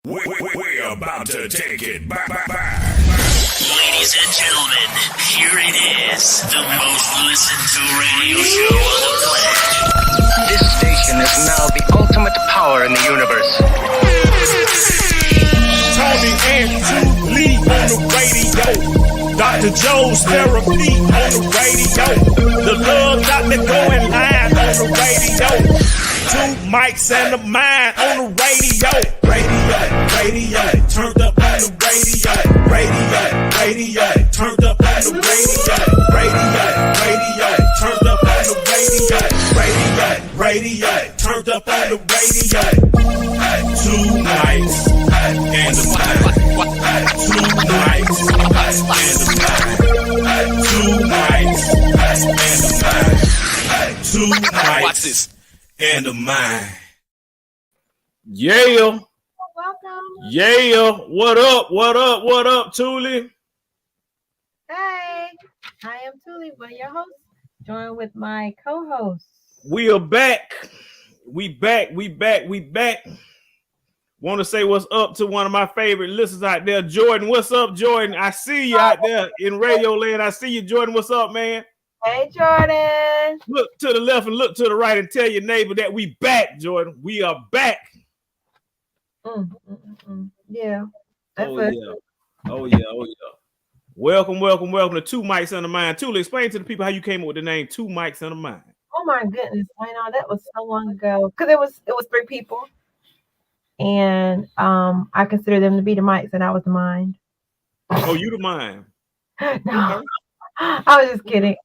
We're about to take it back. Ladies and gentlemen, here it is, the most listened to radio show on the planet. This station is now the ultimate power in the universe. Tony and Julie on the radio. Dr. Joe's therapy on the radio. The love doctor going live on the radio. Two mics and a mind on the radio. Radio, turned up on the radio. Radio, turned up on the radio. Radio, turned up on the radio. Radio, turned up on the radio. Two mics and a mind. Two mics and a mind. Two mics and a mind. Two mics. Watch this. And a mind. Yeah. Welcome. Yeah. What up, Tuli? Hey, I am Tuli, one of your hosts, joined with my co-host. We are back. We back. Want to say what's up to one of my favorite listeners out there, Jordan. What's up, Jordan? I see you out there in radio land. I see you, Jordan. What's up, man? Hey, Jordan. Look to the left and look to the right and tell your neighbor that we back, Jordan. We are back. Yeah. That's Oh, it. yeah. Oh, yeah. Welcome to Two Mics and a Mind. Tuli, explain to the people how you came up with the name Two Mics and a Mind. Oh my goodness, I know that was so long ago because it was three people, and I consider them to be the mics, and I was the mind. Oh, you the mind. No, I was just kidding.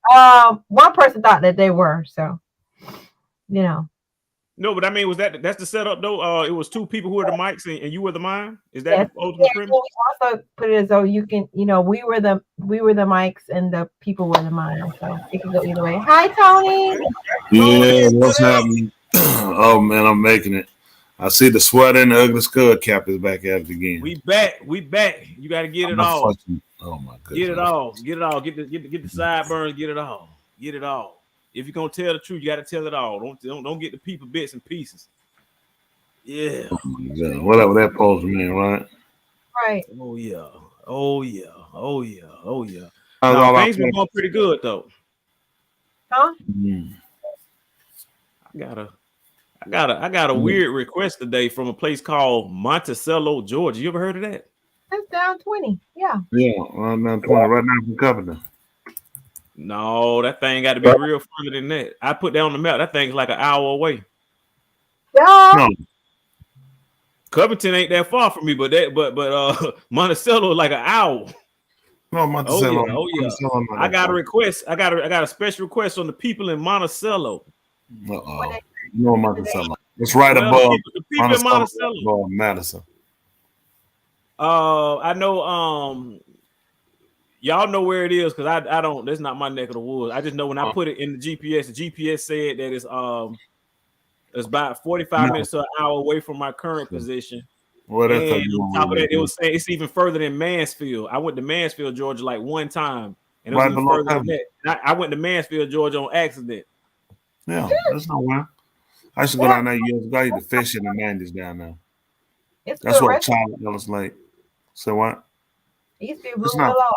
One person thought that they were, so you know. No, but I mean, that's the setup though? It was two people who were the mics and you were the mind. Is that Yes. the ultimate Yeah, premise? so we also put it as though you can, we were the mics and the people were the mind, so it can go either way. Hi, Tony. Yeah, what's happening? Oh man, I'm making it. I see the sweat and the ugly skull cap is back at it again. We back. You got to get it all. Oh my goodness. Get it all. Get the sideburns. Get it all. If you're gonna tell the truth, you got to tell it all. Don't get the people bits and pieces. Yeah. Oh my God. Whatever that pose mean, right? Right. Oh yeah. How's No, all things our- been going pretty good though. Huh? Mm. I got a weird request today from a place called Monticello, Georgia. You ever heard of that? That's down 20. Yeah. Yeah, I'm down 20 right now from Covington. No, that thing got to be real further than that. I put that on the map. That thing's like an hour away. Yeah. No, Covington ain't that far from me, but Monticello is like an hour. no, Monticello. Oh yeah. Monticello, I got a request. I got a special request on the people in Monticello. Uh-oh. No, Monticello. It's right Well, above the people in Monticello. above Madison. I know. Y'all know where it is because I don't. That's not my neck of the woods. I just know when I put it in the GPS said that it's about 45 minutes to an hour away from my current position. Well, that's And on top of that, it was saying it's even further than Mansfield. I went to Mansfield, Georgia, like one time, and it was Right even below further than that. I went to Mansfield, Georgia, on accident. Yeah, that's nowhere. I used to go down there years ago. I used to fish in the 90s down there. It's That's good what restaurant. Charlie Ellis Lake. So what? It used to be Blue It's not- Willow.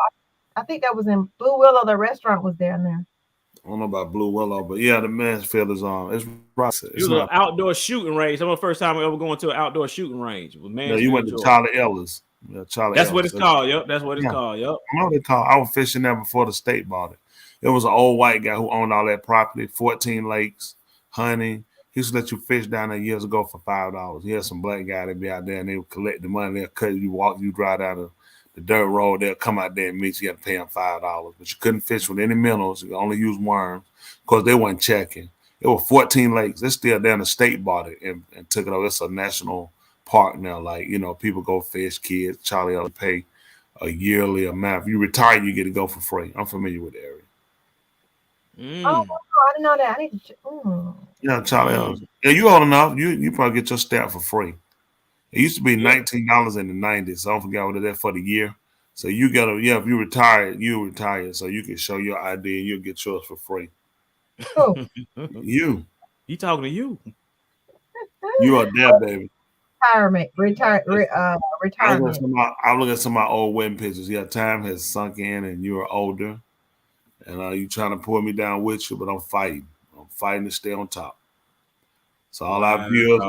I think that was in Blue Willow. The restaurant was down there. I don't know about Blue Willow, but yeah, the Mansfield is on. It's right. It It's was an not. outdoor shooting range. That was the first time I ever going to an outdoor shooting range. With Yeah, Mansfield, you went to Georgia. Charlie Ellis. Yeah, Charlie. That's Ellis. what it's called. Yep, that's what it's Yeah. called. Yep. I know what they call. I was fishing there before the state bought it. It was an old white guy who owned all that property, 14 lakes, honey. He used to let you fish down there years ago for $5. He had some black guy that be out there and they would collect the money. They'll cut you drive down the dirt road. They'll come out there and meet you. You got to pay them $5. But you couldn't fish with any minnows. You could only use worms because they weren't checking. It was 14 lakes. It's still there. The state bought it and took it over. It's a national park now. Like, people go fish, kids. Charlie Ellis pay a yearly amount. If you retire, you get to go for free. I'm familiar with the area. Mm. Oh, I didn't know that. I need to. Yeah, Charlie Ellis. Yeah, you old enough. You probably get your stamp for free. It used to be $19 in the 90s. So I don't forget what it is for the year. So you gotta, if you retire, you retire. So you can show your ID and you'll get yours for free. Oh. You He talking to you. are there, baby. retirement. I'm looking at some of my old wedding pictures. Yeah, time has sunk in, and you are older, and you trying to pull me down with you, but I'm fighting. I'm fighting to stay on top. So all our viewers,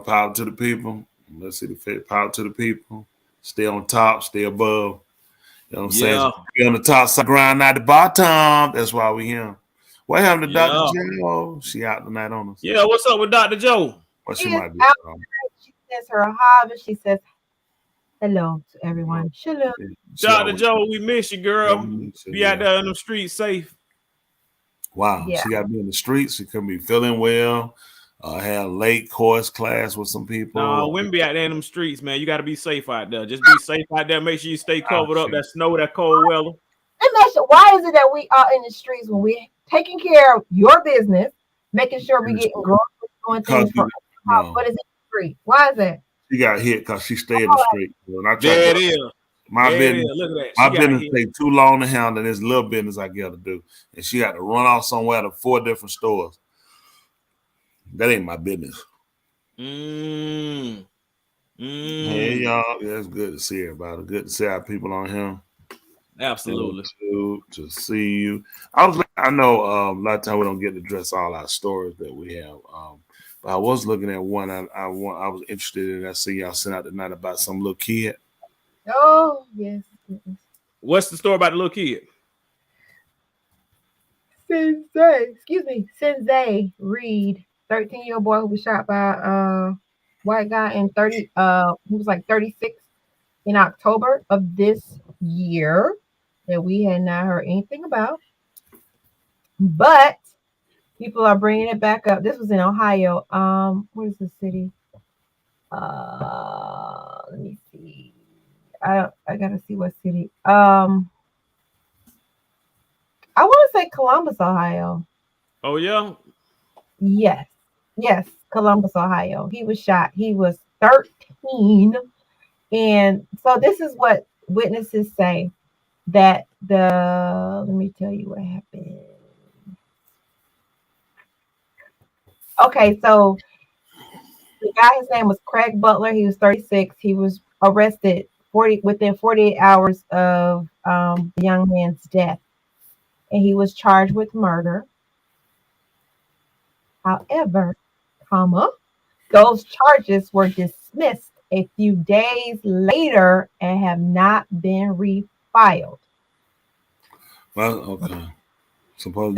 power to the people. Let's see the power to the people. Stay on top, stay above. You know what I'm saying? Be on the top side, grind at the bottom. That's why we here. What happened to Dr. Joe? She out tonight on us. Yeah, what's up with Dr. Joe? Well, she might be. She says her hi, but she says hello to everyone. Shalom. Dr. Joe, we miss you, girl. Be out there in the streets safe. Wow. Yeah. She got to be in the streets. She couldn't be feeling well. Had a late course class with some people. No, women be out there in them streets, man. You got to be safe out there. Just be safe out there. Make sure you stay covered up. That snow, that cold weather. And why is it that we are in the streets when we're taking care of your business, making sure we get groceries, doing things for what is in the street? Why is that? She got hit because she stayed in the street. There it is. My business, look at that. My business take too long to handle this little business I got to do. And she got to run off somewhere to 4 different stores. That ain't my business. Hey, y'all. Yeah, it's good to see everybody. Good to see our people on here. Absolutely. To see you. I know a lot of times we don't get to address all our stories that we have. But I was looking at one I was interested in. I see y'all sent out tonight about some little kid. Oh, yes. What's the story about the little kid? Sensei Reed, 13-year-old boy who was shot by a white guy in he was like 36 in October of this year that we had not heard anything about. But people are bringing it back up. This was in Ohio. What is the city? Let me see. I gotta see what city. I want to say Columbus, Ohio. Oh yeah. Yes, Columbus, Ohio. He was shot. He was 13, and so this is what witnesses say that let me tell you what happened. Okay, so the guy, his name was Craig Butler. He was 36. He was arrested within 48 hours of the young man's death, and he was charged with murder. However, those charges were dismissed a few days later and have not been refiled. Well, okay. Suppose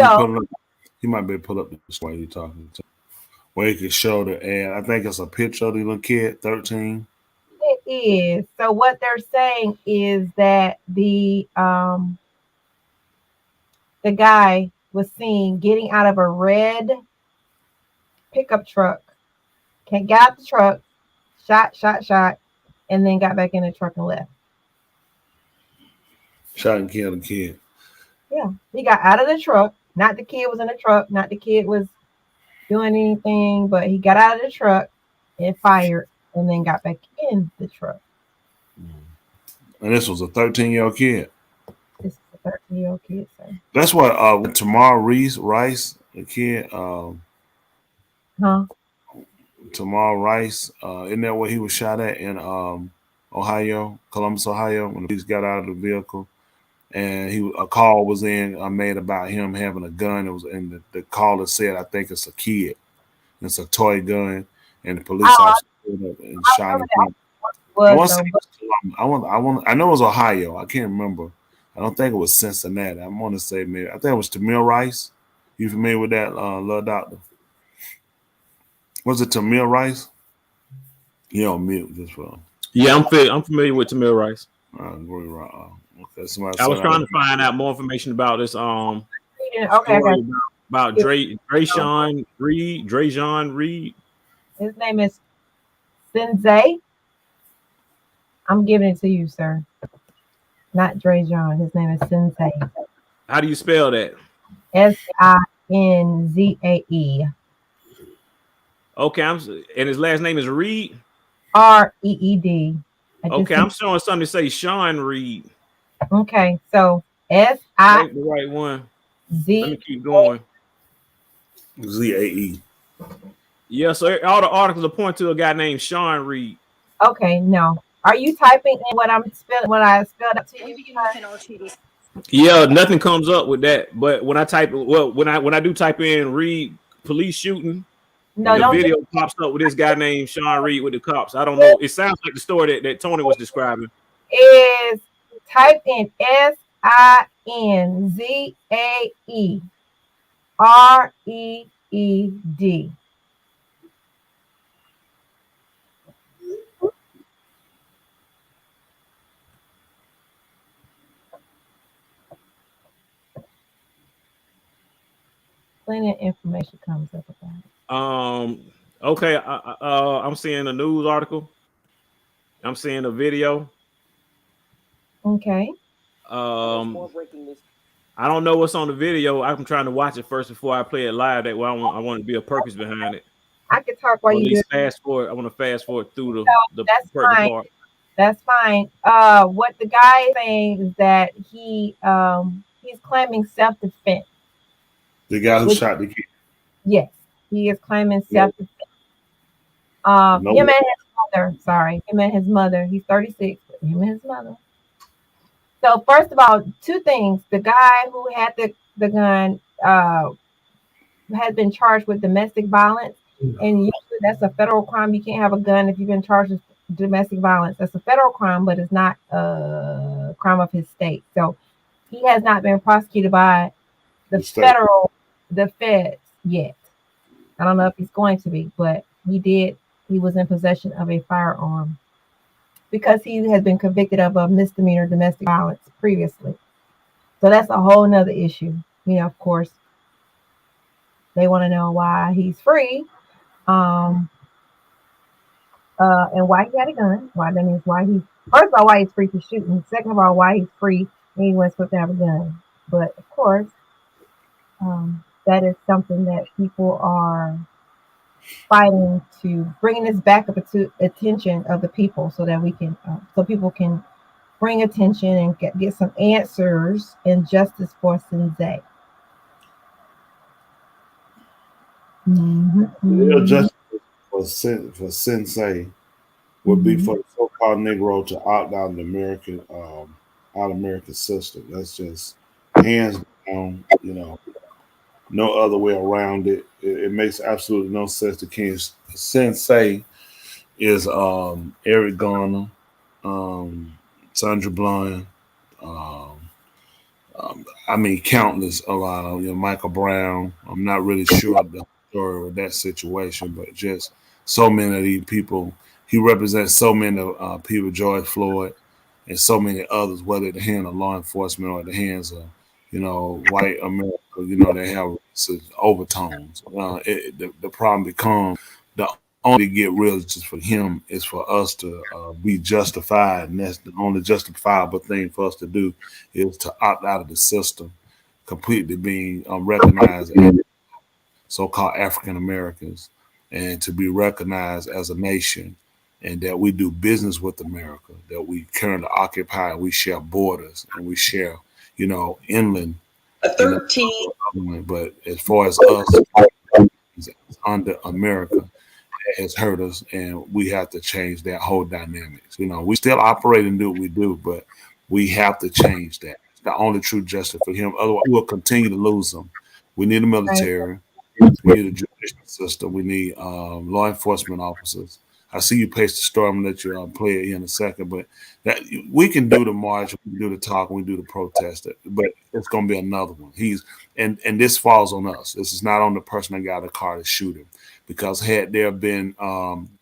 you might be able to pull up the story you're talking to, where you can show the ad. I think it's a picture of the little kid, 13. It is. So what they're saying is that the guy was seen getting out of a red pickup truck. Got out the truck, shot, and then got back in the truck and left. Shot and killed the kid. Yeah, he got out of the truck. Not the kid was in the truck. Not the kid was doing anything, but he got out of the truck and fired, and then got back in the truck. And this was a 13-year-old kid. This is a 13-year-old kid, sir. That's what Tamar Rice, the kid. Tamar Rice, isn't that where he was shot at in Ohio, Columbus, Ohio, when the police got out of the vehicle, and a call was made about him having a gun. It was, and the caller said, "I think it's a kid. It's a toy gun," and the police officer pulled up and shot him. I know it was Ohio. I can't remember. I don't think it was Cincinnati. I want to say maybe. I think it was Tamir Rice. You familiar with that, little doctor? Was it Tamir Rice? You on mute just for. Yeah, I'm familiar with Tamir Rice. Okay, I was trying to find out more information about this. About Dre'Jon Reed. His name is Sensei. I'm giving it to you, sir. Not Dre'Jon. His name is Sensei. How do you spell that? Sinzae. Okay, and his last name is Reed. Reed. Okay, I'm showing something to say Sean Reed. Okay, so the right one. Z. Let me keep going. ZAE. Yeah, so all the articles are point to a guy named Sean Reed. Okay, no. Are you typing in what I'm spelling? What I spelled up to you? Yeah, nothing comes up with that. But when I type, well, when I do type in Reed police shooting, No, the don't do video pops up with this guy named Sean Reed with the cops. I don't know. It sounds like the story that Tony was describing. is type in SINZAEREED. Plenty of information comes up about it. Okay. I'm seeing a news article. I'm seeing a video. Okay. I don't know what's on the video. I'm trying to watch it first before I play it live. That way, I want to be a purpose behind it. I can talk while Or at you do least it. fast forward. I want to fast forward through the That's pertinent fine. part. That's fine. What the guy is saying is that he's claiming self-defense. The guy who shot the kid. Yes, he is claiming Yeah. self-defense. No. Him and his mother. Sorry, him and his mother. He's 36. But him and his mother. So first of all, two things. The guy who had the gun has been charged with domestic violence, and usually that's a federal crime. You can't have a gun if you've been charged with domestic violence. That's a federal crime, but it's not a crime of his state. So he has not been prosecuted by the feds yet. I don't know if he's going to be, but he was in possession of a firearm because he has been convicted of a misdemeanor domestic violence previously. So that's a whole nother issue. Of course, they want to know why he's free, and why he had a gun. First of all, why he's free for shooting. Second of all, why he's free and he wasn't supposed to have a gun. But of course, that is something that people are fighting to bring this back up to attention of the people, so that we can, so people can bring attention and get some answers and justice for Sinzay. Real justice for Sinzay would be for the so-called Negro to opt out of the American system. That's just hands down. No other way around it. It makes absolutely no sense. The King Sinzay is Eric Garner, Sandra Bland, countless Michael Brown. I'm not really sure of the story of that situation, but just so many of these people. He represents so many people, George Floyd, and so many others, whether at the hand of law enforcement or at the hands of white America. They have overtones. The problem becomes the only get real just for him is for us to be justified, and that's the only justifiable thing for us to do is to opt out of the system, completely being recognized as so-called African Americans, and to be recognized as a nation, and that we do business with America, that we currently occupy, we share borders, and we share, inland. 13. But as far as us under America, it has hurt us, and we have to change that whole dynamics. We still operate and do what we do, but we have to change that. It's the only true justice for him. Otherwise, we'll continue to lose them. We need a military. We need a judicial system. We need law enforcement officers. I see you paste the story. I'm going to let you play it here in a second, but that we can do the march, we can do the talk, we can do the protest, but it's going to be another one. And this falls on us. This is not on the person that got a car to shoot him, because had there been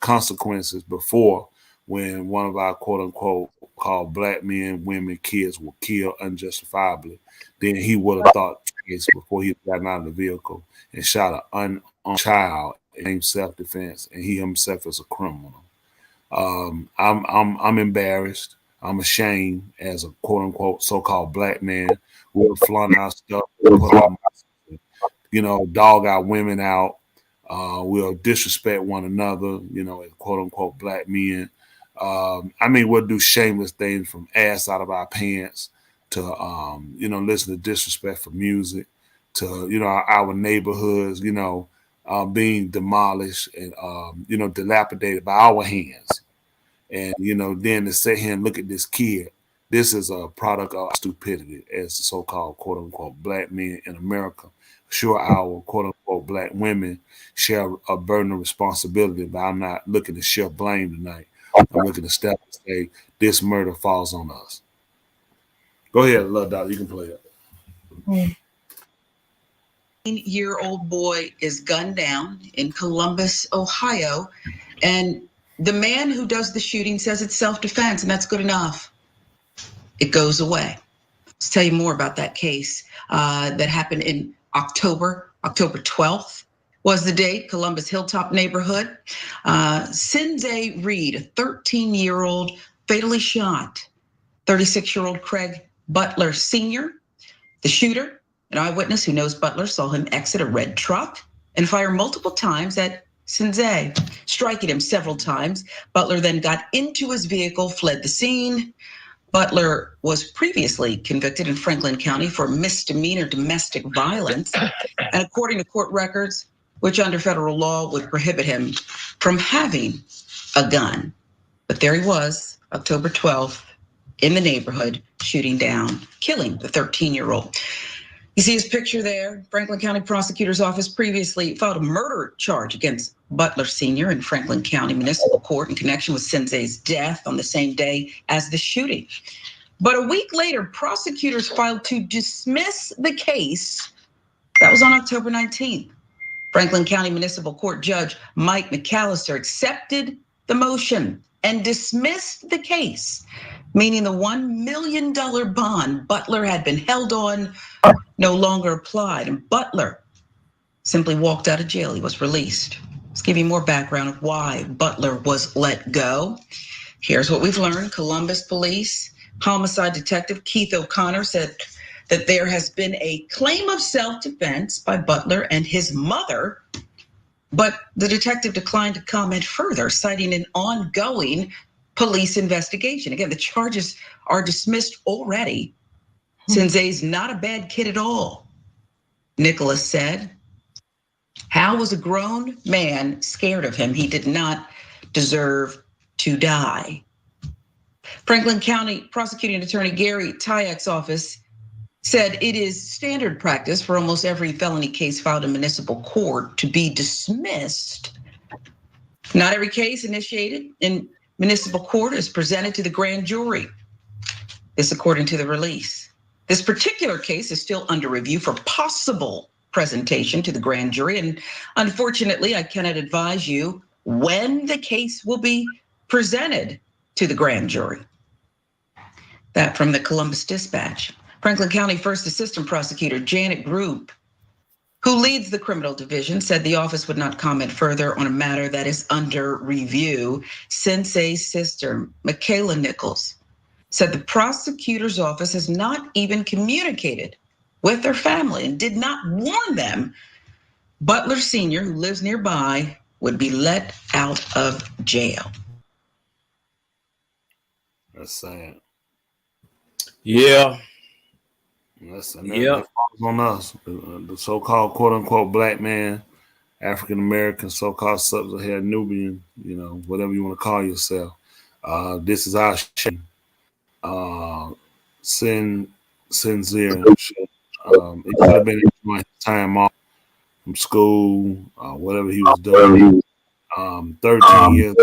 consequences before, when one of our quote unquote called black men, women, kids were killed unjustifiably, then he would have thought twice before he got out of the vehicle and shot an unarmed child in self-defense, and he himself is a criminal. I'm embarrassed. I'm ashamed as a quote unquote so-called black man. We'll flaunt our stuff, dog our women out. We'll disrespect one another, as quote unquote black men. We'll do shameless things from ass out of our pants to, listen to disrespectful music to, our neighborhoods, being demolished and dilapidated by our hands. And then to sit here and look at this kid, this is a product of stupidity as the so-called quote unquote black men in America. Sure, our quote unquote black women share a burden of responsibility, but I'm not looking to share blame tonight. I'm looking to step and say this murder falls on us. Go ahead, Love Dog. You can play it. 18-year-old boy is gunned down in Columbus, Ohio, and the man who does the shooting says it's self-defense, and that's good enough. It goes away. Let's tell you more about that case that happened in October 12th was the date, Columbus Hilltop neighborhood. Sinze Reed, a 13-year-old, fatally shot 36-year-old Craig Butler Sr. The shooter, an eyewitness who knows Butler, saw him exit a red truck and fire multiple times at Sinze, striking him several times. Butler then got into his vehicle, fled the scene. Butler was previously convicted in Franklin County for misdemeanor domestic violence. And according to court records, which under federal law would prohibit him from having a gun. But there he was, October 12th, in the neighborhood, shooting down, killing the 13-year-old. You see his picture there. Franklin County Prosecutor's Office previously filed a murder charge against Butler Sr. in Franklin County Municipal Court in connection with Sinze's death on the same day as the shooting. But a week later, prosecutors filed to dismiss the case. That was on October 19th. Franklin County Municipal Court Judge Mike McAllister accepted the motion and dismissed the case, meaning the $1 million bond Butler had been held on no longer applied. And Butler simply walked out of jail. He was released. Let's give you more background of why Butler was let go. Here's what we've learned. Columbus Police Homicide Detective Keith O'Connor said that there has been a claim of self-defense by Butler and his mother, but the detective declined to comment further, citing an ongoing police investigation. Again, the charges are dismissed already. Sinze's not a bad kid at all, Nicholas said. Hal was a grown man scared of him. He did not deserve to die. Franklin County Prosecuting Attorney Gary Tyek's office said it is standard practice for almost every felony case filed in municipal court to be dismissed. Not every case initiated in municipal court is presented to the grand jury. This according to the release. This particular case is still under review for possible presentation to the grand jury. And unfortunately, I cannot advise you when the case will be presented to the grand jury. That from the Columbus Dispatch. Franklin County First Assistant Prosecutor Janet Group, who leads the criminal division, said the office would not comment further on a matter that is under review. Sinze's sister, Michaela Nichols, said the prosecutor's office has not even communicated with their family and did not warn them Butler Sr., who lives nearby, would be let out of jail. That's sad. Yeah. That falls on us, the so-called quote-unquote black man, African-American, so-called sub-Saharan Nubian, whatever you want to call yourself. This is our shame. Sinze. It could have been enjoying his time off from school, whatever he was doing. 13 years,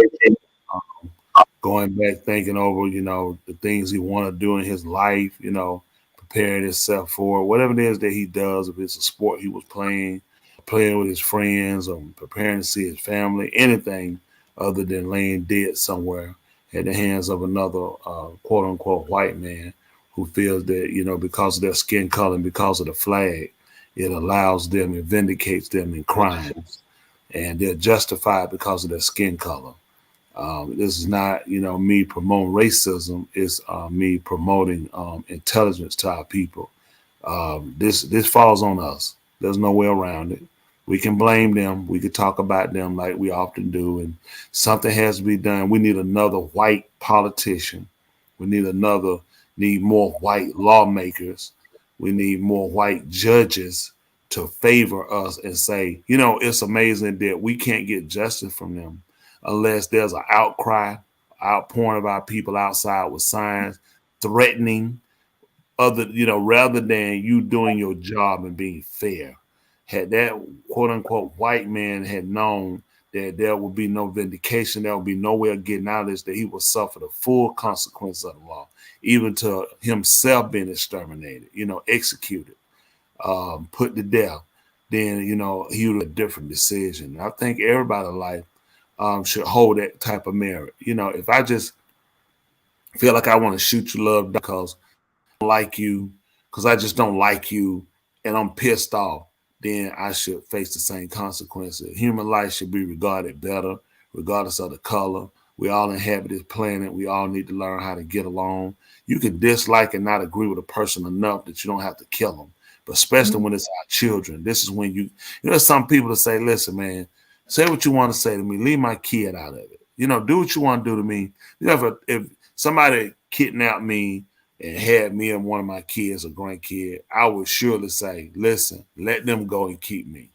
going back, thinking over, the things he want to do in his life, preparing himself for whatever it is that he does. If it's a sport he was playing with his friends, or preparing to see his family, anything other than laying dead somewhere at the hands of another quote unquote white man who feels that, because of their skin color and because of the flag, it allows them and vindicates them in crimes, and they're justified because of their skin color. This is not, me promoting racism. It's me promoting intelligence to our people. This falls on us. There's no way around it. We can blame them. We can talk about them like we often do, and something has to be done. We need another white politician. We need more white lawmakers. We need more white judges to favor us and say, you know, it's amazing that we can't get justice from them unless there's an outcry, outpouring of our people outside with signs threatening other, you know, rather than you doing your job and being fair. Had that quote unquote white man had known that there would be no vindication, there would be no way of getting out of this, that he would suffer the full consequence of the law, even to himself being exterminated, you know, executed, put to death, then, you know, he would have a different decision. I think everybody's life should hold that type of merit. You know, if I just feel like I want to shoot you love because I like you, because I just don't like you and I'm pissed off, then I should face the same consequences. Human life should be regarded better, regardless of the color. We all inhabit this planet. We all need to learn how to get along. You can dislike and not agree with a person enough that you don't have to kill them. But especially when it's our children, this is when you know, some people that say, listen, man, say what you want to say to me. Leave my kid out of it. You know, do what you want to do to me. You know, if somebody kidnapped me and had me and one of my kids, a grandkid, I would surely say, listen, let them go and keep me.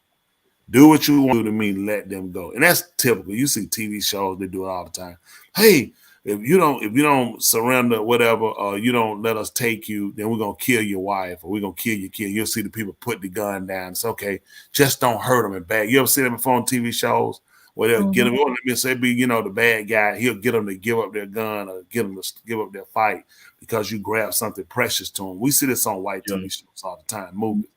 Do what you want to do to me, let them go. And that's typical. You see TV shows, they do it all the time. Hey, if you don't surrender, whatever, or you don't let us take you, then we're gonna kill your wife or we're gonna kill your kid. You'll see the people put the gun down. It's okay, just don't hurt them and bad. You ever see them before on TV shows where they'll get them, let me say, be, you know, the bad guy, he'll get them to give up their gun or get them to give up their fight because you grab something precious to them. We see this on white TV shows all the time, movies.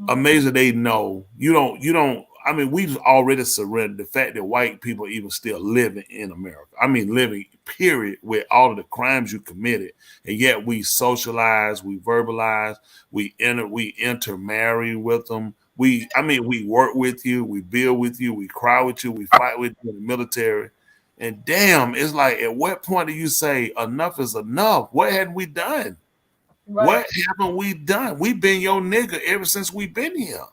Amazing they know you don't. I mean, we've already surrendered the fact that white people even still living in America. I mean, living, period, with all of the crimes you committed. And yet we socialize, we verbalize, we intermarry with them. We work with you, we build with you, we cry with you, we fight with you in the military. And damn, it's like, at what point do you say enough is enough? What had we done? Right. What haven't we done? We've been your nigga ever since we've been here.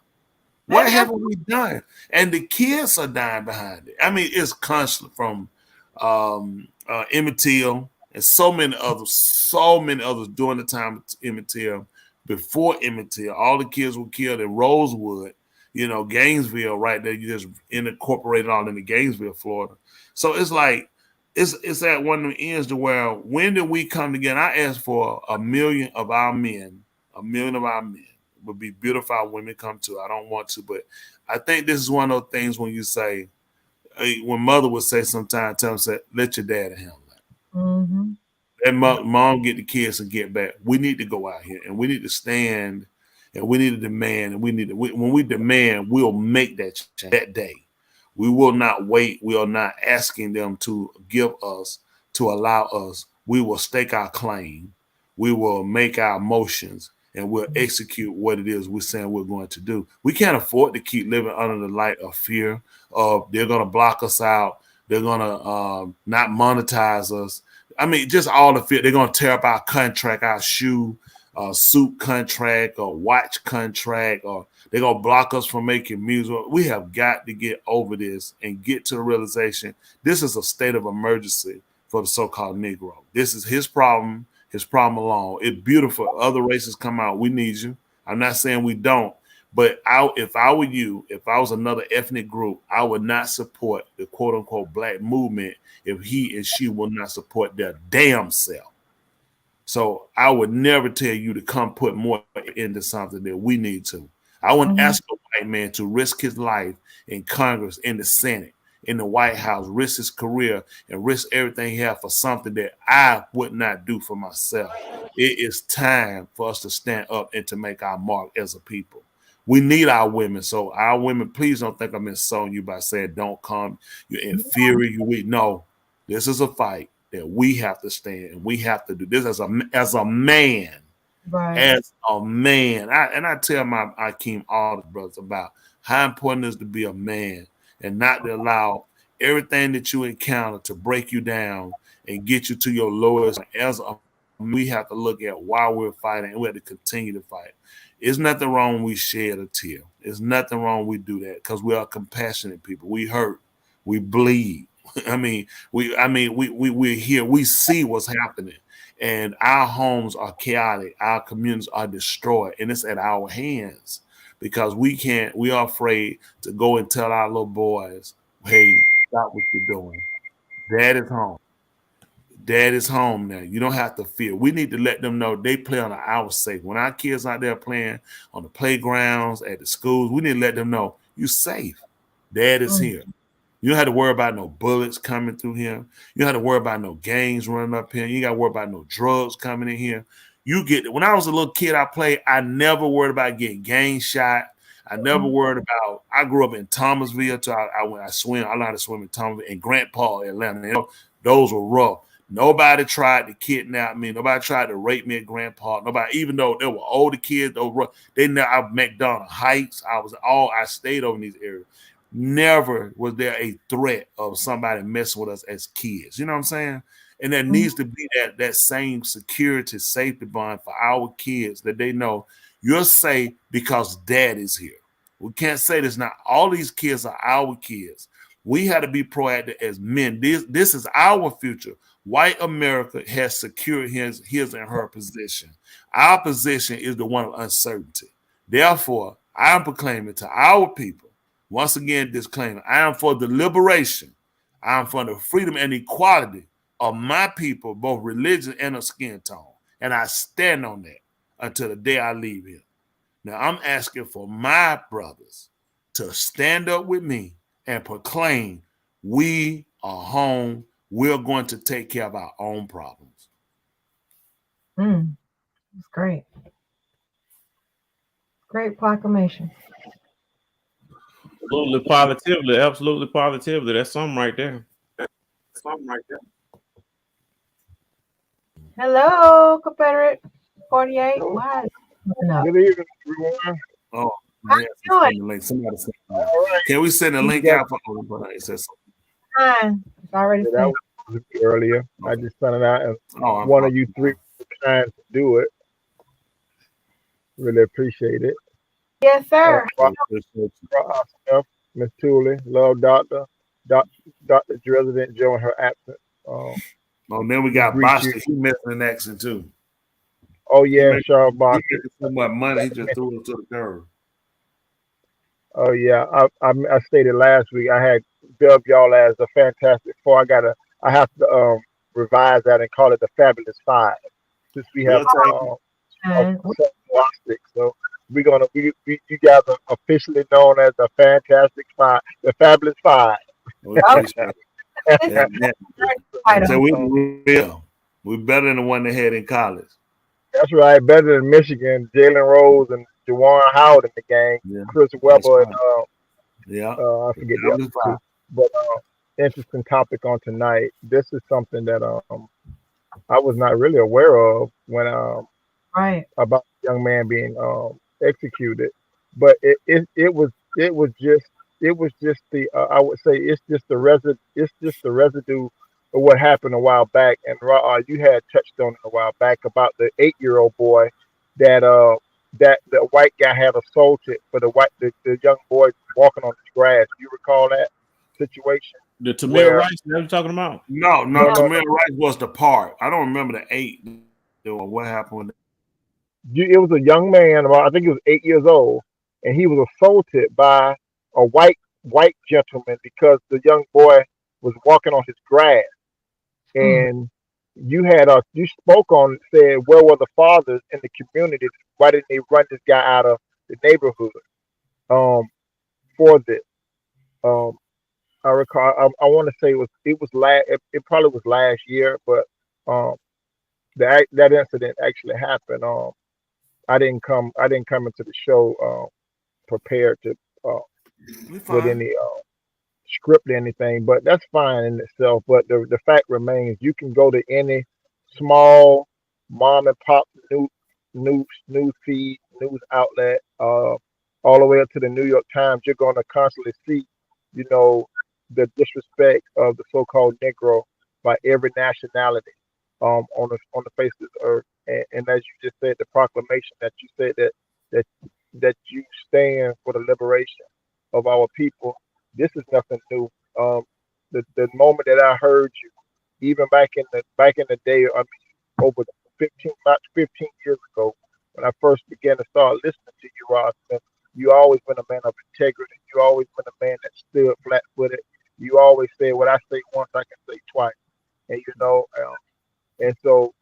What haven't we done? And the kids are dying behind it. I mean, it's constant from Emmett Till and so many others during the time of Emmett Till. Before Emmett Till, all the kids were killed in Rosewood, you know, Gainesville, right there. You just incorporated all into Gainesville, Florida. So it's like, it's at one of the ends to where, when did we come together? I asked for 1 million of our men, would be beautiful our women come to. I don't want to, but I think this is one of those things when you say, when mother would say sometimes, tell them, say, let your daddy handle that. Mm-hmm. Let mom get the kids and get back. We need to go out here and we need to stand and we need to demand, and when we demand, we'll make that change that day. We will not wait. We are not asking them to give us, to allow us. We will stake our claim. We will make our motions, and we'll execute what it is we're saying we're going to do. We can't afford to keep living under the light of fear of they're going to block us out. They're going to not monetize us. I mean, just all the fear. They're going to tear up our contract, our suit contract or watch contract, or they're going to block us from making music. We have got to get over this and get to the realization this is a state of emergency for the so-called Negro. This is his problem alone. It's beautiful. Other races come out. We need you. I'm not saying we don't, but if I were you, if I was another ethnic group, I would not support the quote unquote black movement if he and she will not support their damn self. So I would never tell you to come put more into something that we need to. I wouldn't ask a white man to risk his life in Congress, in the Senate, in the White House, risk his career and risk everything he has for something that I would not do for myself. It is time for us to stand up and to make our mark as a people. We need our women. So our women, please don't think I'm insulting you by saying don't come. You're inferior. You're weak. No, this is a fight that we have to stand, and we have to do this as a man. Right. As a man. I tell my Akeem all the brothers about how important it is to be a man and not to allow everything that you encounter to break you down and get you to your lowest. We have to look at why we're fighting, and we have to continue to fight. It's nothing wrong when we shed a tear. It's nothing wrong when we do that, because we are compassionate people. We hurt. We bleed. We're here. We see what's happening. And our homes are chaotic. Our communities are destroyed. And it's at our hands. because we are afraid to go and tell our little boys, hey, stop what you're doing. Dad is home. Dad is home now. You don't have to fear. We need to let them know they play on our safe. When our kids out there playing on the playgrounds, at the schools, we need to let them know you're safe. Dad is here. You don't have to worry about no bullets coming through here. You don't have to worry about no gangs running up here. You got to worry about no drugs coming in here. When I was a little kid, I never worried about getting gang shot. I never worried about. I grew up in Thomasville. I swim. I learned how to swim in Thomasville and Grant Park, Atlanta. Those were rough. Nobody tried to kidnap me. Nobody tried to rape me at Grant Park. Nobody, even though there were older kids, they never. McDonald Heights. I stayed over in these areas. Never was there a threat of somebody messing with us as kids. You know what I'm saying? And there needs to be that same security, safety bond for our kids that they know you're safe because dad is here. We can't say this now. All these kids are our kids. We have to be proactive as men. This is our future. White America has secured his and her position. Our position is the one of uncertainty. Therefore, I am proclaiming to our people, once again, disclaimer, I am for the liberation. I am for the freedom and equality of my people, both religion and of skin tone. And I stand on that until the day I leave here. Now, I'm asking for my brothers to stand up with me and proclaim we are home. We're going to take care of our own problems. That's great. Great proclamation. Absolutely positively. That's something right there. Hello, Confederate 48. Why? Good evening, everyone. Oh, How you doing? link. Somebody send the link. All right. Can we send a link out for it says Fine. It's already That sent. was earlier. I just found out, and I'm one of you three was trying to do it. Really appreciate it. Yes, sir. Steph, Miss Tooley, love Dr. Resident Joe in her absence. Oh, then we got Greet Boston. you. He missing an action too. Oh yeah, Charles He Box. getting so much money, he just threw it to the curb. Oh yeah, I stated last week I had dubbed y'all as the Fantastic Four. I have to revise that and call it the Fabulous Five, since we have scholastic. So we're gonna you guys are officially known as the Fantastic Five, the Fabulous Five. We appreciate it. Yeah. So we're better than the one they had in college. That's right, better than Michigan, Jalen Rose and Juwan Howard in the game, Yeah. Chris Webber and I I forget the other two. But interesting topic on tonight. This is something that I was not really aware of when Right. about the young man being executed, but it was just the I would say it's just the residue of what happened a while back. And you had touched on it a while back about the 8-year-old boy that the white guy had assaulted for the young boy walking on the grass. Do you recall that situation? The Tamir Rice, that you're talking about? No, Tamir Rice was the part. I don't remember the 8 or what happened with It was a young man, I think he was 8 years old, and he was assaulted by a white gentleman because the young boy was walking on his grass. And you spoke on it, said, where were the fathers in the community? Why didn't they run this guy out of the neighborhood for this? I recall. I want to say it was last. It probably was last year, but that incident actually happened. I didn't come into the show prepared to with any script or anything, but that's fine in itself. But the fact remains, you can go to any small mom and pop news feed, news outlet, all the way up to the New York Times. You're going to constantly see, the disrespect of the so-called Negro by every nationality on the face of the earth. And as you just said, the proclamation that you said that you stand for the liberation of our people. This is nothing new. The moment that I heard you, even back in the day, over about 15 years ago, when I first began to start listening to you, Ross, You always been a man of integrity. You always been a man that stood flat footed. You always say, what I say once, I can say twice. And and so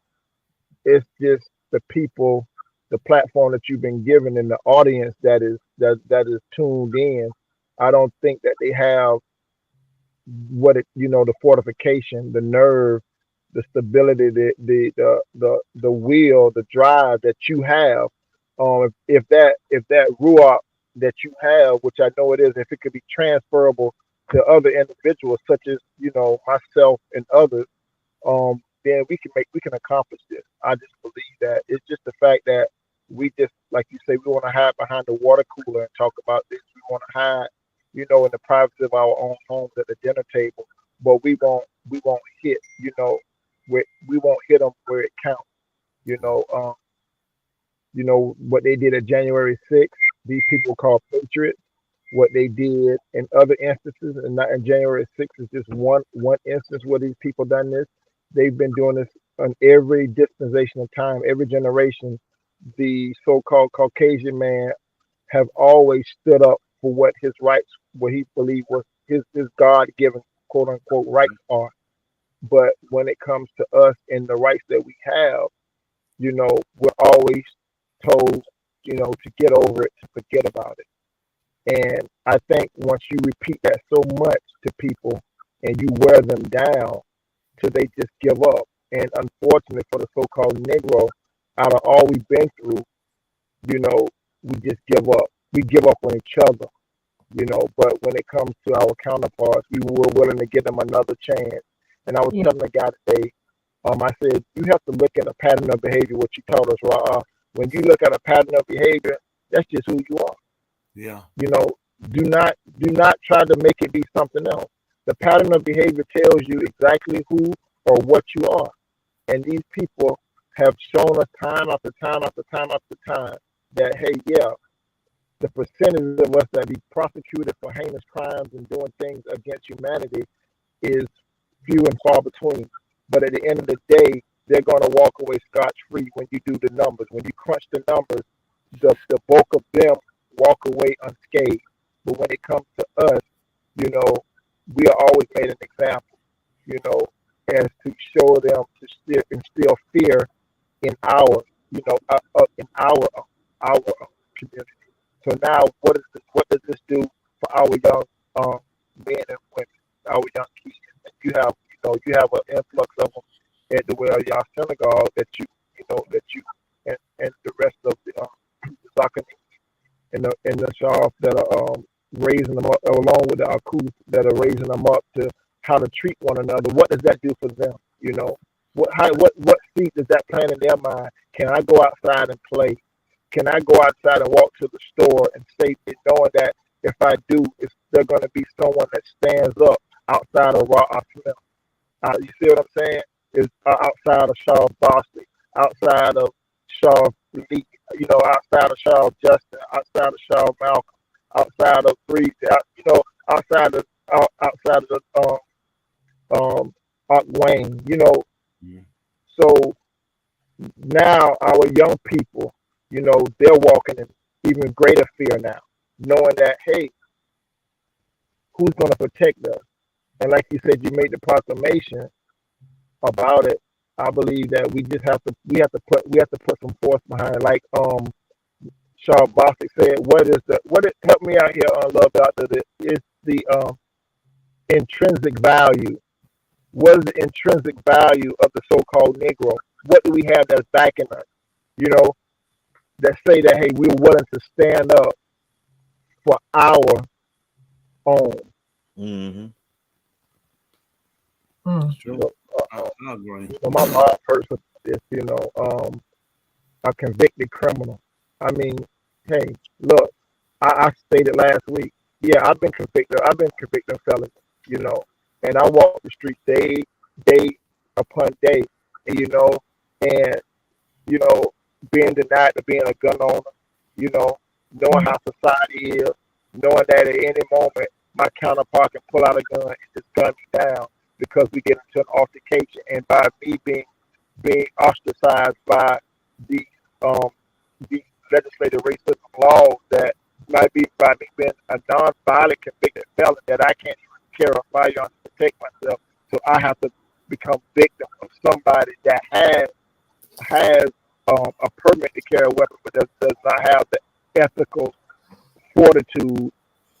it's just the people, the platform that you've been given, and the audience that is tuned in. I don't think that they have the fortification, the nerve, the stability, the will, the drive that you have. If that ruach that you have, which I know it is, if it could be transferable to other individuals, such as myself and others, then we can accomplish this. I just believe that it's just the fact that we just, like you say, we want to hide behind the water cooler and talk about this. We want to hide, in the privacy of our own homes at the dinner table, but we won't hit, we won't hit them where it counts. What they did at January 6th, these people called patriots. What they did in other instances, and not in January 6th is just one instance where these people done this. They've been doing this on every dispensation of time, every generation. The so-called Caucasian man have always stood up for what his rights, what he believed was his God-given, quote unquote, rights are. But when it comes to us and the rights that we have, we're always told, to get over it, to forget about it. And I think once you repeat that so much to people and you wear them down till they just give up. And unfortunately for the so-called Negro, out of all we've been through, we just give up. We give up on each other, but when it comes to our counterparts, we were willing to give them another chance. And I was telling the guy today, I said, you have to look at a pattern of behavior, what you told us, Ra. When you look at a pattern of behavior, that's just who you are. Yeah. Do not try to make it be something else. The pattern of behavior tells you exactly who or what you are. And these people have shown us time after time after time after time that, hey, the percentage of us that be prosecuted for heinous crimes and doing things against humanity is few and far between. But at the end of the day, they're going to walk away scotch-free when you do the numbers. When you crunch the numbers, the bulk of them walk away unscathed. But when it comes to us, we are always made an example, as to show them to instill fear in our community. So now, what does this do for our young men and women, our young kids? And you have an influx of them at the Well Y'all Synagogue that you and the rest of the Zakanim and the Sharf that are raising them up, along with the Akus that are raising them up to how to treat one another. What does that do for them? What seed does that plant in their mind? Can I go outside and play? Can I go outside and walk to the store and safely, knowing that if I do, they're going to be someone that stands up outside of Ra Asmel? You see what I'm saying? Is outside of Charles Bosley, outside of Charles Lee, outside of Charles Justin, outside of Charles Malcolm, outside of Breeze, outside of Art Wayne, So now our young people, they're walking in even greater fear now, knowing that, hey, who's going to protect us? And like you said, you made the proclamation about it. I believe that we have to put some force behind it. Like Charles Bostic said, help me out here on Love Doctor, is the intrinsic value. What is the intrinsic value of the so-called Negro? What do we have that's backing us? That say that, hey, we're willing to stand up for our own. Mm-hmm. Sure. My heart hurts with this, a convicted criminal. I mean, hey, look, I stated last week, I've been convicted of felony, and I walk the street day upon day, and being denied to being a gun owner, knowing how society is, knowing that at any moment my counterpart can pull out a gun and just gun me down because we get into an altercation, and by me being ostracized by the legislative racism laws that might be by me being a non-violent convicted felon that I can't even carry a firearm to protect myself. So I have to become victim of somebody that has a permit to carry a weapon, but does not have the ethical fortitude,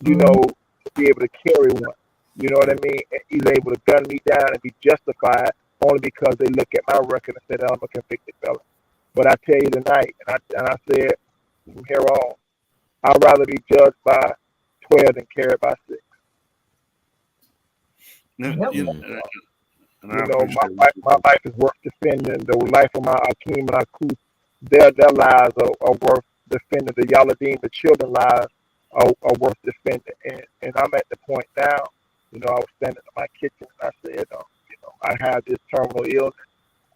you know, to be able to carry one. You know what I mean? And he's able to gun me down and be justified only because they look at my record and say that I'm a convicted felon. But I tell you tonight, and I said from here on, I'd rather be judged by 12 than carried by 6. My life is worth defending. The life of my Akeem and Aku, their lives are worth defending. The Yaladim, the children's lives are worth defending. And I'm at the point now, you know, I was standing in my kitchen and I said, you know, I have this terminal illness.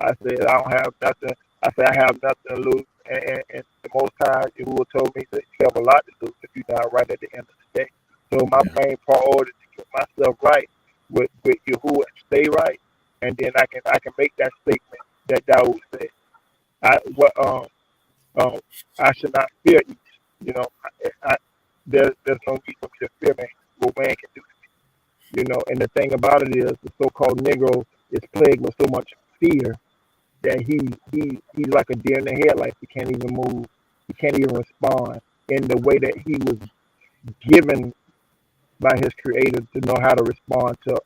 I said, I don't have nothing. I said, I have nothing to lose. And the most time, Yahuwah told me that you have a lot to lose if you die right at the end of the day. So my main priority is to get myself right with Yahuwah and stay right. And then I can make that statement that Dawood said. I should not fear each. You know, there's no need for me to fear man. What man can do to me. You know, and the thing about it is, the so-called Negro is plagued with so much fear that he's like a deer in the headlights. He can't even move. He can't even respond in the way that he was given by his creator to know how to respond to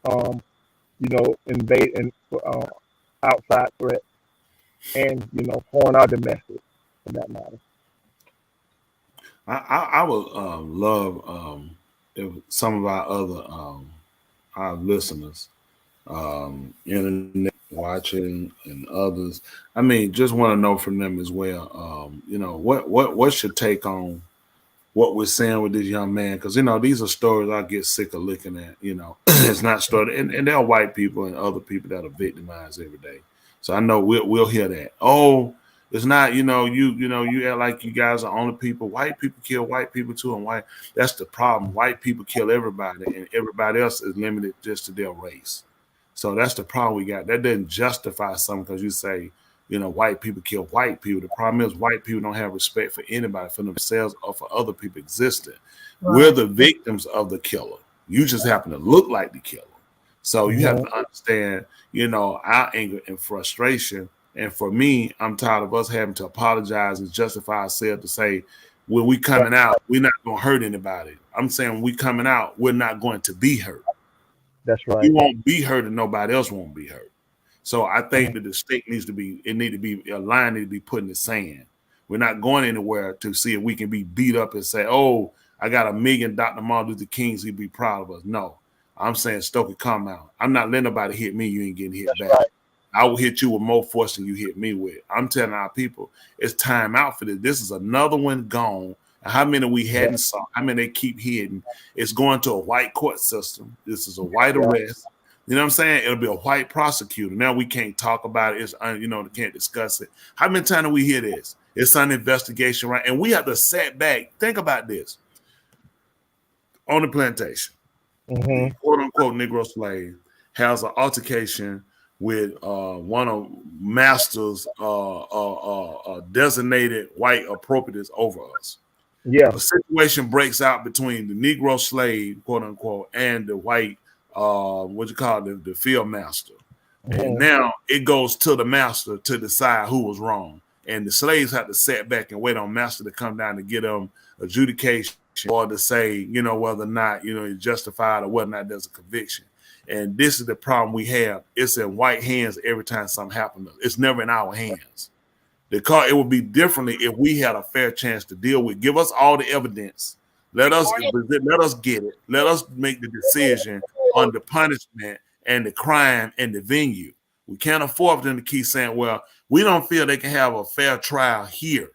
you know, invade and outside threat, and you know, foreign or domestic, for that matter. I would love if some of our other our listeners, internet watching and others, I mean, just want to know from them as well. You know, what's your take on what we're saying with this young man? Because, you know, these are stories I get sick of looking at. You know, it's not story, and there are white people and other people that are victimized every day. So I know we'll hear that. Oh, it's not, you know, you act like you guys are only people. White people kill white people too, and that's the problem. White people kill everybody, and everybody else is limited just to their race. So that's the problem we got. That doesn't justify something because you say, you know, white people kill white people. The problem is white people don't have respect for anybody, for themselves or for other people existing. Right. We're the victims of the killer. You just happen to look like the killer. So you have to understand, you know, our anger and frustration. And for me, I'm tired of us having to apologize and justify ourselves to say, when we coming out, we're not going to hurt anybody. I'm saying when we coming out, we're not going to be hurt. That's right. We won't be hurt and nobody else won't be hurt. So I think that the stake needs to be a line need to be put in the sand. We're not going anywhere to see if we can be beat up and say, oh, I got 1 million Dr. Martin Luther Kings, he'd be proud of us. No, I'm saying Stokely, come out. I'm not letting nobody hit me. You ain't getting hit back. Right. I will hit you with more force than you hit me with. I'm telling our people, it's time out for this. This is another one gone. How many we hadn't saw? How many they keep hitting? It's going to a white court system. This is a white arrest. You know what I'm saying? It'll be a white prosecutor. Now we can't talk about it. It's, you know, they can't discuss it. How many times do we hear this? It's an investigation, right? And we have to set back. Think about this. On the plantation, quote unquote Negro slave has an altercation with one of master's designated white appropriators over us. Yeah. The situation breaks out between the Negro slave, quote unquote, and the white, the field master. And now it goes to the master to decide who was wrong. And the slaves have to sit back and wait on master to come down to get them adjudication or to say, you know, whether or not, you know, it's justified or whether or not there's a conviction. And this is the problem we have. It's in white hands every time something happens. It's never in our hands. It would be differently if we had a fair chance to deal with. Give us all the evidence. Let us get it. Let us make the decision on the punishment and the crime and the venue. We can't afford them to keep saying, well, we don't feel they can have a fair trial here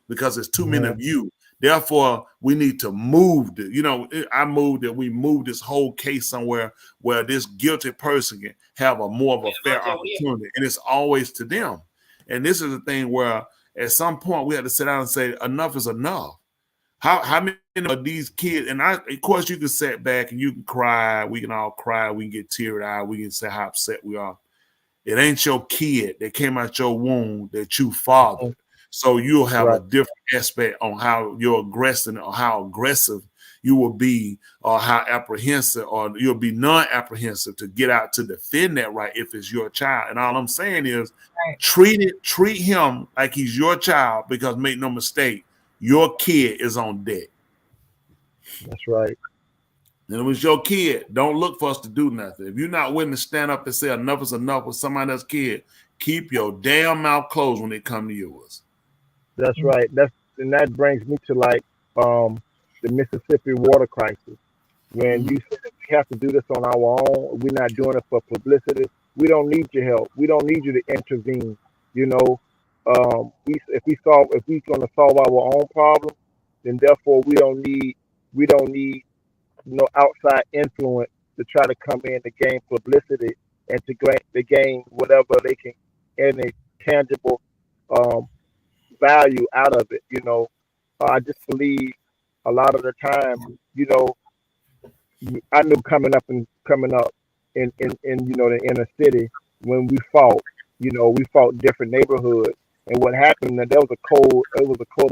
because there's too many of you. Therefore, we need to move. We move this whole case somewhere where this guilty person can have more of a fair opportunity. And it's always to them. And this is the thing where at some point we have to sit down and say, enough is enough. How many of these kids, and of course you can sit back and you can cry. We can all cry. We can get teary-eyed. We can say how upset we are. It ain't your kid that came out your womb that you fathered. So you'll have a Right. different aspect on how you're aggressive or how aggressive you will be, or how apprehensive, or you'll be non-apprehensive to get out to defend that right if it's your child. And all I'm saying is Right. treat him like he's your child, because make no mistake, your kid is on deck. That's right. And it was your kid. Don't look for us to do nothing. If you're not willing to stand up and say enough is enough with somebody else's kid, keep your damn mouth closed when it comes to yours. That's right. And that brings me to like the Mississippi water crisis. When you said we have to do this on our own, we're not doing it for publicity. We don't need your help. We don't need you to intervene. You know, if we're going to solve our own problem, then therefore we don't need no outside influence to try to come in to gain publicity and to gain whatever they can, any tangible value out of it. You know, I just believe a lot of the time, you know, I knew coming up in you know, the inner city, when we fought, you know, we fought different neighborhoods, and what happened, that there was a code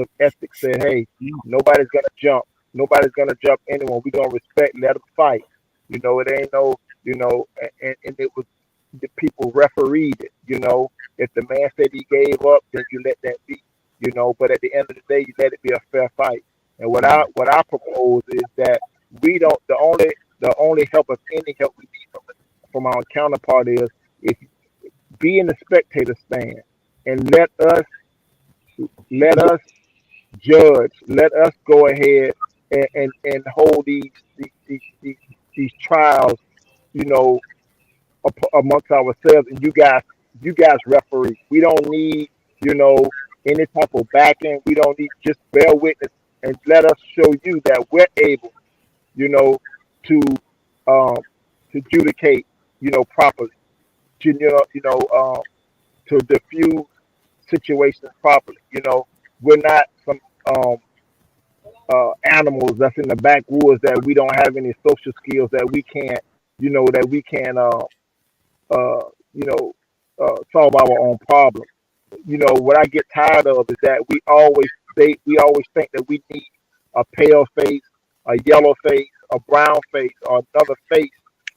of ethics said, hey, nobody's gonna jump anyone. We're gonna respect, let them fight. You know, it ain't no, you know, and it was, the people refereed it. You know, if the man said he gave up, then you let that be. You know, but at the end of the day, you let it be a fair fight. And what I propose is that we don't. The only help, if any help, we need from our counterpart is if be in the spectator stand and let us judge. Let us go ahead and hold these trials, you know, amongst ourselves. And you guys referee. We don't need, you know, any type of backing. We don't need, just bear witness and let us show you that we're able, you know, to adjudicate, you know, properly, to diffuse situations properly. You know, we're not some animals that's in the backwoods that we don't have any social skills, that we can't, you know, solve our own problems. You know, what I get tired of is that we always think that we need a pale face, a yellow face, a brown face, or another face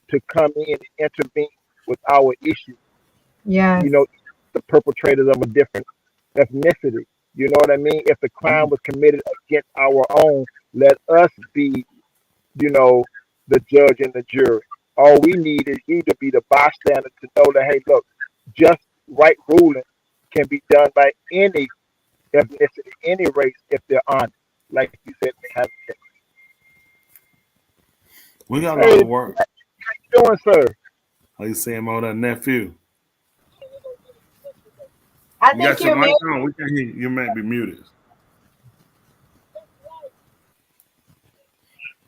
to come in and intervene with our issue. Yeah. You know, the perpetrators of a different ethnicity. You know what I mean? If the crime was committed against our own, let us be, you know, the judge and the jury. All we need is you to be the bystander to know that, hey, look, just right ruling can be done by any ethnicity, any race, if they're honest. Like you said, they have it. We got a lot of work. How you doing, sir? How you saying about that nephew? I You got think your you're mic on. We can hear you. You might be muted.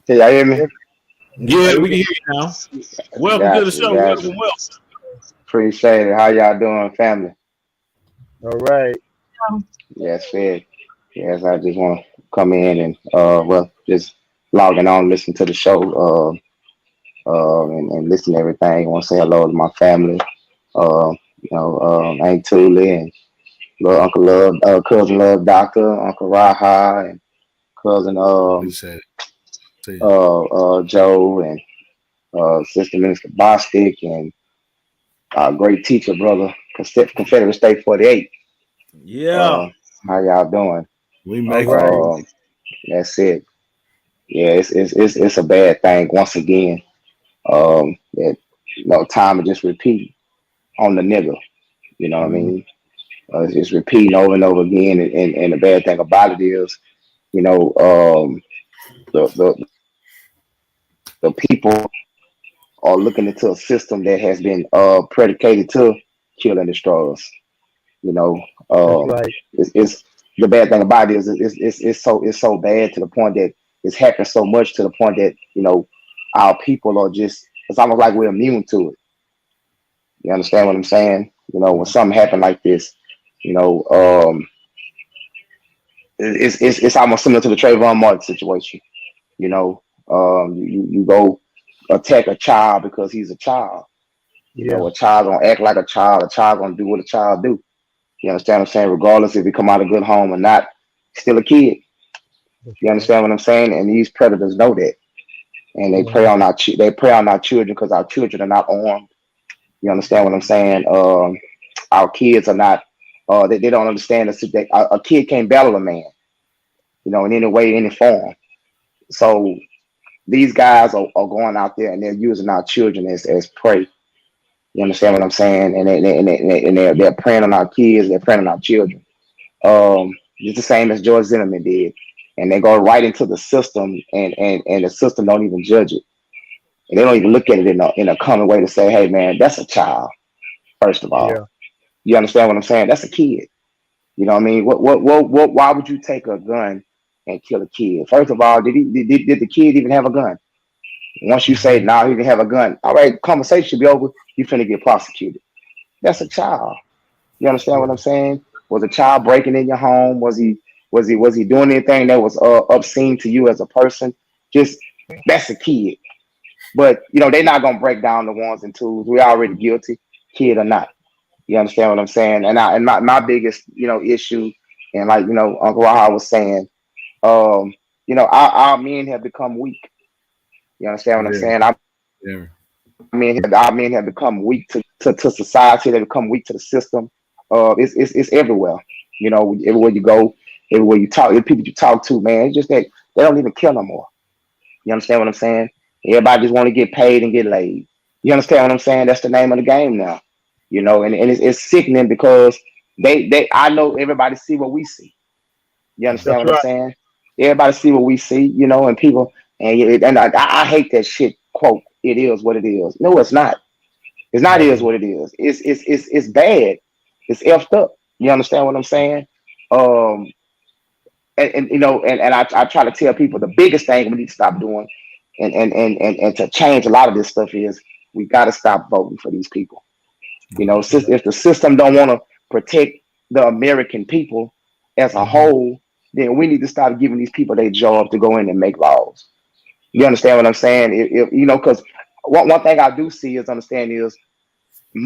Can y'all hear me? Yeah, we can hear you now. Welcome to the show. Welcome. Appreciate it. How y'all doing, family? All right. Yes, Fed. Yes, I just want to come in and just logging on, listen to the show, and listen to everything. I want to say hello to my family. Aunt Thule and little Uncle Love, cousin Love, Doctor, Uncle Raha, and cousin Joe, and Sister Minister Bostic, and great teacher, brother, Confederate State 48. Yeah. How y'all doing? We make it. That's it. Yeah, it's a bad thing once again. That time to just repeat on the nigga. You know what I mean? It's just repeating over and over again. And the bad thing about it is, you know, the people are looking into a system that has been predicated to kill and destroy us. You know, That's right. It's the bad thing about it is it's so bad to the point that it's happened so much to the point that, you know, our people are just, it's almost like we're immune to it. You understand what I'm saying? You know, when something happened like this, you know, it's almost similar to the Trayvon Martin situation. You know, you go attack a child because he's a child. You know, a child gonna act like a child. A child gonna do what a child do. You understand what I'm saying? Regardless if he come out of a good home or not, still a kid. You understand what I'm saying? And these predators know that, and they prey on our children because our children are not armed. You understand what I'm saying? Our kids are not. They don't understand that a kid can't battle a man, you know, in any way, any form. So these guys are going out there and they're using our children as prey. You understand what I'm saying? And they're preying on our kids. They're preying on our children. Just the same as George Zimmerman did, and they go right into the system, and the system don't even judge it, and they don't even look at it in a common way to say, "Hey, man, that's a child." First of all, you understand what I'm saying? That's a kid. You know what I mean? What? Why would you take a gun and kill a kid? First of all, did the kid even have a gun? Once you say, "Nah, he didn't have a gun," all right, conversation should be over. You finna get prosecuted. That's a child. You understand what I'm saying? Was a child breaking in your home? Was he doing anything that was obscene to you as a person? Just that's a kid. But you know, they're not gonna break down the ones and twos. We're already guilty, kid or not. You understand what I'm saying? And my biggest, you know, issue, and like, you know, Uncle Raha was saying, you know, our men have become weak. You understand what I'm saying? Our men have become weak to society. They become weak to the system. It's everywhere. You know, everywhere you go, everywhere you talk, the people you talk to, man, it's just that they don't even kill no more. You understand what I'm saying? Everybody just want to get paid and get laid. You understand what I'm saying? That's the name of the game now. You know, and it's sickening because I know everybody see what we see. You understand what I'm saying? Everybody see what we see, you know, and people, and I hate that shit quote, "It is what it is." No, it's not. It's not is what it is. It's bad. It's effed up. You understand what I'm saying? And you know, and I try to tell people the biggest thing we need to stop doing and to change a lot of this stuff is we got to stop voting for these people. You know, if the system don't want to protect the American people as a whole, then we need to stop giving these people their job to go in and make laws. You understand what I'm saying? If you know, because one thing I do see is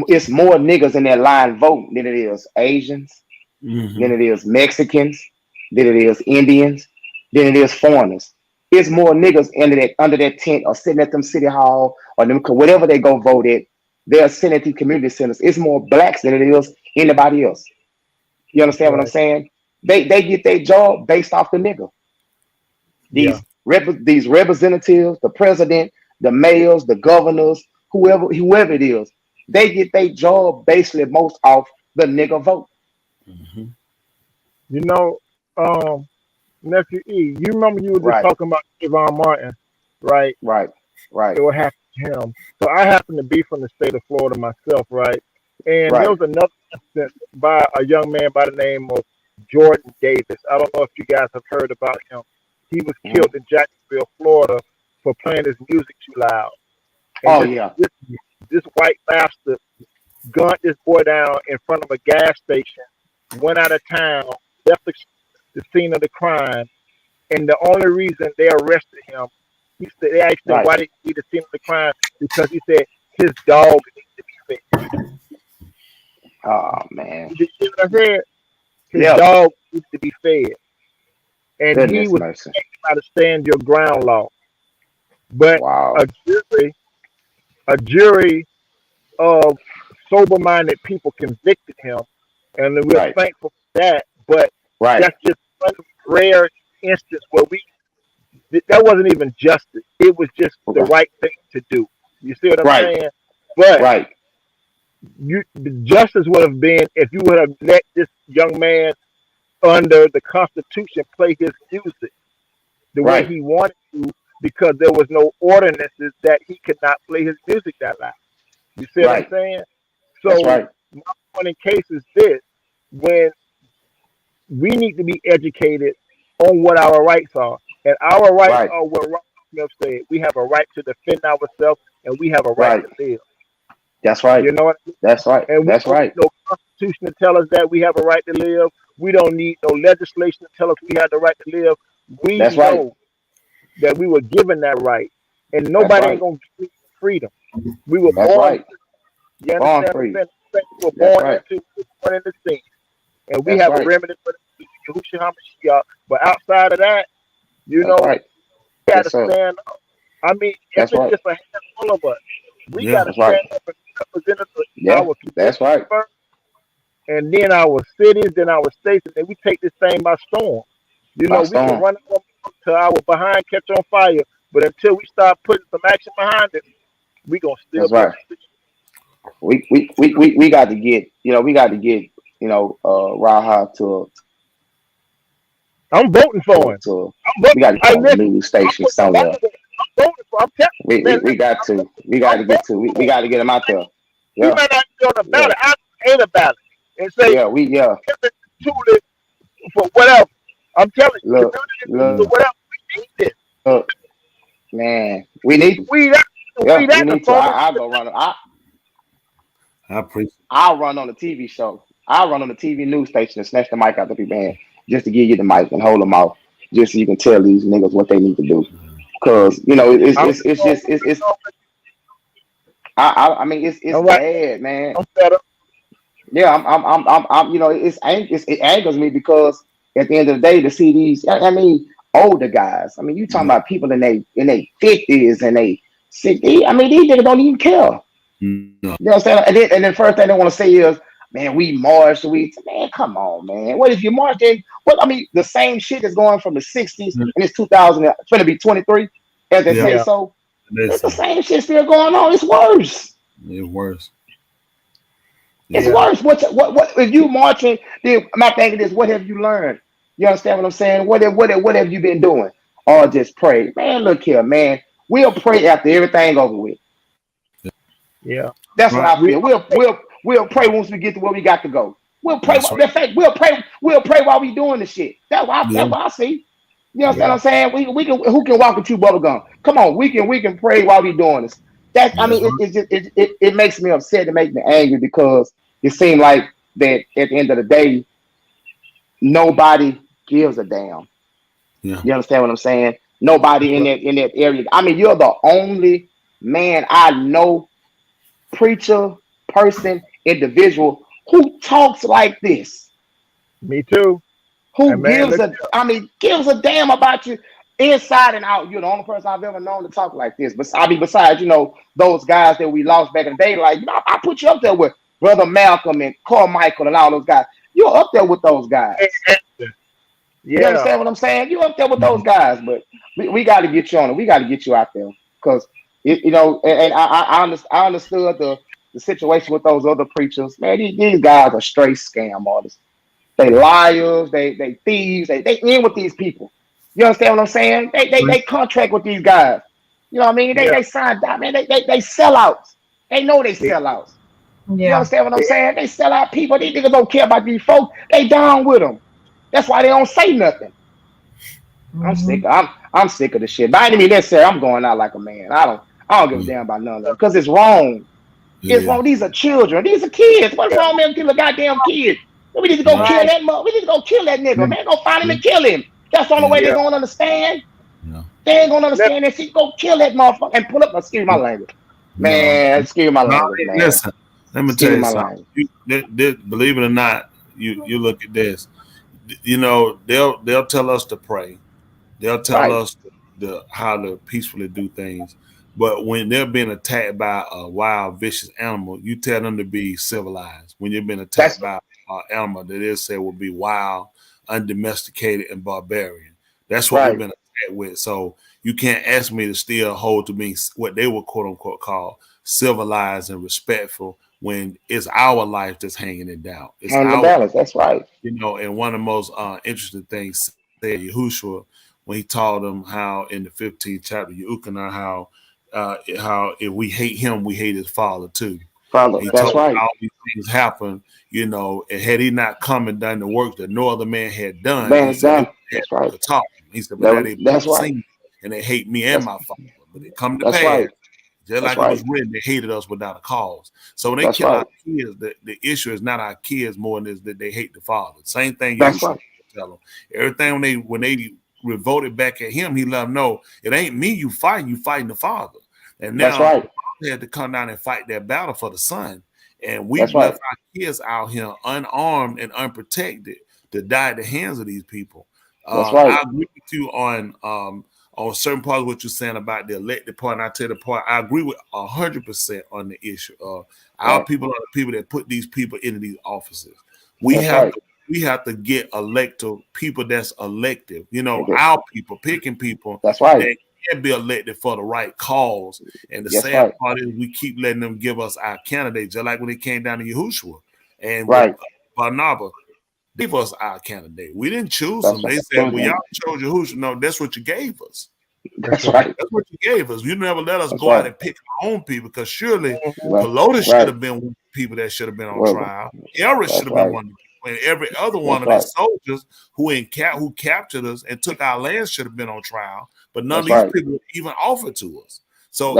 it's more niggas in that line voting than it is Asians, than it is Mexicans, than it is Indians, than it is foreigners. It's more niggas under that tent or sitting at them city hall or them whatever they go vote at. They're sitting at these community centers. It's more blacks than it is anybody else. You understand what I'm saying? They get their job based off the nigga. These representatives, the president, the mayors, the governors, whoever it is, they get their job basically most off the nigga vote. You know, Nephew E, you remember you were just talking about Trayvon Martin, right? Right. What happened to him? So I happen to be from the state of Florida myself, right? And there was another incident by a young man by the name of Jordan Davis. I don't know if you guys have heard about him. He was killed in Jacksonville, Florida, for playing his music too loud. And this white bastard gunned this boy down in front of a gas station, went out of town, left the scene of the crime, and the only reason they arrested him, he said, they asked him why did he leave the scene of the crime, because he said his dog needs to be fed. Oh man! You see what I said? His dog needs to be fed, and he was trying to stand your ground law. But a jury of sober-minded people convicted him, and we're thankful for that. But that's just one rare instance where that wasn't even justice. It was just the right thing to do. You see what I'm saying? But the justice would have been if you would have let this young man under the Constitution play his music the way he wanted to, because there was no ordinances that he could not play his music that loud. You see what I'm saying? So my point in case is this: when we need to be educated on what our rights are, and our rights are what Rob Smith said. We have a right to defend ourselves, and we have a right to live. That's right. You know what I mean? That's right. And that's right. No Constitution to tell us that we have a right to live. We don't need no legislation to tell us we have the right to live. We know that we were given that right, and nobody ain't gonna give freedom. We were born. You understand? We were born into the scene. and we That's have a right. remedy for the Yahushua HaMashiach. But outside of that, you That's know, right. we got Yes, to sir. stand up. I mean, if That's it's right. just a handful of us, we Yeah. got to That's right. stand up and represent Yeah, our that's community right. first, and then our cities, then our states, and then we take this thing by storm. You By know, we can storm. run to our behind catch on fire, but until we start putting some action behind it, we gonna still That's be in right. We got to get, we got to get, Raha I'm voting for him. to I'm voting. we got to I get on a listen. news I'm station putting a somewhere. vote in. I'm voting for. I'm telling We you, man. we, we got to we got I'm to get to voting we for him. got to get him out there. He Yeah, might not be on the yeah, ballot. I ain't a ballot and say yeah. give it to it for whatever. I'm telling you, Look, community for look, whatever. We need this. look, man. We need. We that. Yeah, We we that in the need to. form of I'll go run. I appreciate. I'll run on the TV show. I'll run on the TV news station and snatch the mic out the people's hand just to give you the mic and hold them off, just so you can tell these niggas what they need to do. Cause it's I mean it's all right. bad, man. I'm fed up. Yeah, I'm it angers me because at the end of the day to see these I mean older guys. I mean you talking about people in their 50s and they 60s. I mean these niggas don't even care. No. You know what I'm saying? And then first thing they want to say is, man, we marched. Man, come on, man. What if you marched in? Well, I mean, the same shit is going from the 60s and it's 2000, it's going to be 23, as they say Yeah. so. It's the Listen, same shit still going on. It's worse. it's worse. It's Yeah. worse. What if you marching? Then my thing is, what have you learned? You understand what I'm saying? What have you been doing? Or just pray, man. Look here, man. We'll pray after everything over with. Yeah. That's what I We feel. We'll pray once we get to where we got to go. We'll pray. That's right. In fact, we'll pray while we doing the shit. That's what Yeah. I see. You understand what I'm saying? We can who can walk with you, bubblegum? Come on, we can pray while we doing this. I That's mean, right. it makes me upset. It makes me angry because it seems like that at the end of the day, nobody gives a damn. Yeah. You understand what I'm saying? Nobody in that area. I mean, you're the only man I know, preacher, person, individual who talks like this. Me too. Who And man, gives a damn about you inside and out. You're the only person I've ever known to talk like this. But I mean, besides, those guys that we lost back in the day, like, I put you up there with Brother Malcolm and Carmichael and all those guys. You're up there with those guys. You yeah. understand what I'm saying? You're up there with those guys, but we got to get you on it. We got to get you out there because, and I understood the situation with those other preachers. Man, these guys are straight scam artists. They liars, they thieves, they in with these people. You understand what I'm saying? They contract with these guys. You know what I mean? They sign down, man. They sell outs. They know they sell outs. You Yeah. understand what I'm saying? They sell out people. These niggas don't care about these folks. They down with them. That's why they don't say nothing. I'm sick. I'm sick of the shit. By any means necessary, I'm going out like a man. I don't give a damn about none of it because it's wrong. It's wrong. These are children. These are kids. What's wrong, man? Kill a goddamn kid. We need to go kill that mother. We need to go kill that nigga, man. Go find him and kill him. That's the only way they're gonna understand. No. They ain't gonna understand that shit. Go kill that motherfucker and pull up. Excuse my language, man. Excuse my language, man. Listen, let me tell Excuse you my something. language. Believe it or not, you look at this. They'll tell us to pray. They'll tell us how to peacefully do things. But when they're being attacked by a wild, vicious animal, you tell them to be civilized. When you're being attacked by an animal that they say will be wild, undomesticated, and barbarian. That's what we've been attacked with. So you can't ask me to still hold to being what they would quote unquote call civilized and respectful when it's our life that's hanging in doubt. It's On the balance, that's right. And one of the most interesting things said Yahushua when he taught them how in the 15th chapter, Yukanah, how if we hate him, we hate his father too. Father, he that's told right. All these things happen, and had he not come and done the work that no other man had done, Man, he said, that's right. to talk. He said, but That's right. And they hate me and my father, but it come to That's pass. right. Just That's like it was written, they hated us without a cause. So when they kill our kids, the issue is not our kids more than is that they hate the father. Same thing you tell them. Everything when they revolted back at him, he let them know it ain't me you fighting the father. And now that's right. they had to come down and fight that battle for the son. And we've left our kids out here unarmed and unprotected to die at the hands of these people. I agree with you on certain parts of what you're saying about the elected part. And I tell you the part, I agree with 100% on the issue. Our people are the people that put these people into these offices. We have to get elected people that's elective. You know, our people, picking people that can be elected for the right cause. And the sad part is we keep letting them give us our candidates, just like when it came down to Yahushua and Barnabas. Give us our candidate. We didn't choose them. They said, well, y'all chose Yahushua. No, that's what you gave us. That's what you gave us. You never let us go out and pick our own people, because surely Pelosi should have been one of the people that should have been on trial. Eric should have been one of the people. And every other one of these soldiers who captured us and took our land should have been on trial. But none of these people were even offered to us. So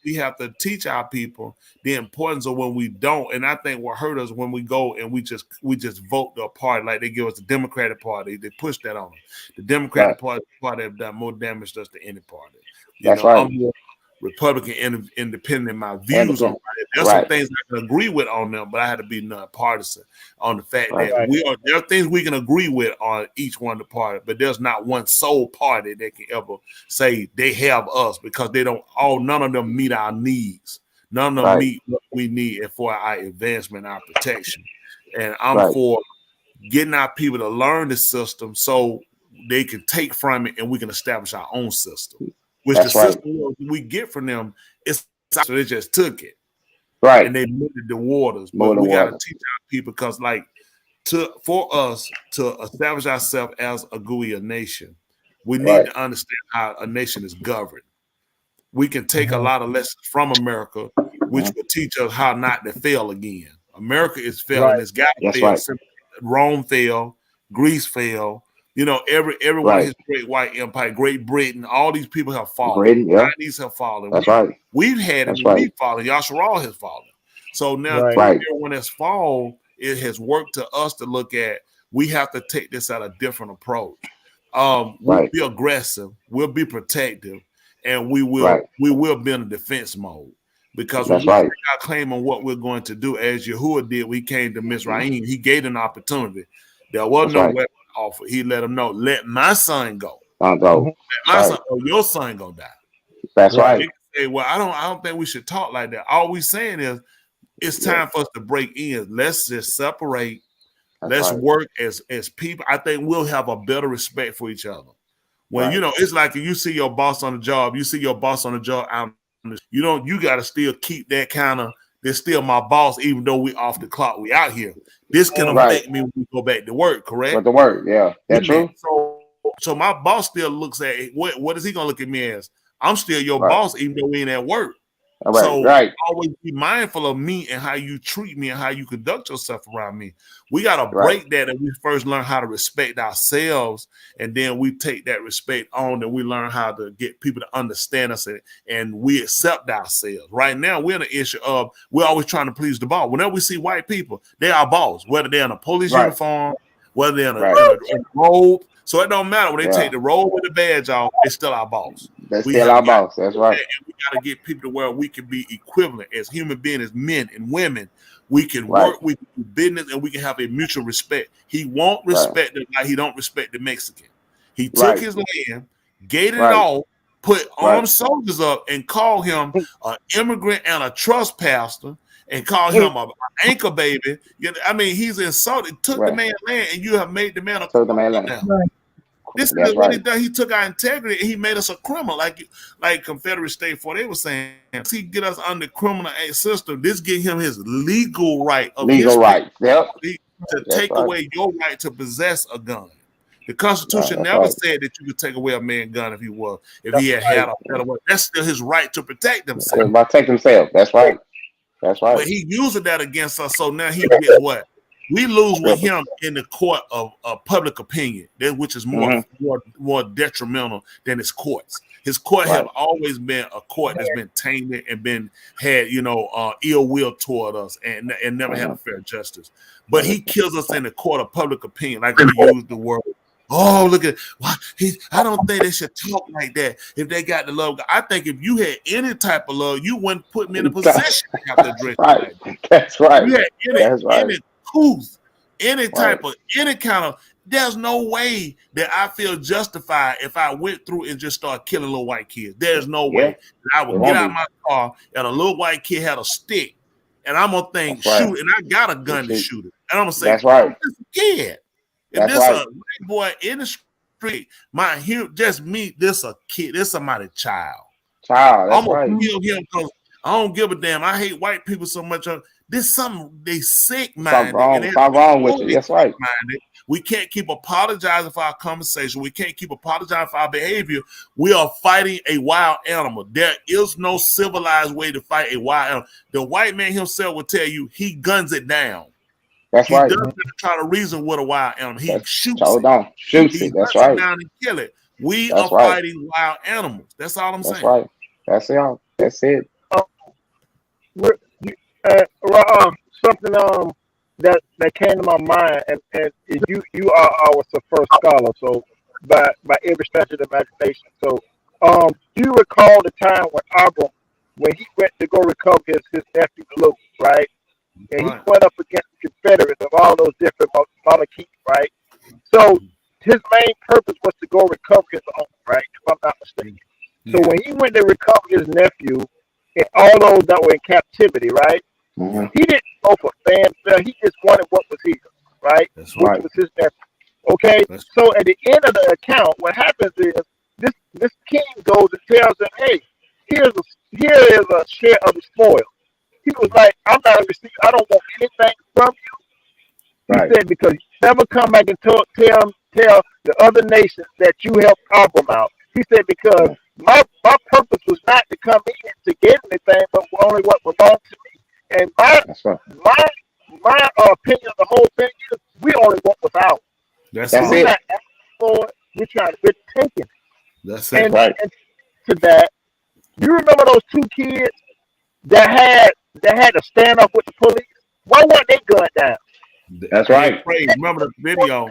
we have to teach our people the importance of when we don't. And I think what hurt us when we go and we just vote the party, like they give us the Democratic Party, they push that on us. The Democratic Party have done more damage to us than any party. I'm more Republican independent in my views on it. There's some things I can agree with on them, but I had to be nonpartisan on the fact that there are things we can agree with on each one of the party, but there's not one sole party that can ever say they have us, because none of them meet our needs. None of them meet what we need for our advancement, our protection. And I'm for getting our people to learn the system so they can take from it and we can establish our own system. Which the system we get from them, so they just took it. And they moved the waters. But we got to teach our people, because for us to establish ourselves as a GUI nation, we need to understand how a nation is governed. We can take a lot of lessons from America, which will teach us how not to fail again. America is failing. It's got to fail. Rome failed. Greece failed. You know, every one of his great white empire, Great Britain, all these people have fallen. Chinese have fallen. We've had it. We've fallen. Yasharal has fallen. So now everyone has fallen. It has worked to us to look at. We have to take this at a different approach. We'll be aggressive. We'll be protective, and we will be in a defense mode. Because when we take our claim on what we're going to do, as Yahuwah did, we came to Mizraim. He gave an opportunity. There was no weapon offer. He let them know, let my son go. Let my son, or your son gonna die. That's right. They can say, well, I don't think we should talk like that. All we saying is it's time for us to break in. Let's just separate. Let's work as people. I think we'll have a better respect for each other. When you know, it's like if you see your boss on the job, you gotta still keep that kind of, they're still my boss, even though we off the clock, we out here. This can affect me when we go back to work, correct? But the work, that's true. So my boss still looks at what is he gonna look at me as? I'm still your boss, even though we ain't at work. Always be mindful of me and how you treat me and how you conduct yourself around me. We got to break that, and we first learn how to respect ourselves, and then we take that respect on, and we learn how to get people to understand us, and we accept ourselves. Right now, we're in the issue of we're always trying to please the boss. Whenever we see white people, they're our boss, whether they're in a police uniform, whether they're in a robe. So it don't matter when they take the robe with the badge off, it's still our boss. That's still our boss. That's right. And we got to get people to where we can be equivalent as human beings, as men and women. We can work, we can do business, and we can have a mutual respect. He won't respect it like he don't respect the Mexican. He took his land, gated it all, put armed soldiers up, and called him an immigrant and a trespasser, and called him an anchor baby. I mean, he's insulted, took the man's land, and you have made the man a criminal now. This is what he done. He took our integrity and he made us a criminal, like Confederate State 4. They were saying, he get us under criminal system. This give him his legal right of to take away your right to possess a gun. The Constitution never said that you could take away a man's gun if he had a better weapon. That's still his right to protect himself. Protect himself. That's right. That's right. But he using that against us. So now he gets what? We lose with him in the court of public opinion, which is more detrimental than his courts. His court have always been a court that's been tainted and had ill will toward us and never had a fair justice. But he kills us in the court of public opinion, like we use the word Oh, look at what he. I don't think they should talk like that if they got the love. I think if you had any type of love, you wouldn't put me in a position to have to address right. like that. That's right. You had That's right. any couth, any type of any kind of. There's no way that I feel justified if I went through and just started killing little white kids. There's no way that I would get out of my car and a little white kid had a stick, and I'm gonna think shoot, and I got a gun to shoot it, and I'm gonna say that's right. This a kid. If this a white boy in the street, just me, this a kid, this somebody's child. That's I'm gonna kill him because I don't give a damn. I hate white people so much. This something they sick minded. Something wrong with you. That's right. Minded. We can't keep apologizing for our conversation. We can't keep apologizing for our behavior. We are fighting a wild animal. There is no civilized way to fight a wild animal. The white man himself will tell you he guns it down. That's right. He doesn't try to reason with a wild animal. He shoots it. Shoots it. That's right. Down and kill it. We are fighting wild animals. That's all I'm saying. That's right. That's it. That's it. Something that came to my mind, and you are our first scholar, so by every stretch of the imagination. So, do you recall the time when he went to go recover his nephew Luke, right? And he went up against the Confederates of all those different monarchies, right? So his main purpose was to go recover his own, right? If I'm not mistaken. So when he went to recover his nephew and all those that were in captivity, right? Mm-hmm. He didn't go for fanfare. He just wanted what was his, right? That's Which right. was his nephew. Okay. So at the end of the account, what happens is this king goes and tells him, "Hey, here is a share of the spoil." He was like, "I'm not a receipt. I don't want anything from you." He said, "Because you never come back and tell the other nations that you helped Abram out." He said, "Because my purpose was not to come in to get anything, but only what belonged to me." And my opinion of the whole thing is we only want what's ours. That's we're it. not asking for it. We're taking it. That's it. And to that, you remember those two kids that had to stand up with the police? Why weren't they gunned down? That's right. Remember the video?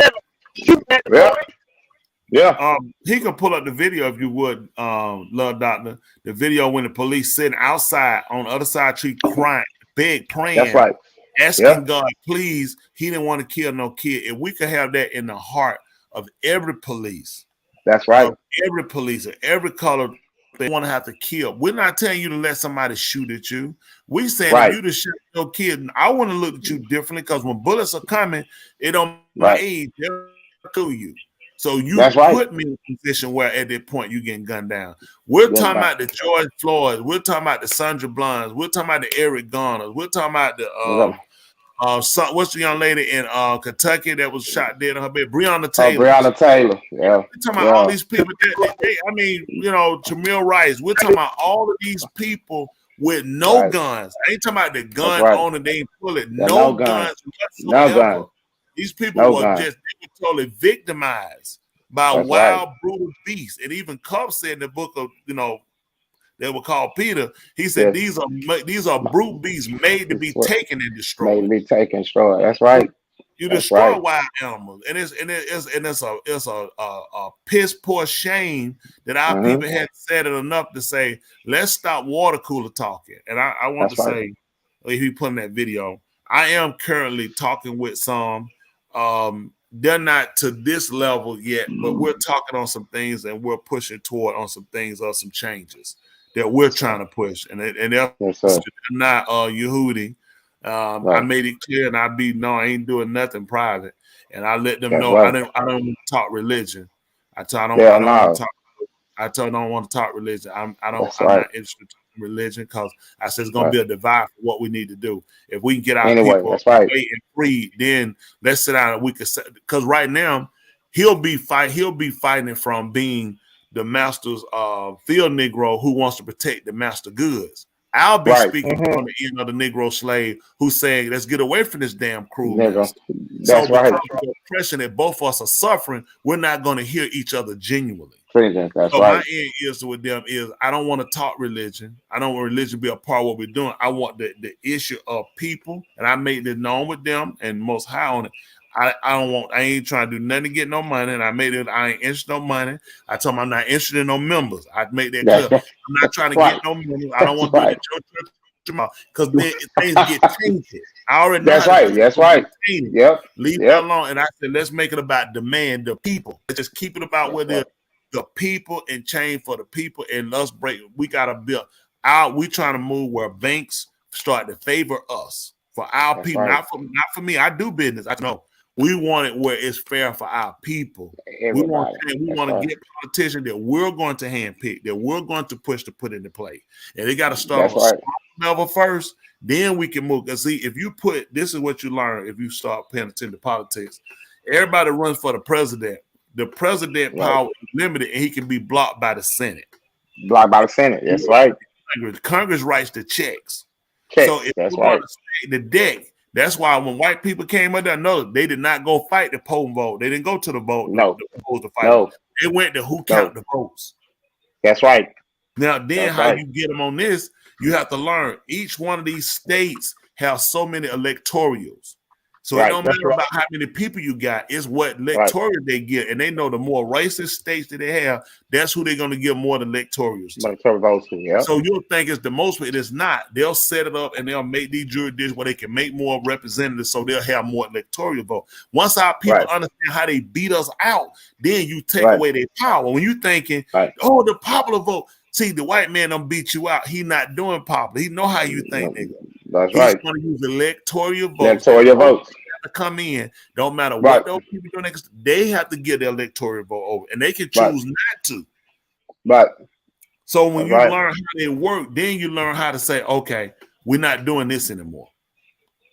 Yeah. He can pull up the video if you would, Love Doctor. The video when the police sitting outside on the other side of the tree crying, praying. That's right. Asking God, please. He didn't want to kill no kid. If we could have that in the heart of every police. That's right. Every police of every color, they want to have to kill. We're not telling you to let somebody shoot at you. We saying if you to shoot your kid, I want to look at you differently because when bullets are coming, it don't matter age, they'll kill you. So you put me in a position where at that point you're getting gunned down. We're talking about the George Floyd. We're talking about the Sandra Blunt's. We're talking about the Eric Garners. We're talking about the what's the young lady in Kentucky that was shot dead on her bed? Breonna Taylor. Breonna Taylor. Yeah. We're talking about all these people. Jamil Rice. We're talking about all of these people with no guns. I ain't talking about the gun owner. They ain't pull it. No guns. No guns. These people were totally victimized by wild, brutal beasts. And even Cup said in the book of, they were called Peter. He said these are brute beasts made to be taken and destroyed. Made to be taken and destroyed. That's right. You destroy wild animals, and it's a piss poor shame that our people had said it enough to say, let's stop water cooler talking. And I want to say, if you put in that video, I am currently talking with some. They're not to this level yet, but we're talking on some things and we're pushing toward on some things or some changes that we're trying to push. And they're not Yehudi. I made it clear, and I ain't doing nothing private. And I let them know I don't talk religion. I don't want to talk religion. I'm not interested in religion because I said it's going to be a divide for what we need to do. If we can get our people away and free, then let's sit down and we can. Because right now he'll be fighting from being the master's field Negro who wants to protect the master goods. I'll be speaking from the end of the Negro slave who's saying, let's get away from this damn cruelness. That's right. The oppression that both of us are suffering, we're not going to hear each other genuinely. That's my end is with them is I don't want to talk religion. I don't want religion to be a part of what we're doing. I want the issue of people, and I made it known with them and Most High on it. I ain't trying to do nothing to get no money. And I made it, I ain't interested in no money. I told them I'm not interested in no members. I made that clear. I'm not trying to get no members. I don't want to do it at your church because things get tainted. I already know. That's right. Yep. Leave that alone. And I said, let's make it about demand, the people. Let's just keep it about where the people and change for the people. And let's break. We got to build out. We trying to move where banks start to favor us for our people, not for me. I do business. I know. We want it where it's fair for our people. Everybody. We want to get politicians that we're going to handpick, that we're going to push to put into play. And they got to start with level first. Then we can move. Because see, if you put, this is what you learn if you start paying attention to politics. Everybody runs for the president. The president power is limited, and he can be blocked by the Senate. Blocked by the Senate. That's right. Congress writes the checks. So if that's right. The deck. That's why when white people came up there, no, they did not go fight the poll vote. They didn't go to the vote. No, to fight. They went to who count the votes. That's right. Now, then how you get them on this? You have to learn each one of these states have so many electorals. So it don't matter about how many people you got. It's what electoral they get. And they know the more racist states that they have, that's who they're going to give more than electorals to. Votes, So you'll think it's the most, but it is not. They'll set it up and they'll make these jurisdictions where they can make more representatives so they'll have more electoral vote. Once our people understand how they beat us out, then you take away their power. When you're thinking, oh, the popular vote. See, the white man don't beat you out. He not doing popular. He know how you think, nigga. That's He's going to use electoral votes. Electoral votes. To come in, don't matter what those people do next, they have to get their electoral vote over, and they can choose not to. Right. So when you learn how they work, then you learn how to say, okay, we're not doing this anymore.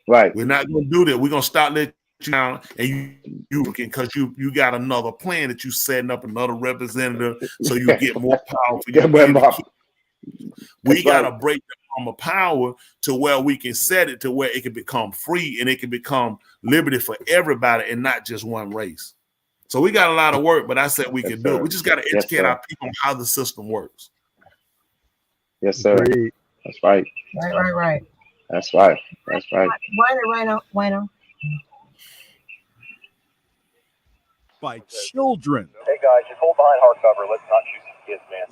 Right. We're not going to do that. We're going to stop letting you down, and you can because you got another plan that you setting up another representative, so you get more power for your We got to break the form of power to where we can set it to where it can become free and it can become liberty for everybody and not just one race. So we got a lot of work, but I said we can do it. We just got to educate our people on how the system works. Yes, sir. That's right. Right. That's right. Bueno. By children. Hey guys, just hold behind hardcover. Let's not shoot these kids, man.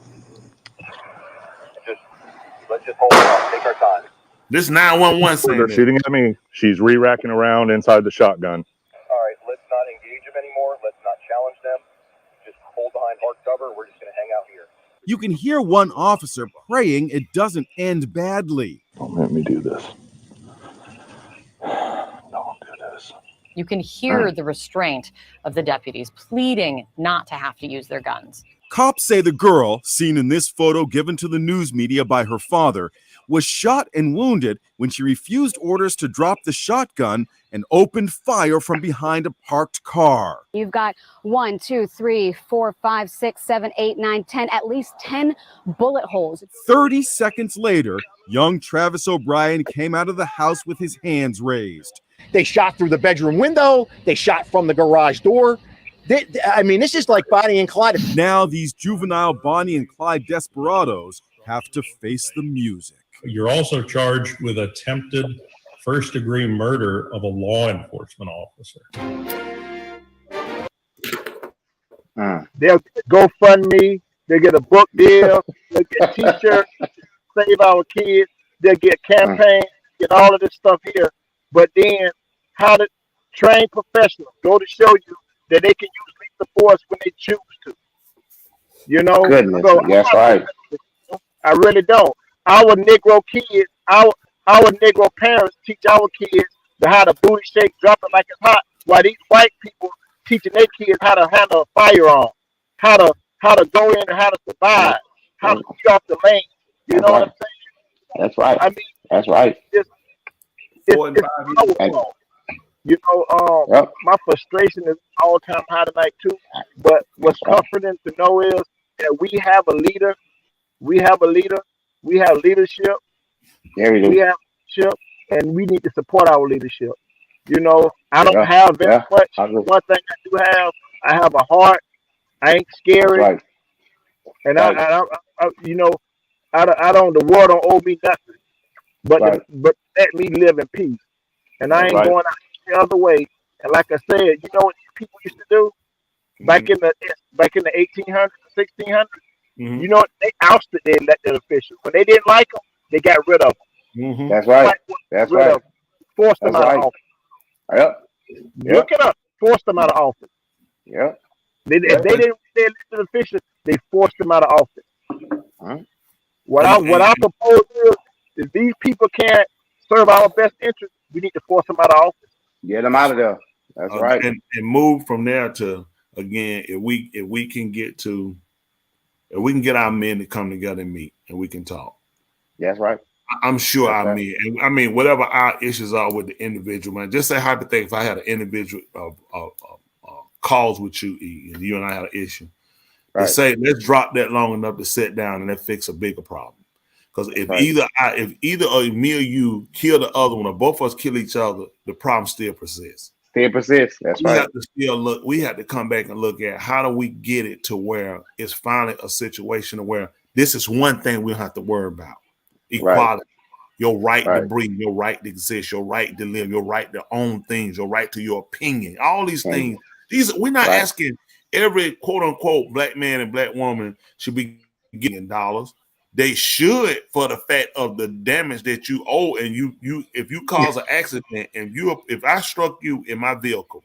Let's just hold on. Take our time. This 911 saying they're shooting at me. She's re-racking around inside the shotgun. All right, let's not engage them anymore. Let's not challenge them. Just hold behind hardcover. We're just going to hang out here. You can hear one officer praying it doesn't end badly. Don't let me do this. Don't do this. You can hear the restraint of the deputies pleading not to have to use their guns. Cops say the girl, seen in this photo given to the news media by her father, was shot and wounded when she refused orders to drop the shotgun and opened fire from behind a parked car. You've got 1, 2, 3, 4, 5, 6, 7, 8, 9, 10, at least 10 bullet holes. 30 seconds later, young Travis O'Brien came out of the house with his hands raised. They shot through the bedroom window. They shot from the garage door. I mean, this is like Bonnie and Clyde. Now these juvenile Bonnie and Clyde desperados have to face the music. You're also charged with attempted first-degree murder of a law enforcement officer. They'll go fund me. They'll get a book deal. They'll get T-shirts. Save our kids. They'll get campaigns. Get all of this stuff here. But then, how to train professionals go to show you that they can use lethal force when they choose to. You know? Goodness, so that's right. I really don't. Our Negro kids, our Negro parents teach our kids how to booty shake, drop it like it's hot, while these white people teaching their kids how to handle a firearm, how to go in and how to survive, how to get off the lane. You know what I'm saying? That's right. I mean, that's right. It's powerful. You know, my frustration is all time high tonight too. But what's comforting to know is that we have a leader. We have a leader. We have leadership. Yeah, we do. We have leadership, and we need to support our leadership. You know, I don't have very much. One thing I do have, I have a heart. I ain't scary, right. And I you know, I don't. The world don't owe me nothing, but but let me live in peace. And I ain't going out the other way And like I said, you know what people used to do back in the 1800s, 1600s. You know what? They ousted their elected officials when they didn't like them. They got rid of them. That's right. That's right. Forced them out of office. Yep. Look it up. Forced them out of office. Yep. If they didn't want their elected officials, they forced them out of office. What I propose is, if these people can't serve our best interest, we need to force them out of office. Get them out of there. That's right. And move from there to, again, if we can get our men to come together and meet and we can talk. That's right. I'm sure our men, and I mean, whatever our issues are with the individual, man, just say hypothetically, if I had an individual calls with you, E, and you and I had an issue, right. Say, let's drop that long enough to sit down and let's fix a bigger problem. Because if either me or you kill the other one or both of us kill each other, the problem still persists. Still persists. That's right. We have to come back and look at how do we get it to where it's finally a situation where this is one thing we don't have to worry about. Equality, your right to breathe, your right to exist, your right to live, your right to own things, your right to your opinion. All these things. We're not asking every quote unquote black man and black woman should be getting dollars. They should, for the fact of the damage that you owe, and you if you cause an accident and if I struck you in my vehicle,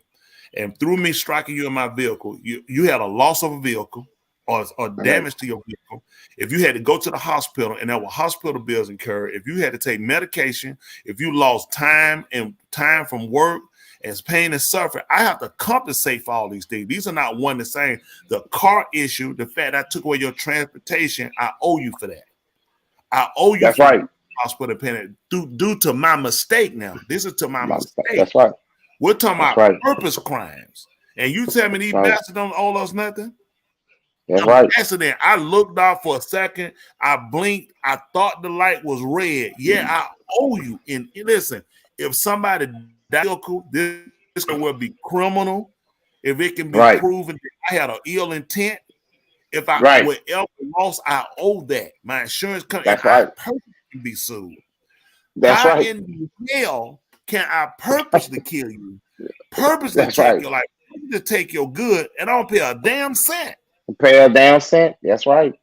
and through me striking you in my vehicle, you had a loss of a vehicle or damage to your vehicle. If you had to go to the hospital and there were hospital bills incurred, if you had to take medication, if you lost time from work and pain and suffering, I have to compensate for all these things. These are not one the same. The car issue, the fact I took away your transportation, I owe you for that. I owe you. That's for right. Hospital payment due to my mistake. Now this is to my mistake. That's right. We're talking about purpose crimes, and you tell me these bastards don't owe us nothing. That's right. Accident. I looked out for a second. I blinked. I thought the light was red. Yeah, I owe you. And listen, if somebody died, this will be criminal. If it can be proven that I had an ill intent, if I would ever lost, I owe that. My insurance company can be sued. That's How right. in the hell can I purposely kill you? Purposely take your life, to take your good, and I don't pay a damn cent. Pay a damn cent. That's right.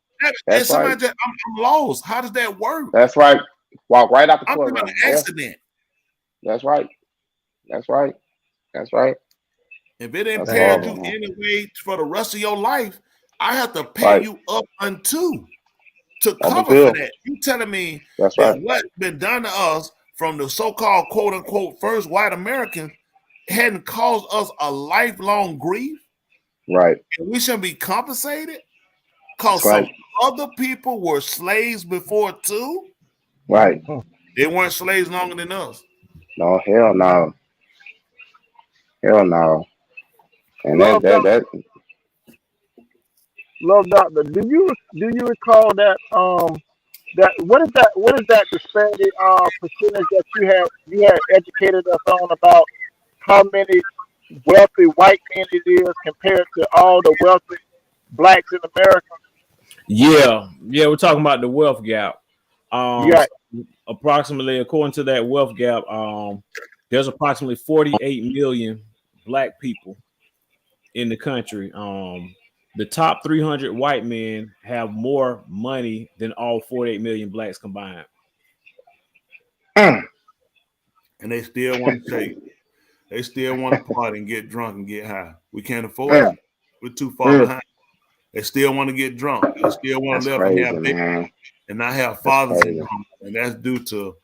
That's right. I'm lost. How does that work? That's right. Walk right out the I'm courtroom. in an accident. That's right. That's right. That's right. If it impaired you anyway for the rest of your life, I have to pay you up unto to cover for that. You telling me that what's been done to us from the so-called quote unquote first white Americans hadn't caused us a lifelong grief? Right. And we shouldn't be compensated because some other people were slaves before too. Right. They weren't slaves longer than us. No, hell no. Hell no. And that Love Doctor, do you recall that what is that disparity percentage that you had educated us on about how many wealthy white men it is compared to all the wealthy blacks in America? Yeah, we're talking about the wealth gap. Approximately, according to that wealth gap, there's approximately 48 million black people in the country. The top 300 white men have more money than all 48 million blacks combined. And they still want to take. They still want to party and get drunk and get high. We can't afford it. We're too far behind. They still want to get drunk. They still want to live and have babies and not have fathers in the home. And that's due to,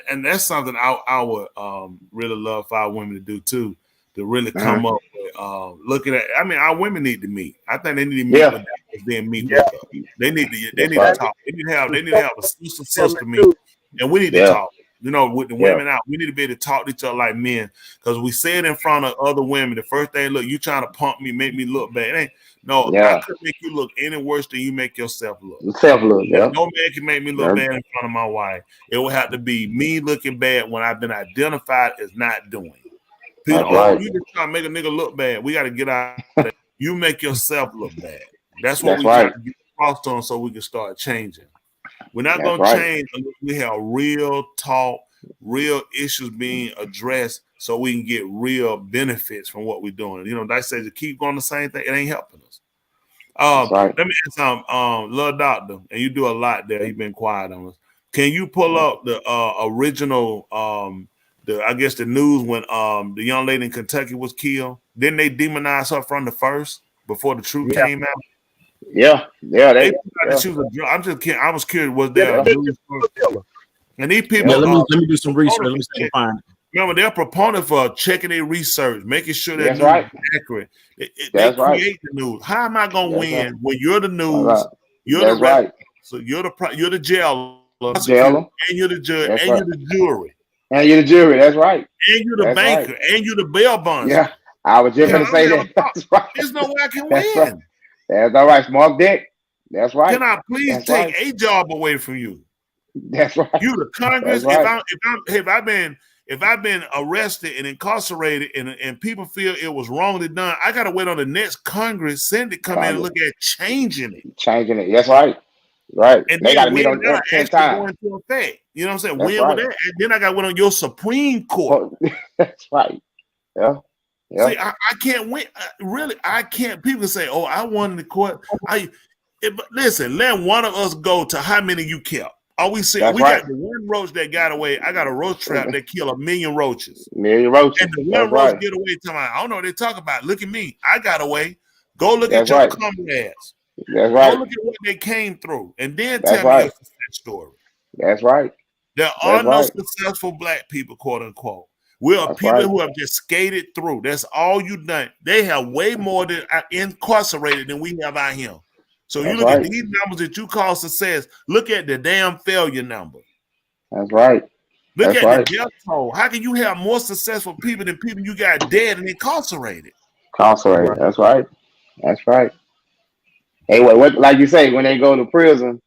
and that's something I would really love for our women to do too, to really come up with looking at. I mean, our women need to meet. I think they need to meet with them, meet with us. They need to talk. They need to have a sister meet, and we need to talk. With the women out, we need to be able to talk to each other like men, because we say it in front of other women. The first thing, look, you trying to pump me, make me look bad. I could make you look any worse than you make yourself look. No man can make me look bad in front of my wife. It would have to be me looking bad when I've been identified as not doing. People, you just trying to make a nigga look bad. We got to get out of that. You make yourself look bad. That's what we got to get across on so we can start changing. We're not going to change unless we have real talk real issues being addressed so we can get real benefits from what we're doing. You know, they say to keep going the same thing, it ain't helping us. right. Let me ask little doctor, and you do a lot there. You've been quiet on us. Can you pull up the original I guess the news when the young lady in Kentucky was killed? Didn't they demonize her from the first before the truth came out? Yeah. She was I'm just kidding. I was curious, was there a news story? And these people let me do some research. Let me see if I can find it. Remember, they're proponent for checking their research, making sure that That's news right. is accurate. They That's right. create the news. How am I going to That's win right. when you're the news, That's you're That's the right. so you're the jailer, Jailer. and you're the judge, That's and right. you're the jury, And you're the jury. That's right. and you're the That's banker, right. and you're the bail bondsman. Yeah. I was just going to say that. That's right. There's no way I can That's win. right. That's all right. Smart dick. That's right. Can I please That's take right. a job away from you? That's right. You the Congress. That's right. If I've been arrested and incarcerated and people feel it was wrongly done, I gotta wait on the next Congress Senate come in and look at changing it. Changing it. That's right. Right. And They got to meet when on that 10 actually times. go into effect. You know what I'm saying? That's When right. with that, and then I got went on your Supreme Court. That's right. Yeah. Yeah. See, I can't win. Really, I can't. People say, "Oh, I won in the court." Listen, let one of us go to how many you kept. All we see, That's we right. got the one roach that got away. I got a roach trap that killed 1 million roaches. Million roaches. And the one That's roach right. get away. I don't know what they talk about. Look at me. I got away. Go look That's at your right. comrades. That's Go right. look at what they came through. And then That's tell me right. your success story. That's right. There are That's no right. successful black people, quote unquote. We are That's people right. who have just skated through. That's all you've done. They have way more than incarcerated than we have out here. So you That's look right. at these numbers that you call success. Look at the damn failure number. That's right. Look That's at right. the death toll. How can you have more successful people than people you got dead and incarcerated? Incarcerated. That's right. That's right. Hey, what like you say, when they go to prison,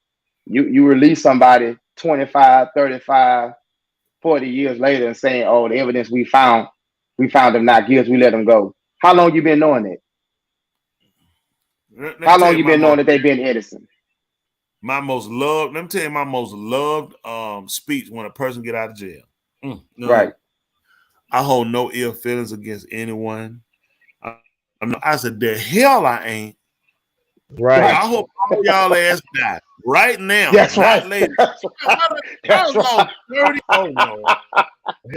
you release somebody 25, 35, 40 years later and saying, oh, the evidence we found them not guilty, we let them go. How long you been knowing that? How long you been knowing that they've been innocent? Let me tell you my most loved speech when a person get out of jail. Right. I hold no ill feelings against anyone. I said, the hell I ain't. Right. I hope all y'all ass die right now. That's not right. later. That's I was on 30. Oh no.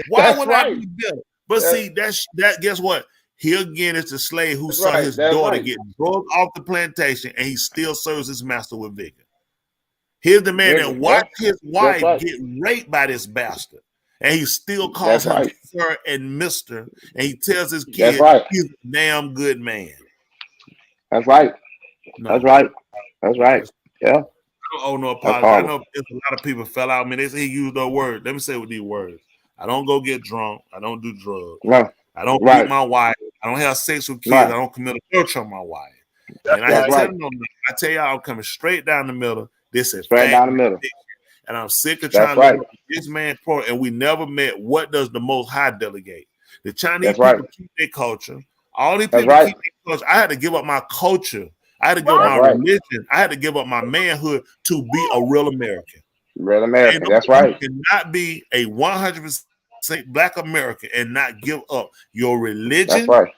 Why That's would right. I be bitter? But see, that guess what? He again is the slave who That's saw right. his That's daughter right. get drugged off the plantation, and he still serves his master with vigor. Here's the man that watched his wife right. get raped by this bastard, and he still calls That's him right. sir and mister, and he tells his That's kid right. he's a damn good man. That's right. No. That's right. That's right. Yeah. I don't owe no apology. I know there's a lot of people fell out. I mean, they say he used those words. Let me say with these words. I don't go get drunk. I don't do drugs. No. I don't Right. beat my wife. I don't have sex with kids. Right. I don't commit adultery on my wife. That's And I right. tell them, I tell y'all, I'm coming straight down the middle. This is Straight fact down the middle. and I'm sick of That's trying to right. look at this man pro. And we never met. What does the Most High delegate? The Chinese That's people right. keep their culture. All these That's people right. keep their culture. I had to give up my culture. I had to give up That's my right. religion. I had to give up my manhood to be a real American. Real And American. That's right. You cannot be a 100% Black American and not give up your religion. That's right.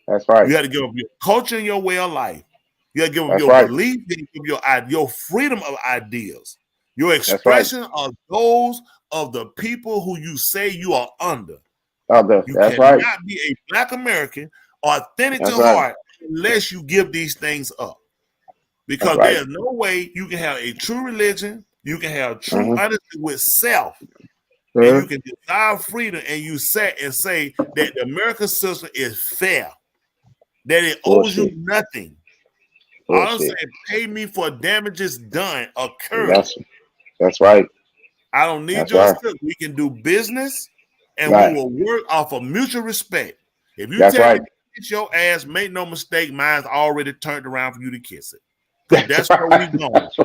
That's right. You got to give up your culture and your way of life. You got to give up That's your right. belief, you got to give your freedom of ideas, your right. expression of those of the people who you say you are under. You That's cannot right. be a Black American, authentic That's to right. heart, unless you give these things up. Because That's right. there's no way you can have a true religion, you can have true Mhm. honesty with self, Mhm. and you can desire freedom, and you say that the American system is fair, that it owes you Bullshit. nothing. All I'm Bullshit. saying, pay me for damages done occurred. That's right. I don't need That's your right. assistance. We can do business, and Right. we will work off of mutual respect. If you That's tell right. me to kiss your ass, make no mistake, mine's already turned around for you to kiss it. That's That's where right. we going. That's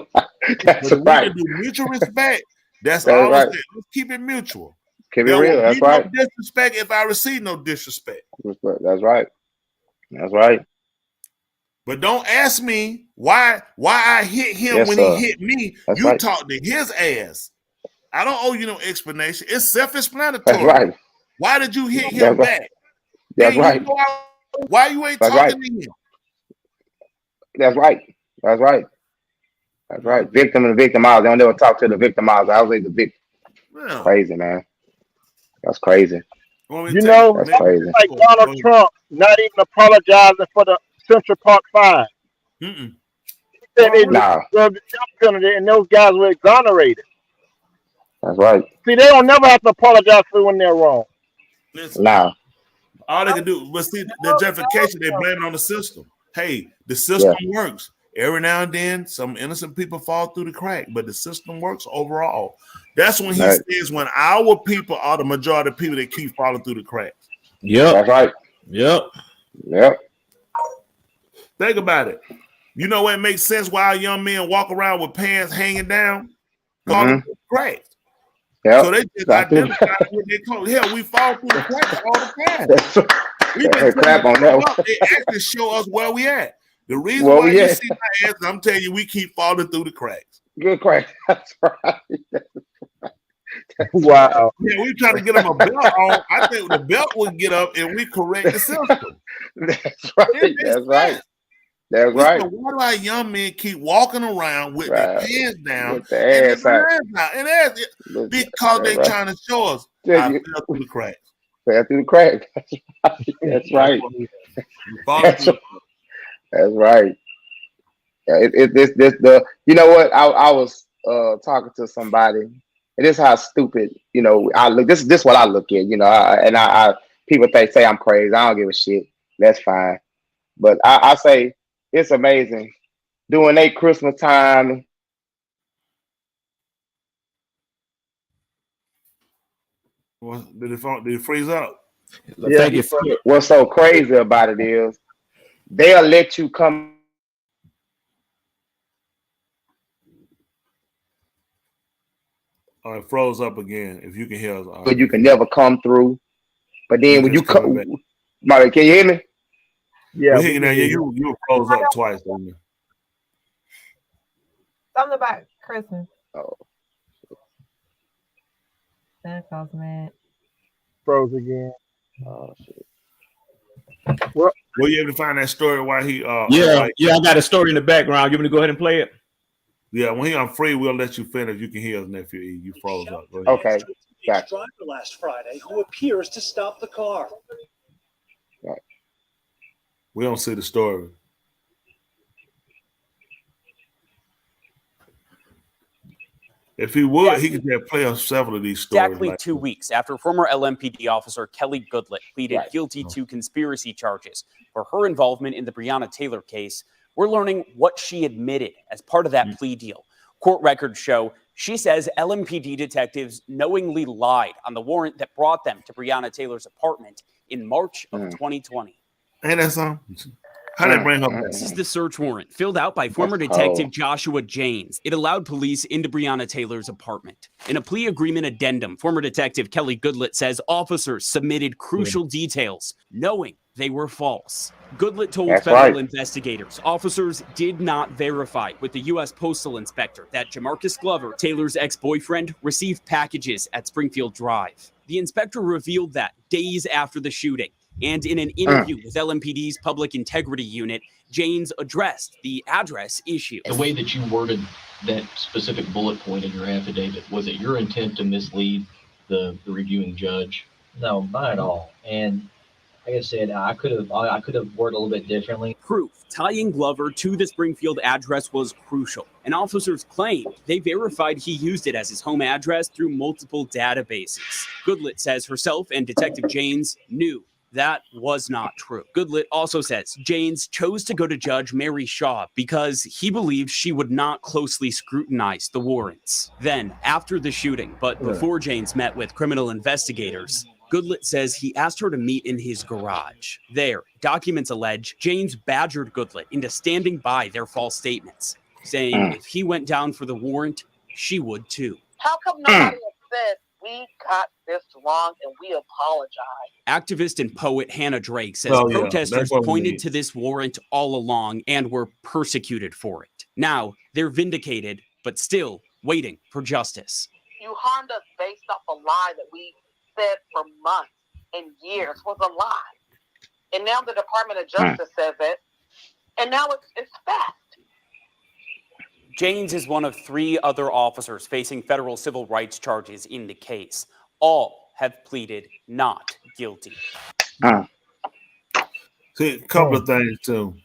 But if we right. can do mutual respect, that's That's all I'm right. saying. Let's keep it mutual. Keep it There real. will That's be right. no disrespect if I receive no disrespect. That's right. That's right. But don't ask me why I hit him Yes, when sir. he hit me. That's You right. talk to his ass. I don't owe you no explanation. It's self-explanatory. That's right. Why did you hit him That's right. back? That's Hey, right. you know why you ain't That's talking right. to him? That's right. That's right. That's right. Victim and victimizer. They don't never talk to the victimizer. I was the victim. Yeah. Crazy, man. That's crazy. You know, That's crazy. like Donald Trump not even apologizing for the Central Park fire. Mm-mm. He said they Nah. deserved the death penalty, and those guys were exonerated. That's right. See, they don't never have to apologize for when they're wrong. Listen, Nah. all they can do, but see, the justification, they blame it on the system. Hey, the system works. Every now and then, some innocent people fall through the crack, but the system works overall. That's when he Right. says when our people are the majority of people that keep falling through the cracks. That's right. Yep. Think about it. You know what makes sense why our young men walk around with pants hanging down, falling through the cracks. Yep. So they just identify with their clothes. Hell, we fall through the cracks all the time. We've been crap on that one. They actually show us where we at. The reason Where why we you at. see my ass, I'm telling you, we keep falling through the cracks. Good crack. That's right. Wow. Yeah, we trying to get them a belt on. I think the belt would get up and we correct the system. That's right. That's right. That's right. So why do our young men keep walking around with their pants down With the ass out? And that's because they right. trying to show us Yeah, I you- fell through the cracks. Fell through the crack. That's right. That's right. That's right. Yeah, you know what? I was talking to somebody, and this is how stupid, I look. This what I look at, I people say I'm crazy. I don't give a shit. That's fine. But I say it's amazing. During a Christmas time, Well, did it freeze up? what's so crazy about it is they'll let you come. It froze up again. If you can hear us, But you can never come through. But then when you just coming come, back. Marty, can you hear me? Yeah. We're hearing that. Yeah, you froze up twice. Didn't you? Something about Christmas. Oh. Santa Claus, man. Froze again. Oh shit. Were you able to find that story why he? Yeah, I got a story in the background. You want me to go ahead and play it? Yeah, when he on free, we'll let you finish. You can hear us, nephew. You froze up. Go ahead. Okay. Gotcha. driver last Friday who appears to stop the car. We don't see the story. If he would, he could just play us several of these stories. Exactly like 2 weeks after former LMPD officer Kelly Goodlett pleaded guilty to conspiracy charges for her involvement in the Breonna Taylor case, we're learning what she admitted as part of that plea deal. Court records show she says LMPD detectives knowingly lied on the warrant that brought them to Breonna Taylor's apartment in March of 2020. Ain't that something? How did they bring her back? This is the search warrant filled out by former detective Joshua Janes. It allowed police into Breonna Taylor's apartment. In a plea agreement addendum, former detective Kelly Goodlett says officers submitted crucial details, knowing they were false. Goodlett told federal investigators officers did not verify with the U.S. Postal Inspector that Jamarcus Glover, Taylor's ex-boyfriend, received packages at Springfield Drive. The inspector revealed that days after the shooting. And in an interview with LMPD's Public Integrity Unit, Janes addressed the address issue. The way that you worded that specific bullet point in your affidavit, was it your intent to mislead the reviewing judge? No, not at all. And like I said, I could have worded a little bit differently. Proof tying Glover to the Springfield address was crucial, and officers claimed they verified he used it as his home address through multiple databases. Goodlett says herself and Detective Janes knew that was not true. Goodlett also says Janes chose to go to Judge Mary Shaw because he believed she would not closely scrutinize the warrants. Then, after the shooting, but before Janes met with criminal investigators, Goodlett says he asked her to meet in his garage. There, documents allege Janes badgered Goodlett into standing by their false statements, saying if he went down for the warrant, she would too. How come nobody has said we got this wrong and we apologize? Activist and poet Hannah Drake says Oh, yeah. protesters That's what we pointed need. to this warrant all along and were persecuted for it. Now they're vindicated, but still waiting for justice. You harmed us based off a lie that we said for months and years was a lie. And now the Department of Justice says it. And now it's fact. Janes is one of 3 other officers facing federal civil rights charges in the case. All have pleaded not guilty. See, a couple of things too.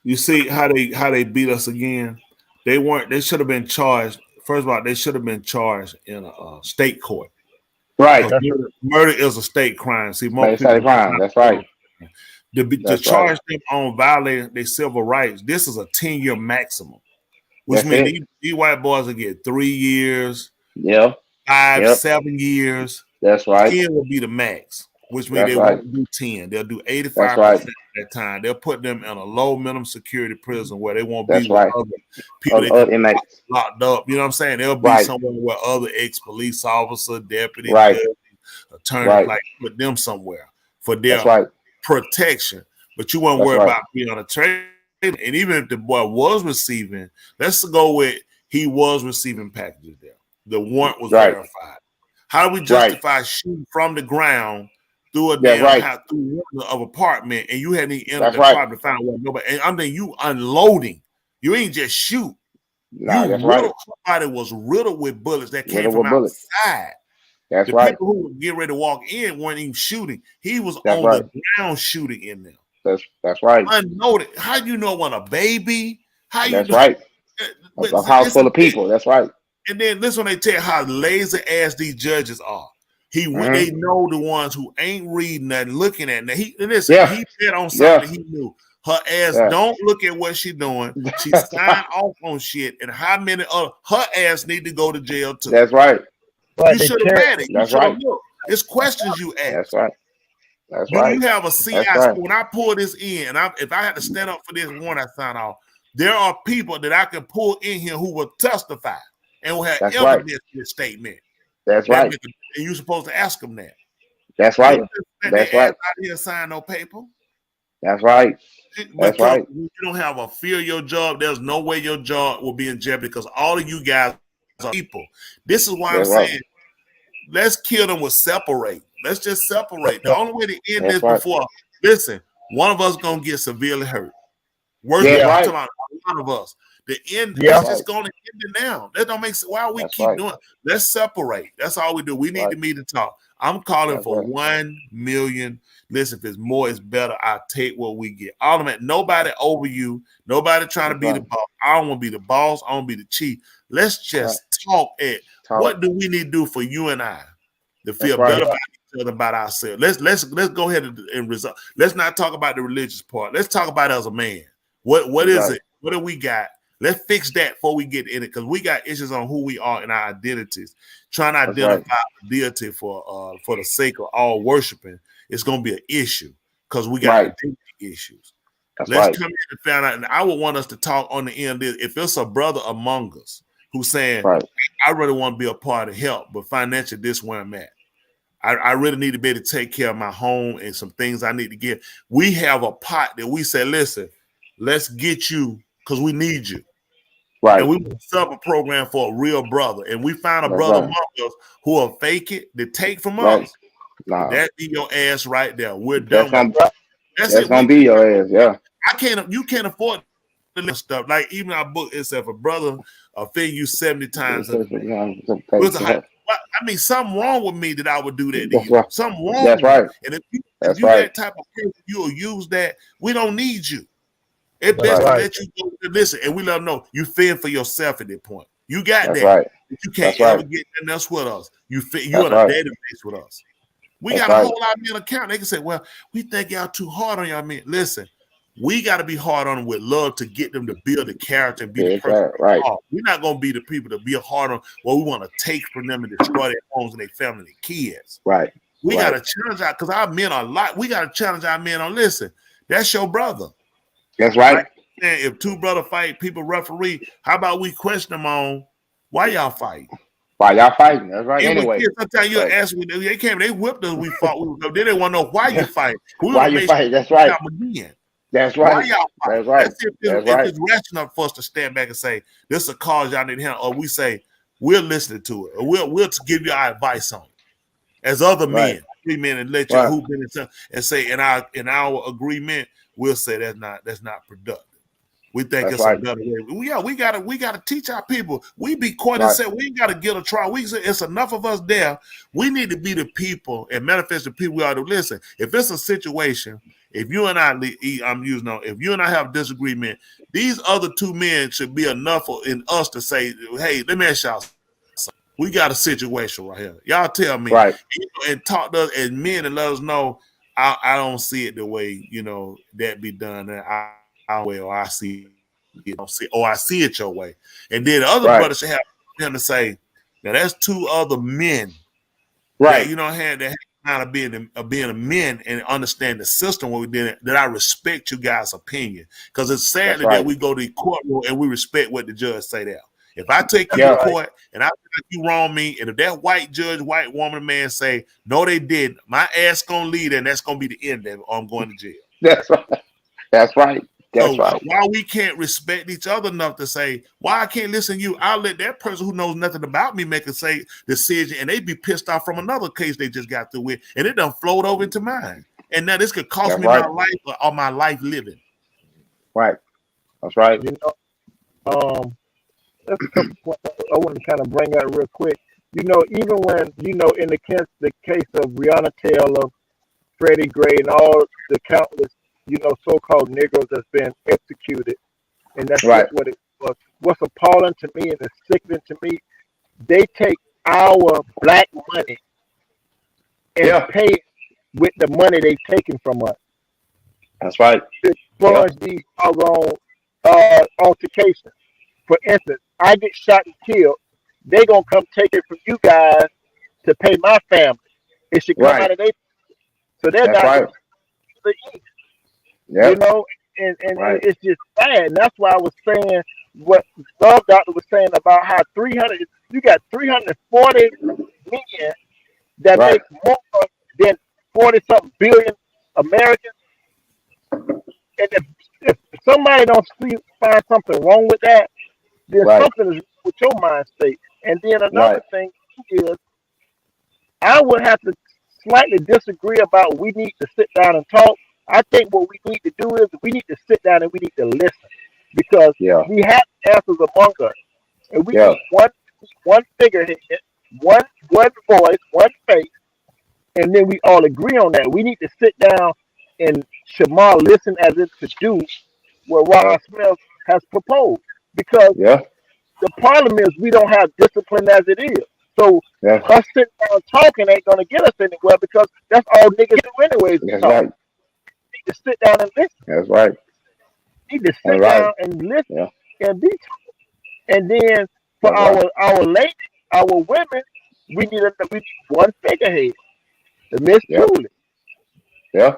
You see how they beat us again. They should have been charged. First of all, they should have been charged in a state court. Right. Murder is a state crime. See, most State people crime. That's right. To charge them on violating their civil rights, this is a 10-year maximum, which means these white boys will get 3 years, 5, 7 years. That's right. 10 will be the max, which means they won't do 10. They'll do 85% of that time. They'll put them in a low minimum security prison where they won't be with other people that locked up. You know what I'm saying? They'll be somewhere where other ex-police officer, deputy, judge, attorney, like put them somewhere for their protection. But you won't worry about being on a train. And even if the boy was receiving, let's go with he was receiving packages there. The warrant was verified. How do we justify shooting from the ground through a through of apartment and you hadn't even entered the apartment to find out nobody? And I mean, you unloading. You ain't just shoot. Somebody was riddled with bullets that came from outside. That's the people who were getting ready to walk in weren't even shooting. He was on the ground shooting in them. That's right. Unnoted. How do you know when a baby? How you? That's right. A house full of people. That's right. And then this one they tell you how lazy ass these judges are. They know the ones who ain't reading nothing, looking at that. He said on something he knew. Her ass don't look at what she doing. She signed off on shit, and how many other her ass need to go to jail too. That's right. You should have read it. That's right. It's questions you ask. That's right. That's Do right. you have a CI? When I pull this in, and if I had to stand up for this one, I sign off. There are people that I can pull in here who will testify and will have evidence in this statement. That's right. And you're supposed to ask them that. That's right. That's right. Out here sign no paper. That's right. That's right. You don't have a fear of your job. There's no way your job will be in jeopardy because all of you guys are people. This is why I'm saying let's kill them with separate. Let's just separate. The only way to end this before, listen, one of us gonna get severely hurt. Worse than a lot of us. The end is just gonna end it now. That don't make sense. Why we keep doing it? Let's separate. That's all we do. We need to meet and talk. I'm calling for 1 million. Listen, if it's more, it's better. I'll take what we get. All of that. Nobody over you. Nobody trying to be the boss. I don't want to be the boss. I want to be the chief. Let's just talk at what do we need to do for you and I to feel better about each other, about ourselves. Let's go ahead and resolve. Let's not talk about the religious part. Let's talk about it as a man. What is it? What do we got? Let's fix that before we get in it, because we got issues on who we are and our identities. Trying to identify a deity for the sake of all worshiping, it's going to be an issue because we got identity issues. Let's come in and find out. And I would want us to talk on the end. If it's a brother among us who's saying, I really want to be a part of help, but financially, this is where I'm at. I really need to be able to take care of my home and some things I need to get. We have a pot that we say, listen, let's get you because we need you. And we set up a program for a real brother. And we found a brother among us who will fake it to take from us. That be your ass right there. We're done. That's gonna be your ass, you can't afford the stuff. Like even our book is if a brother offend you 70 times. I mean, something wrong with me that I would do that to you. Something wrong. That's right. And if you're that type of person, you'll use that. We don't need you. It best to let you go to listen, and we let them know you fend for yourself at that point. You got that. You can't ever get nothing else with us. You're in a database with us. We got a whole lot of men account. They can say, well, we think y'all too hard on y'all men. Listen, we got to be hard on them with love to get them to build the character and be the person. We're not going to be the people to be hard on what we want to take from them and destroy their homes and their family and their kids. We got to challenge our, because our men are a lot. We got to challenge our men on, listen, that's your brother. That's right. And if two brothers fight, people referee, how about we question them on why y'all fight? Why y'all fighting? That's right. Anyway, sometimes you ask me, they came, they whipped us, we fought. They didn't want to know why you fight. Why you fight? That's right. That's right. Why y'all fight? That's right. If it's rational for us to stand back and say, this is a cause y'all need to handle, or we say, we'll listen to it. Or we'll give you our advice on it. As other men, 3 men, and let you who been in and say in our agreement, we'll say that's not productive. We think it's a better way. Yeah, we gotta teach our people. We be caught and said we ain't gotta get a trial. We say it's enough of us there. We need to be the people and manifest the people we are to listen. If it's a situation, if you and I have disagreement, these other 2 men should be enough in us to say, hey, let me ask y'all something. We got a situation right here. Y'all tell me and talk to us as men and let us know. I don't see it the way that be done. And I see it, I see it your way. And then the other brother should have him to say, now that's 2 other men. Right. That kind of being a man and understand the system what we did, that I respect you guys' opinion. Because it's sad that we go to the courtroom and we respect what the judge say there. If I take you to court and I feel like you wrong me, and if that white judge, white woman, man say, no, they didn't, my ass gonna lead and that's gonna be the end of it, or I'm going to jail. That's right. That's right. That's right. Why we can't respect each other enough to say, why I can't listen to you? I'll let that person who knows nothing about me make a decision, and they be pissed off from another case they just got through with, and it done flowed over into mine. And now this could cost me my life or my life living. Right. That's right. That's a couple points I want to kind of bring out real quick. Even when, in the case of Breonna Taylor, Freddie Gray, and all the countless, so-called Negroes that's been executed, and that's what it was. What's appalling to me and it's sickening to me, they take our black money and pay it with the money they've taken from us. That's right. To fund these altercations. For instance, I get shot and killed, they gonna come take it from you guys to pay my family. It should come out of their, so they're not the east. And it's just sad. And that's why I was saying what Love Doctor was saying about how you got 340 million that make more than 40-something billion Americans. And if somebody don't find something wrong with that, then something is with your mind state. And then another thing is, I would have to slightly disagree about we need to sit down and talk. I think what we need to do is we need to sit down and we need to listen, because we have answers among us, and we need one figurehead, one voice, one face, and then we all agree on that. We need to sit down and Shamar listen as it to do what Ron Smith has proposed, because the problem is we don't have discipline as it is. So us sitting down talking ain't gonna get us anywhere, because that's all niggas do anyways. That's right. To sit down and listen. That's right. You need to sit down and listen and be. And then for our ladies, our women, we need one figurehead, the Miss Julie.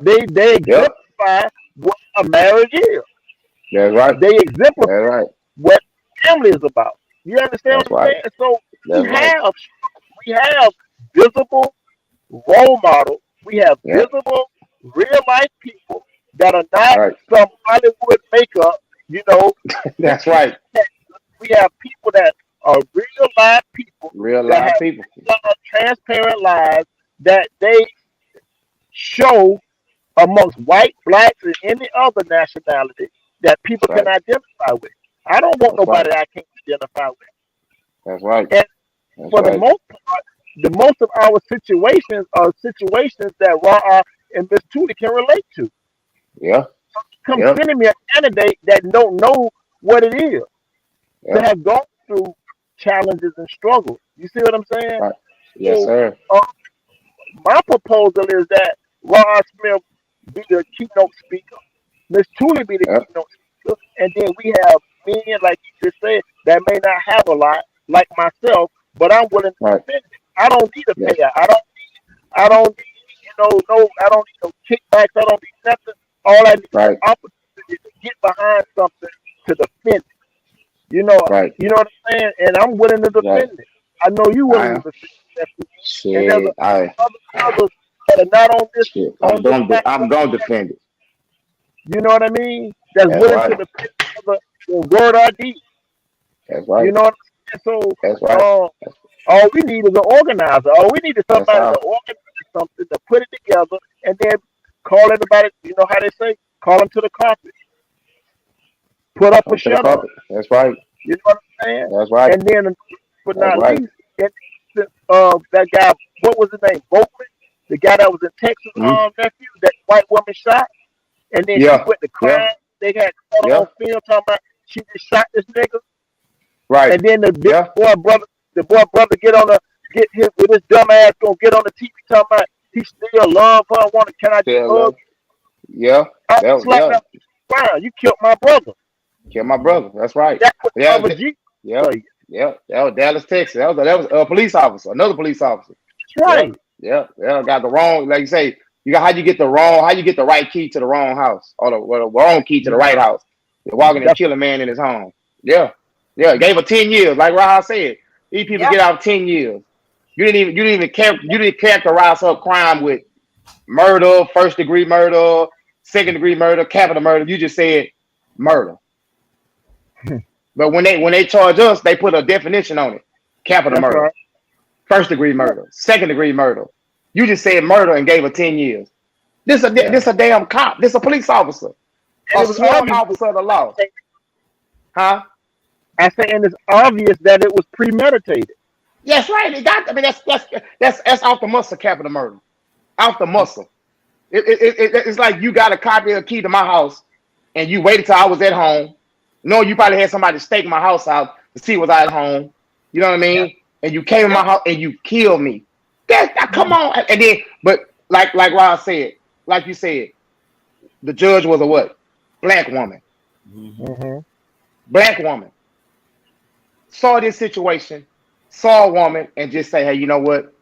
They exemplify what a marriage is. That's right. They exemplify what family is about. You understand what I'm saying? So we have visible role models. We have visible real life people that are not some Hollywood makeup, That's right. We have people that are real live people. Transparent lives that they show amongst white, blacks, and any other nationality that people can identify with. I don't want nobody I can't identify with. That's right. And for the most part, most of our situations are situations that Ra and Miss Tootie can relate to. Sending me a candidate that don't know what it is, that have gone through challenges and struggles. You see what I'm saying? Right. Yes, sir. My proposal is that Ra Smith be the keynote speaker, Miss Tootie be the keynote speaker, and then we have men, like you just said, that may not have a lot, like myself, but I'm willing to defend it. I don't need a payout. I don't need I don't need no kickbacks. I don't need nothing. All I need is an opportunity to get behind something to defend it. You know what I'm saying? And I'm willing to defend it. I know you willing to defend it. And there's others that are not on this. I'm going to defend it. You know what I mean? That's willing to defend the word or deed. That's right. You know what I'm So That's right. all we need is an organizer. All we need is That's somebody all. to organize something, to put it together, and then call everybody. You know how they say, call them to the carpet. Put up a Come to the shut up. carpet. That's right. You know what I'm saying? That's right. And then, but That's not right. least, that guy, what was his name? Boatman, the guy that was in Texas, nephew, that white woman shot, and then she Yeah. went to crime. They had caught her Yeah. on film talking about she just shot this nigga, Right. and then the big Yeah. boy brother get him with his dumb ass gonna get on the TV talking about he still love her. Can I just Still hug? love. Yeah. I That, slapped yeah. that. Wow, you killed my brother. Kill my brother. That's right. That's what Yeah. Bubba G. Yeah. Yeah. That was Dallas, Texas. That was a police officer, another police officer. That's right. Yeah. Got the wrong, like you say, how you get the right key to the wrong house, or the wrong key to the right house. You're walking and kill a man in his home. Yeah. Gave her 10 years, like Rahal said. These people get out 10 years. You didn't even characterize her crime with murder, first degree murder, second degree murder, capital murder. You just said murder. But when they charge us, they put a definition on it: capital murder, right. first degree murder, second degree murder. You just said murder and gave her 10 years. This a damn cop. This a police officer, a sworn officer of the law. Huh? I say, and it's obvious that it was premeditated. Yes, right. That's off the muscle, capital murder. Off the muscle. It's like you got a copy of the key to my house, and you waited till I was at home. No, you probably had somebody stake my house out to see was I at home. You know what I mean? Yeah. And you came in my house and you killed me. Come on. And then, but like Rob said, like you said, the judge was a what? Black woman. Mm-hmm. Black woman. Saw this situation, saw a woman, and just say, hey, you know what?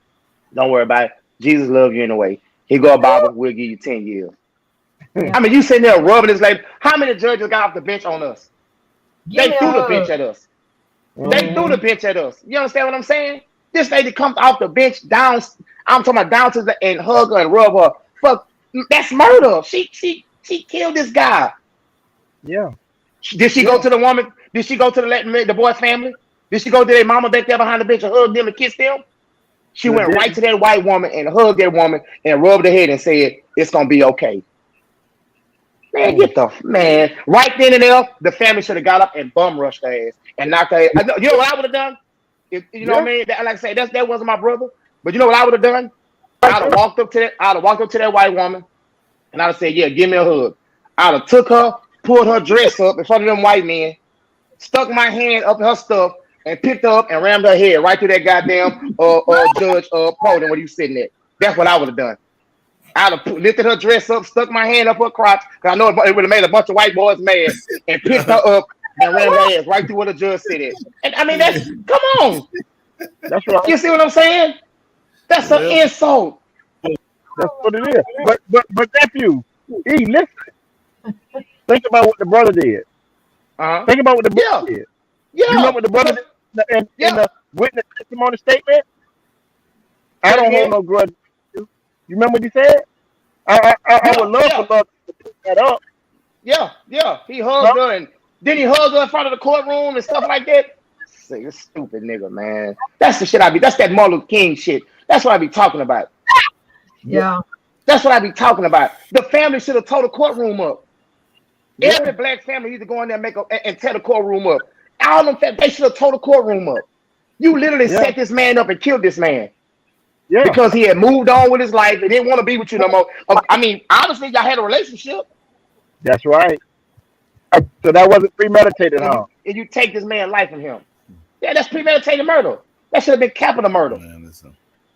Don't worry about it. Jesus loves you anyway. Here go a Bible. We'll give you 10 years. I mean, you sitting there rubbing this lady. How many judges got off the bench on us? They threw the bench at us. They threw the bench at us. You understand what I'm saying? This lady comes off the bench down. I'm talking about down to the and hug her and rub her. Fuck, that's murder. She killed this guy. Yeah. Did she go to the woman? Did she go to the boy's family? Did she go to their mama back there behind the bench and hug them and kiss them? She went right to that white woman and hugged that woman and rubbed her head and said, "It's gonna be okay." Man, right then and there, the family should have got up and bum rushed her ass and knocked her ass. You know what I would have done? You know what I mean? Like I say, that wasn't my brother. But you know what I would have done? I'd have walked up to that white woman and I'd have said, "Yeah, give me a hug." I'd have took her, pulled her dress up in front of them white men, stuck my hand up in her stuff, and picked her up and rammed her head right through that goddamn judge podium where you sitting at. That's what I would have done. I'd have lifted her dress up, stuck my hand up her crotch, because I know it would have made a bunch of white boys mad, and picked her up and rammed her ass right through where the judge sit at. And I mean, come on. That's right. You see what I'm saying? That's an insult. That's what it is. But nephew, listen. Think about what the brother did. Think about what the brother did. Yeah. You know what the brother did in the witness testimony statement? I don't hold no grudge. You remember what he said? I would love for love to put that up. Yeah. He hugged her, and then he hugged her in front of the courtroom and stuff like that. Say, this stupid nigga, man. That's the shit that's that Martin Luther King shit. That's what I be talking about. Yeah. That's what I be talking about. The family should have tore the courtroom up. Yeah. Every black family needs to go in there and tear the courtroom up. All them they should have tore the courtroom up. You literally set this man up and killed this man. Yeah. Because he had moved on with his life and didn't want to be with you no more. I mean, honestly, y'all had a relationship. That's right. So that wasn't premeditated, huh? And you take this man's life from him. Yeah, that's premeditated murder. That should have been capital murder.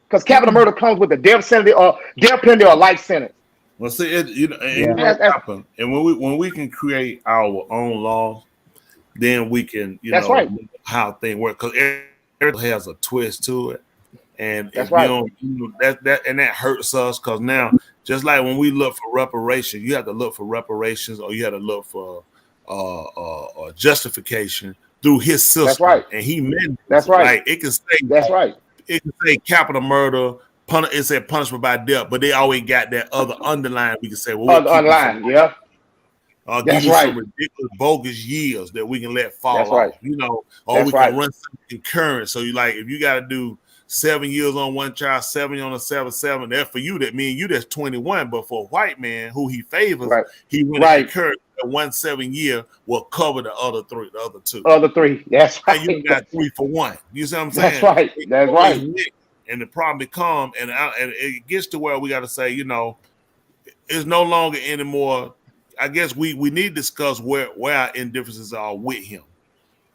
Because capital murder comes with the death penalty or life sentence. Well, see, and when we can create our own laws, then we can, how things work. Because everything has a twist to it. And that's right. That hurts us because now, just like when we look for reparations, you have to look for reparations or you have to look for justification through his system. That's right. And he meant that's right. Like it can say that's right. It can say capital murder. It said punishment by death, but they always got that other underline. We can say, well, underline, yeah. Give That's you right. some ridiculous bogus yields that we can let fall That's off, right. you know, or That's we can right. run some concurrent. So you like, if you got to do 7 years on one child, 7 on a 7, that for you, that mean you that's 21. But for a white man who he favors, Right. he went Right. concurrent. That 1 7 year will cover the other 2. Other 3. That's right. And you got 3 for 1. You see what I'm That's saying? right. It That's always right. win. And the problem become, and it gets to where we got to say, you know, it's no longer anymore. I guess we need to discuss where our indifferences are with him.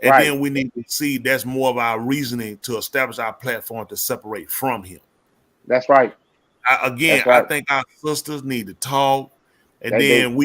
And Right. then we need to see that's more of our reasoning to establish our platform to separate from him. That's right. Again, That's right. I think our sisters need to talk, and They then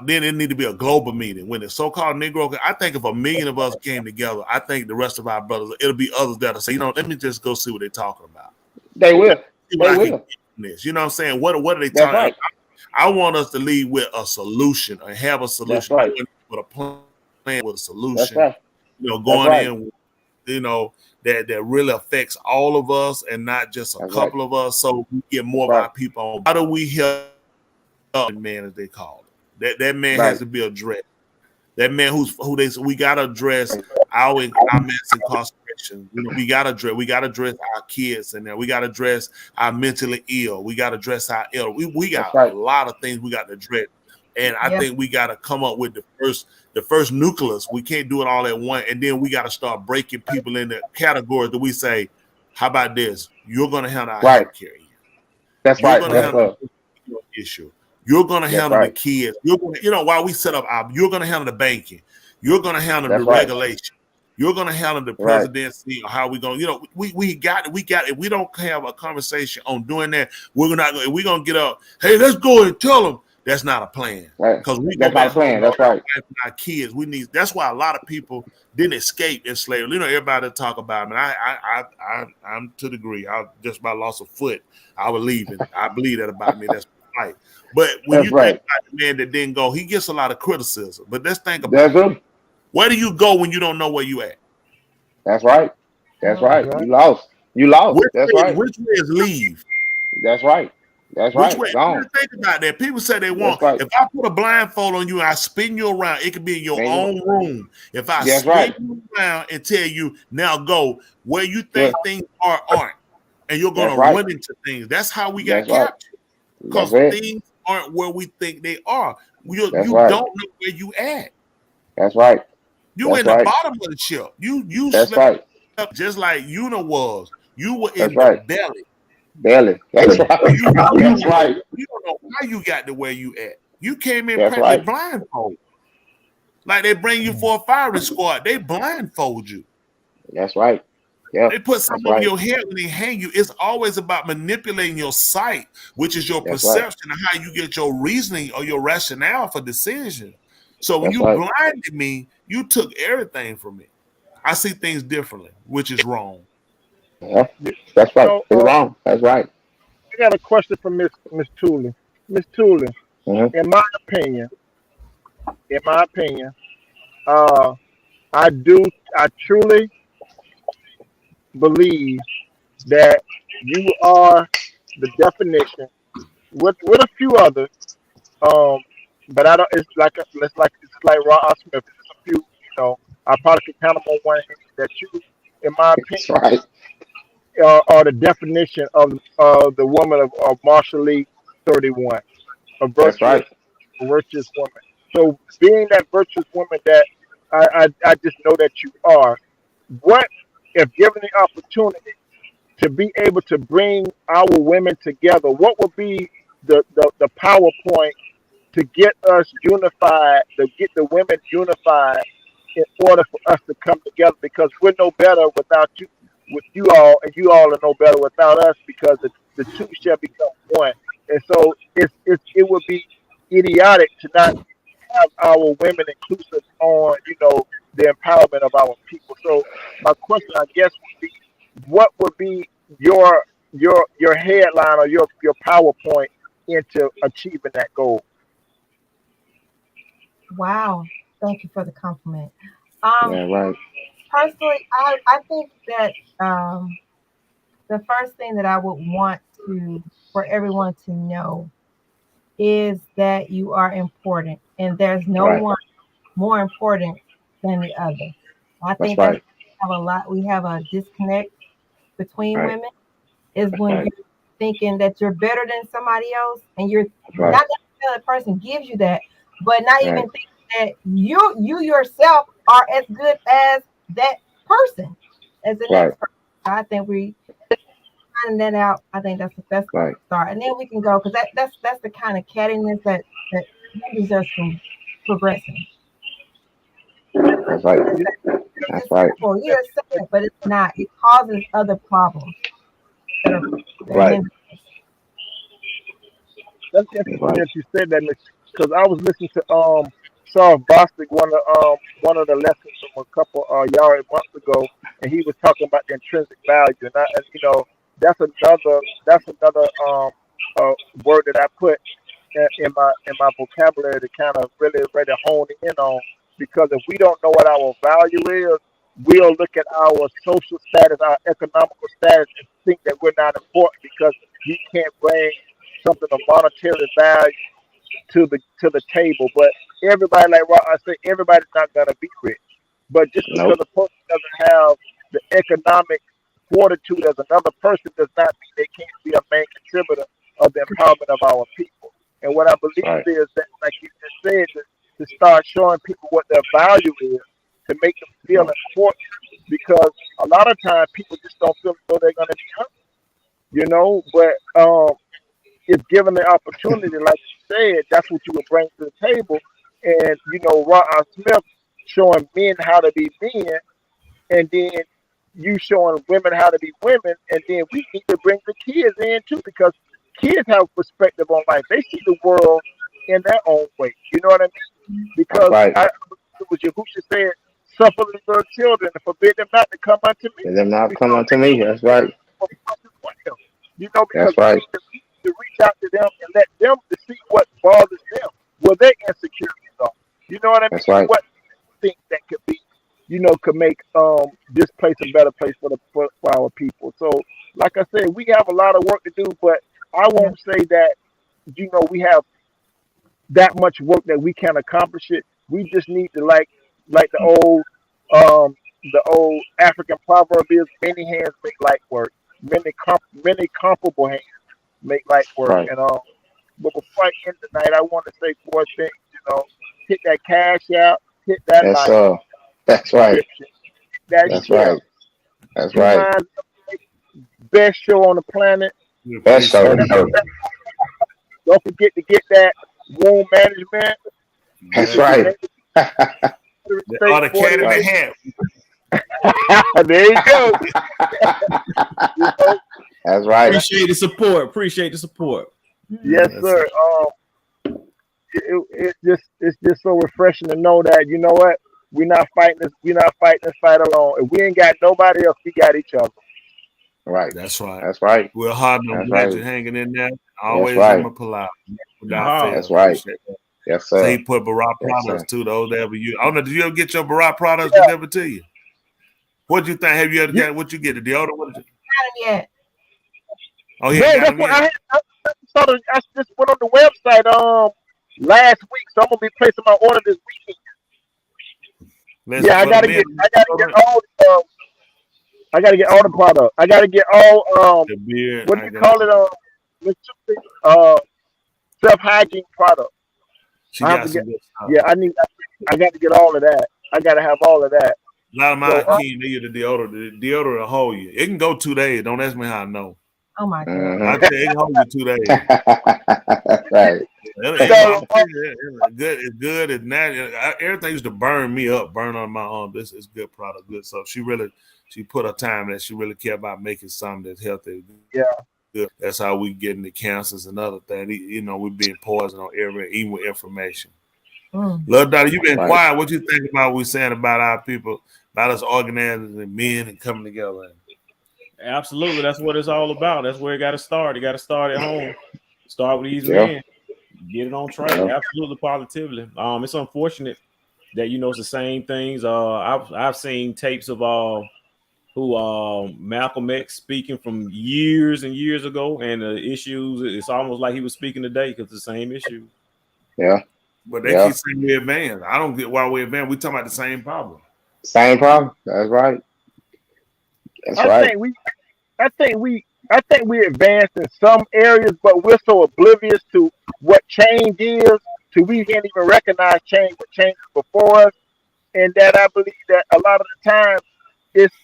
then it need to be a global meeting. When the so-called Negro, I think if 1 million of us came together, I think the rest of our brothers, it'll be others that'll say, you know, let me just go see what they're talking about. They will. See what They I can will. get from this. You know what I'm saying? What are they That's talking right. about? I want us to lead with a solution and have a solution. That's right. With a plan, with a solution. That's right. You know, That's going right. in, you know, that really affects all of us and not just a That's couple of us. So we get more of Right. our people on. How do we help the man, as they call it? That man Right. has to be addressed. That man we gotta address our mass incarceration. You know, we gotta address our kids, and then we gotta address our mentally ill. We gotta address our ill. We got That's right. a lot of things we got to address. And I Yeah. think we got to come up with the first nucleus. We can't do it all at once, and then we got to start breaking people into categories that we say, "How about this? You're going to handle our Right. healthcare. That's You're right. going to That's handle right. the issue. You're going to That's handle right. the kids. You're going to, you know, while we set up you're going to handle the banking. You're going to handle That's the right. regulation. You're going to handle the Right. presidency, or how we going. You know, we got. If we don't have a conversation on doing that, we're not. We're going to get up. Hey, let's go and tell them. That's not a plan. Right. Because we That's go not back a plan. home, That's right. our kids. We need. That's why a lot of people didn't escape in slavery. You know, everybody talk about it. I'm to the degree. I just about lost a foot. I was leaving. I believe that about me. That's right. But when That's you right. think about the man that didn't go, he gets a lot of criticism. But let's think about That's it. it. Where do you go when you don't know where you at? That's right. That's right. right. You lost. You lost. That's right. Which way is leave? That's right. That's Which right. way? Gone. Think about that. People say they want. right. If I put a blindfold on you and I spin you around, it could be in your There you own room. If I That's spin right. you around and tell you now go where you think things aren't, and you're gonna That's right. run into things. That's how we got That's right. captured. Because That's it. things aren't where we think they are. You That's you right. don't know where you at. That's right. You That's in the right. bottom of the ship. You That's slept right. up just like Una was. You were That's in right. the belly. Barely. That's right. That's right. You don't know how you got to where you at. You came in That's practically right. blindfold. Like they bring you for a firing squad. They blindfold you. That's right. Yeah. They put something That's on right. your head when they hang you. It's always about manipulating your sight, which is your That's right. perception and how you get your reasoning or your rationale for decision. So when That's you right. blinded me, you took everything from me. I see things differently, which is wrong. Yeah. That's right. So, It's wrong. That's right. I got a question for Miss Tooley. Miss Tooley, Mhm. in my opinion, I truly believe that you are the definition with a few others. But I don't. It's like Ross Smith. There's a few. I probably could count them on one hand. That you, in my That's opinion, right. are the definition of the woman of Marshall Lee 31, a That's right. virtuous woman. So being that virtuous woman that I just know that you are, what if given the opportunity to be able to bring our women together, what would be the PowerPoint to get us unified, to get the women unified in order for us to come together? Because we're no better without you, with you all, and you all are no better without us, because the two shall become one. And so it would be idiotic to not have our women inclusive on, the empowerment of our people. So my question, I guess, would be, what would be your headline or your PowerPoint into achieving that goal? Wow. Thank you for the compliment. Yeah. Right. Personally, I think that the first thing that I would want for everyone to know is that you are important, and there's no Right. one more important than the other. I think right. that's we have a disconnect between Right. women is That's when right. you're thinking that you're better than somebody else, and you're Right. not necessarily the person gives you that, but not even Right. thinking that you yourself are as good as that person, as the Right. next person. So I think we finding that out. I think that's the best Right. start, and then we can go because that's the kind of cattiness that hinders us from progressing. That's right. That's right. Simple, yeah, it's simple, but it's not. It causes other problems that are Right. hindering us. That's interesting Right. that you said that, because I was listening to Saul Bostic, one of the lessons from a couple yard months ago, and he was talking about the intrinsic value, and you know that's another word that I put in my vocabulary to kind of really hone in on, because if we don't know what our value is, we'll look at our social status, our economical status, and think that we're not important because we can't bring something of monetary value to the table. But everybody, like I say, everybody's not gonna be rich. But just because Nope. a person doesn't have the economic fortitude as another person does not mean they can't be a main contributor of the empowerment of our people. And what I believe Right. is that, like you just said, to start showing people what their value is, to make them feel important, because a lot of times people just don't feel as though they're gonna be heard, you know. But if given the opportunity, like you said, that's what you would bring to the table. And you know, Ron Smith showing men how to be men, and then you showing women how to be women, and then we need to bring the kids in too, because kids have perspective on life. They see the world in their own way. You know what I mean? Because Right. it was Yahusha said, "Suffer the little children and forbid them not to come unto me." And them not come unto me. That's right. You know, because That's right. we need to reach out to them and let them to see what bothers them, where their insecurities are. You know what I mean? That's right. What they think that could be, you know, could make this place a better place for our people. So, like I said, we have a lot of work to do, but I won't say that, you know, we have that much work that we can accomplish it. We just need to like the old African proverb is, many hands make light work. Many comparable hands make light work. Right. And but before I end tonight, I want to say 4 things. You know, hit that cash out, hit that Yes, like, sir. That's right. that That's share. right. That's You right. mind, best show on the planet. That's so. Don't forget to get that wound management. That's right. Or the cat in the hat. There you go. That's right. Appreciate the support. Appreciate the support. Yes, sir. It's just so refreshing to know that, you know what, we're not fighting this fight alone. If we ain't got nobody else, we got each other. Right. That's right. That's right. We're hard on That's legend right. hanging in there. Always right. in my polite. That's right. Yes, sir. So he put Barack Yes, products sir. too. Those that ever you. I don't know. Did you ever get your Barack products delivered to you? What'd you think? Have you ever got what you get? The deodorant? What did you? Not yet. Oh, he Yeah, ain't got that's them what yet. I just went on the website last week, so I'm gonna be placing my order this weekend. Let's Yeah, I put gotta them get in. I gotta get all the product. I gotta get all The beard. what do I you got call it? Self hygiene product. She I have got to some get. good stuff. Yeah, I got to get all of that. I gotta have all of that. A lot of So, mine keen. They use the deodorant. The deodorant will hold you. It can go 2 days. Don't ask me how I know. Oh my God. I tell you, it can hold you 2 days. That's right. It's good. It's good. It's natural. Everything used to burn me up, burn on my arm. This is good product, good stuff. She put her time in that. She really care about making something that's healthy. Yeah. Good. That's how we get into cancers and other things. You know, we're being poisoned on even with information. Love Daughter, you've been Right. quiet. What you think about what we saying about our people, about us organizing and men and coming together? Absolutely. That's what it's all about. That's where it got to start. It got to start at home. Start with these Yeah. men. Get it on track. Yeah. Absolutely, positively. It's unfortunate that it's the same things. I've seen tapes of who Malcolm X speaking from years and years ago, and the issues. It's almost like he was speaking today because the same issue. Yeah. But they keep saying we advance. I don't get why we advance. We talking about the same problem. Same problem. That's right. I think we advanced in some areas, but we're so oblivious to what change is, to we can't even recognize change, what changes before us, and that I believe that a lot of the time it's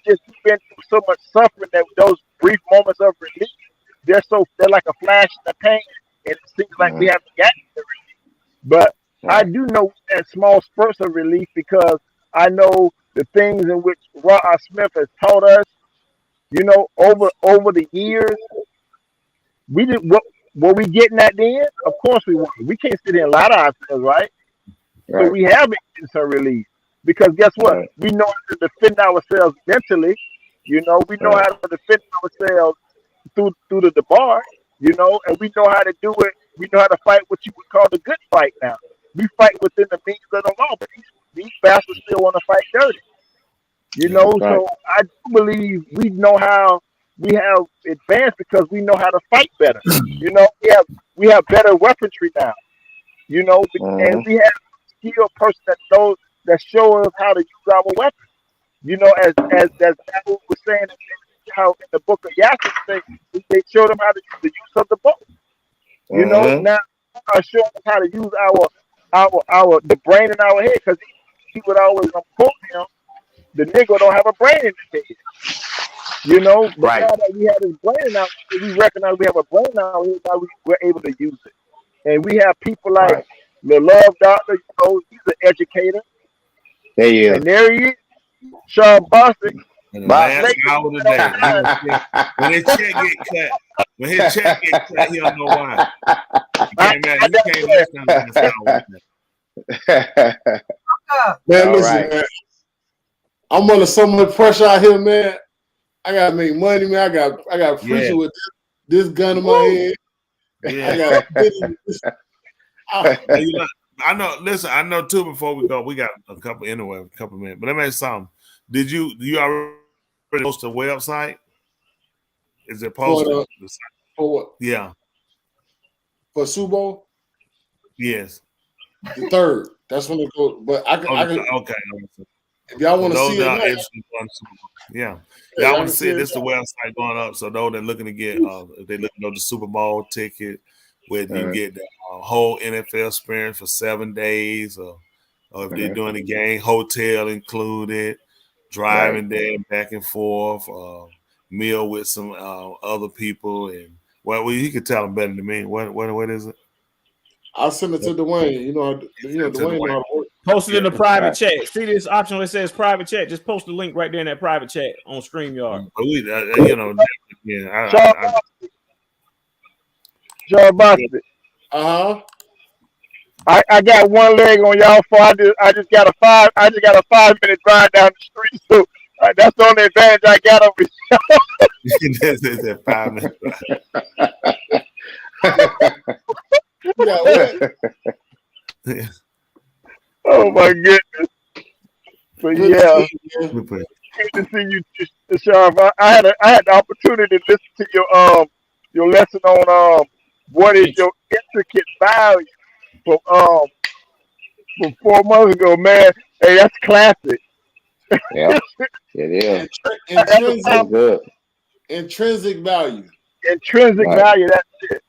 just been through so much suffering that those brief moments of relief, they're like a flash in the pan, and it seems like we haven't gotten the relief. But I do know that small spurts of relief because I know the things in which R. Smith has taught us, you know, over the years. We did what were we getting at then? Of course we weren't. We can't sit here and lie to ourselves, right? So we have been getting some relief. Because guess what? We know how to defend ourselves mentally. You know, we know how to defend ourselves through the bar, you know, and we know how to do it. We know how to fight what you would call the good fight now. We fight within the means of the law, but these bastards still want to fight dirty. You know, so I do believe we know how we have advanced because we know how to fight better. You know, we have better weaponry now. You know, and we have a skilled person that show us how to use our weapons. You know, as Bible was saying, how in the book of Yasser, they showed them how to use the use of the bow. You know, now I show us how to use the brain in our head, because he would always quote him, the nigga don't have a brain in his head. You know, but now that we have his brain in our head, we recognize we have a brain in our head, now we're able to use it. And we have people like the Love Doctor, you know, he's an educator. There he is. And there he is, Sean Bostic. Last hour of the day. When his check get cut, he don't know why. Man, listen, man. I'm under so much pressure out here, man. I gotta make money, man. I got preaching with this gun in my head. Yeah. I know. Listen, I know too. Before we go, we got a couple minutes. But let me ask you something. Do you already post the website? Is it posted? For what? Yeah. For Subo? Yes. The 3rd. That's when it goes. But I can. Okay. If y'all want to see it, yeah. Y'all want to see it. This is the website going up. So those that looking to get, if they looking at the Super Bowl ticket, where you can get the whole NFL experience for 7 days, or if they're doing the game, hotel included, driving there back and forth, meal with some other people, and well, you can tell them better than me. What is it? I'll send it to Dwayne. You know, Dwayne know how to work. Post it in the private chat. See this option that says private chat? Just post the link right there in that private chat on StreamYard. John Boston. I got one leg on y'all for I just got a 5-minute drive down the street, so that's the only advantage I got over That's a 5-minute drive. Oh my goodness! But yeah, good to see you, Sheriff. I had the opportunity to listen to your lesson on what is your intricate value from 4 months ago, man. Hey, that's classic. Yeah, it is. Intrinsic value. Intrinsic value. That's it.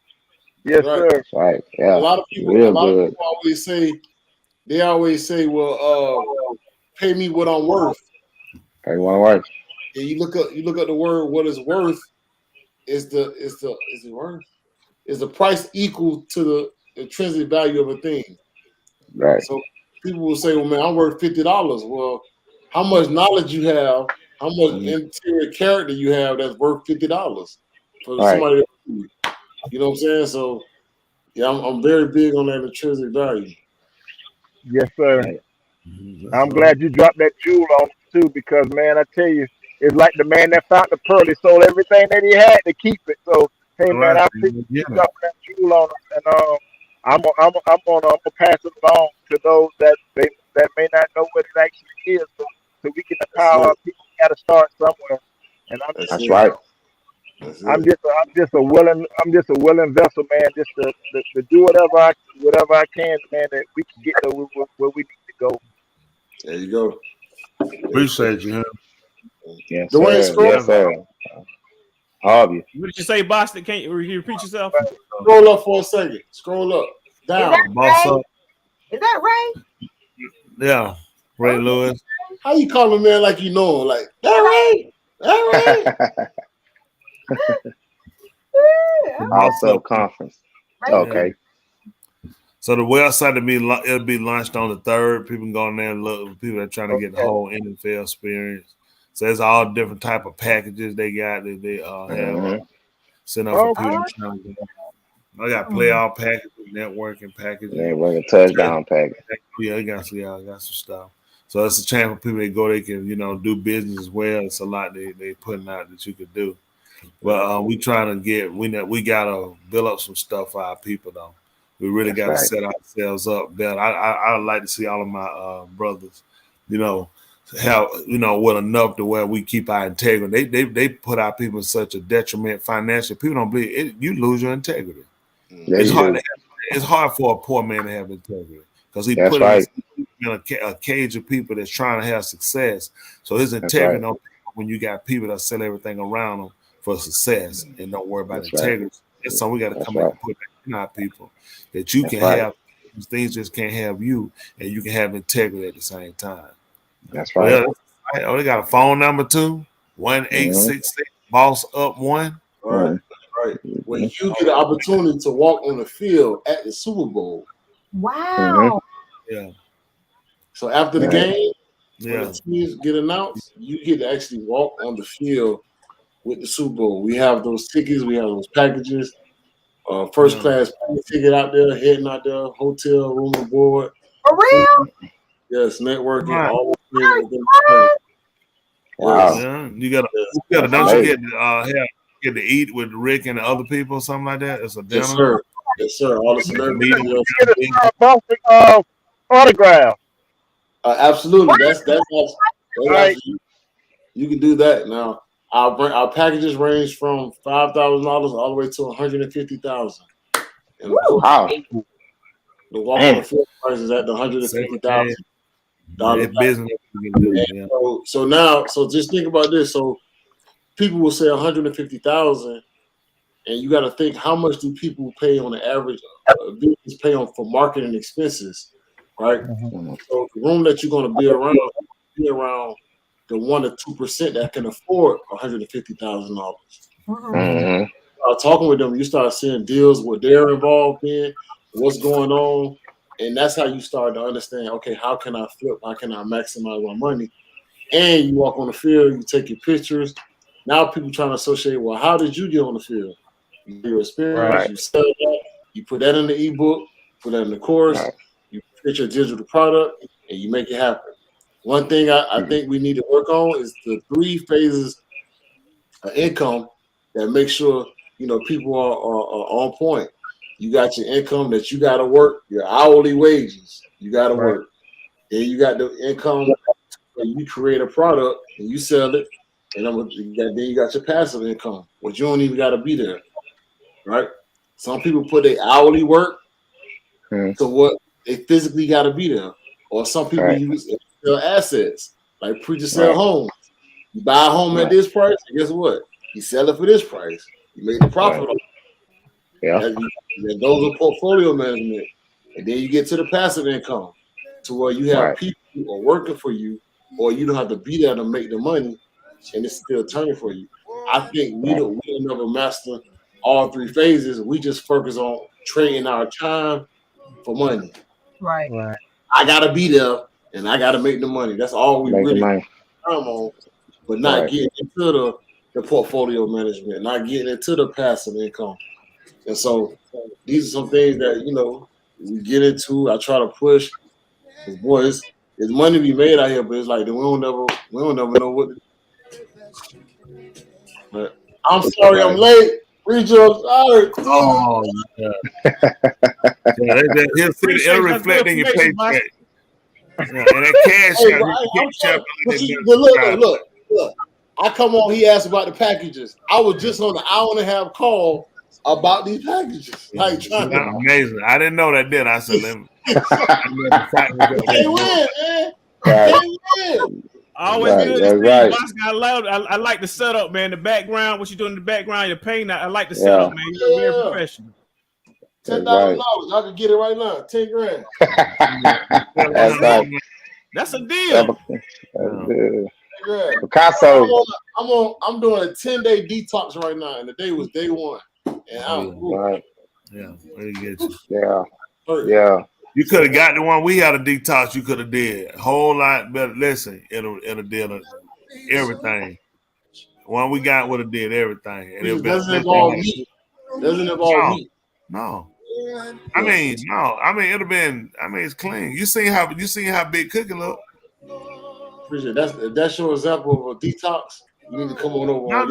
Yes, sir. That's right. Yeah. A lot of people always say, well, pay me what I'm worth. Pay what I'm worth. And you look up the word what is worth is it worth? Is the price equal to the intrinsic value of a thing? Right. So people will say, well, man, I'm worth $50. Well, how much knowledge you have, how much interior character you have that's worth $50 for somebody else. You know what I'm saying? So yeah, I'm very big on that intrinsic value. Yes, sir. I'm glad you dropped that jewel on too, because man, I tell you, it's like the man that found the pearl. He sold everything that he had to keep it. So hey, man, I appreciate you dropping that jewel on us, and I'm gonna pass it along to those that may not know what it actually is, so we can empower our people got to start somewhere. And That's right. I'm just a willing vessel, man. Just to do whatever I can, man, that we can get to where we need to go. There you go. Appreciate you, huh? Yes, Dwayne, sir. scroll, Yes, sir. Harvey. What did you say, Boston? Can't you repeat yourself? Scroll up for a second. Scroll up. Down. Boss up. Is that Ray? Yeah, Ray Lewis. How you call a man like you know him? Like, that Ray? That Ray? Also conference. Okay. So the website it'll be launched on the 3rd. People can go in there and look. People are trying to get the whole NFL experience. So there's all different type of packages they got that they have sent up for people trying to get. I got playoff packages, networking packages. Networking touchdown package. Yeah, I got some stuff. So it's a chance for people to go. They can do business as well. It's a lot they putting out that you could do. But we trying to get we gotta build up some stuff for our people though. We really got to set ourselves up better. I like to see all of my brothers, have with enough to where we keep our integrity. They put our people in such a detriment financially. People don't believe it. You lose your integrity. It's hard for a poor man to have integrity because he put in a cage of people that's trying to have success. So his integrity don't when you got people that sell everything around them for success and don't worry about integrity. That's something we got to come back and put back in our people that you can have. Things just can't have you, and you can have integrity at the same time. That's right. They got a phone number too. 1-866 boss up 1. Right. When you get an opportunity to walk on the field at the Super Bowl. Wow. Yeah. So after the game, when the teams get announced, you get to actually walk on the field with the Super Bowl. We have those tickets, we have those packages, first class ticket out there, heading out there, hotel, room and board. For real? Yes, networking, all the things. Wow. Yeah. You gotta don't you get to eat with Rick and the other people, something like that? It's a dinner. Yes, sir. All the celebrities. Autograph. Absolutely. That's right. You can do that now. Our packages range from $5,000 all the way to $150,000. Wow. The walk on the field price is at the $150,000. So just think about this. So people will say $150,000, and you got to think how much do people pay on the average business pay on for marketing expenses, right? So the room that you're going to be around the 1 to 2% that can afford $150,000. Talking with them, you start seeing deals what they're involved in, what's going on, and that's how you start to understand. Okay, how can I flip? How can I maximize my money? And you walk on the field, you take your pictures. Now people trying to associate. Well, how did you get on the field? Your experience. You sell that. You put that in the ebook. Put that in the course. You create your digital product, and you make it happen. One thing I think we need to work on is the 3 phases of income that make sure people are on point. You got your income that you got to work, your hourly wages you got to work. Then you got the income where you create a product and you sell it, and then you got your passive income, but you don't even got to be there, right? Some people put their hourly work to what they physically got to be there, or some people use sell assets like preacher sell homes. You buy a home at this price, and guess what? You sell it for this price. You make the profit on it. That goes with portfolio management. And then you get to the passive income to where you have people who are working for you, or you don't have to be there to make the money, and it's still turning for you. I think we'll never master all 3 phases. We just focus on trading our time for money. Right. I got to be there, and I got to make the money. That's all we really time on, but not getting into the portfolio management, not getting into the passive income. And so these are some things that, we get into. I try to push. Because, boy, there's money to be made out here, but it's like we don't never know what to do. But I'm sorry I'm late. Preacher, I'm sorry. Oh, yeah. It'll reflect in your paycheck. And that cash look. Look, I come on. He asked about the packages. I was just on an hour and a half call about these packages. Like trying to amazing. I didn't know that. Did I? Said let me. They win, man. They win. Always good to see you. I like the setup, man. The background, what you doing in the background, your painting. I like the setup, man. You're very professional. $10,000. I can get it right now. 10 grand. That's a deal. Picasso. I'm doing a 10-day detox right now, and the day was day one. And I'm Yeah. You could have got the one we had a detox. You could have did a whole lot better. Listen, it'll did everything. The one we got would have did everything. And it doesn't involve meat. No. I mean, it'd have been. I mean, it's clean. You seen how big Cookie look. Appreciate it. That's your example of a detox. You need to come on over. No.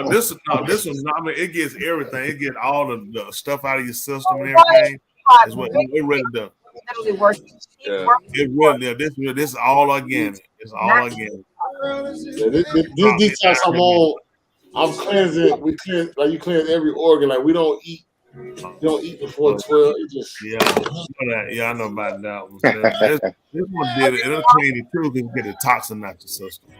This one. I mean, it gets everything. It gets all the stuff out of your system and everything. Is what it really does. It really does. This is all organic. It's all organic. This detox I'm on, I'm cleansing. We cleanse like you cleanse every organ. Like we don't eat. You don't eat before 12. It just I know about that one. This one did it. It'll clean it too because you get the toxin out your system.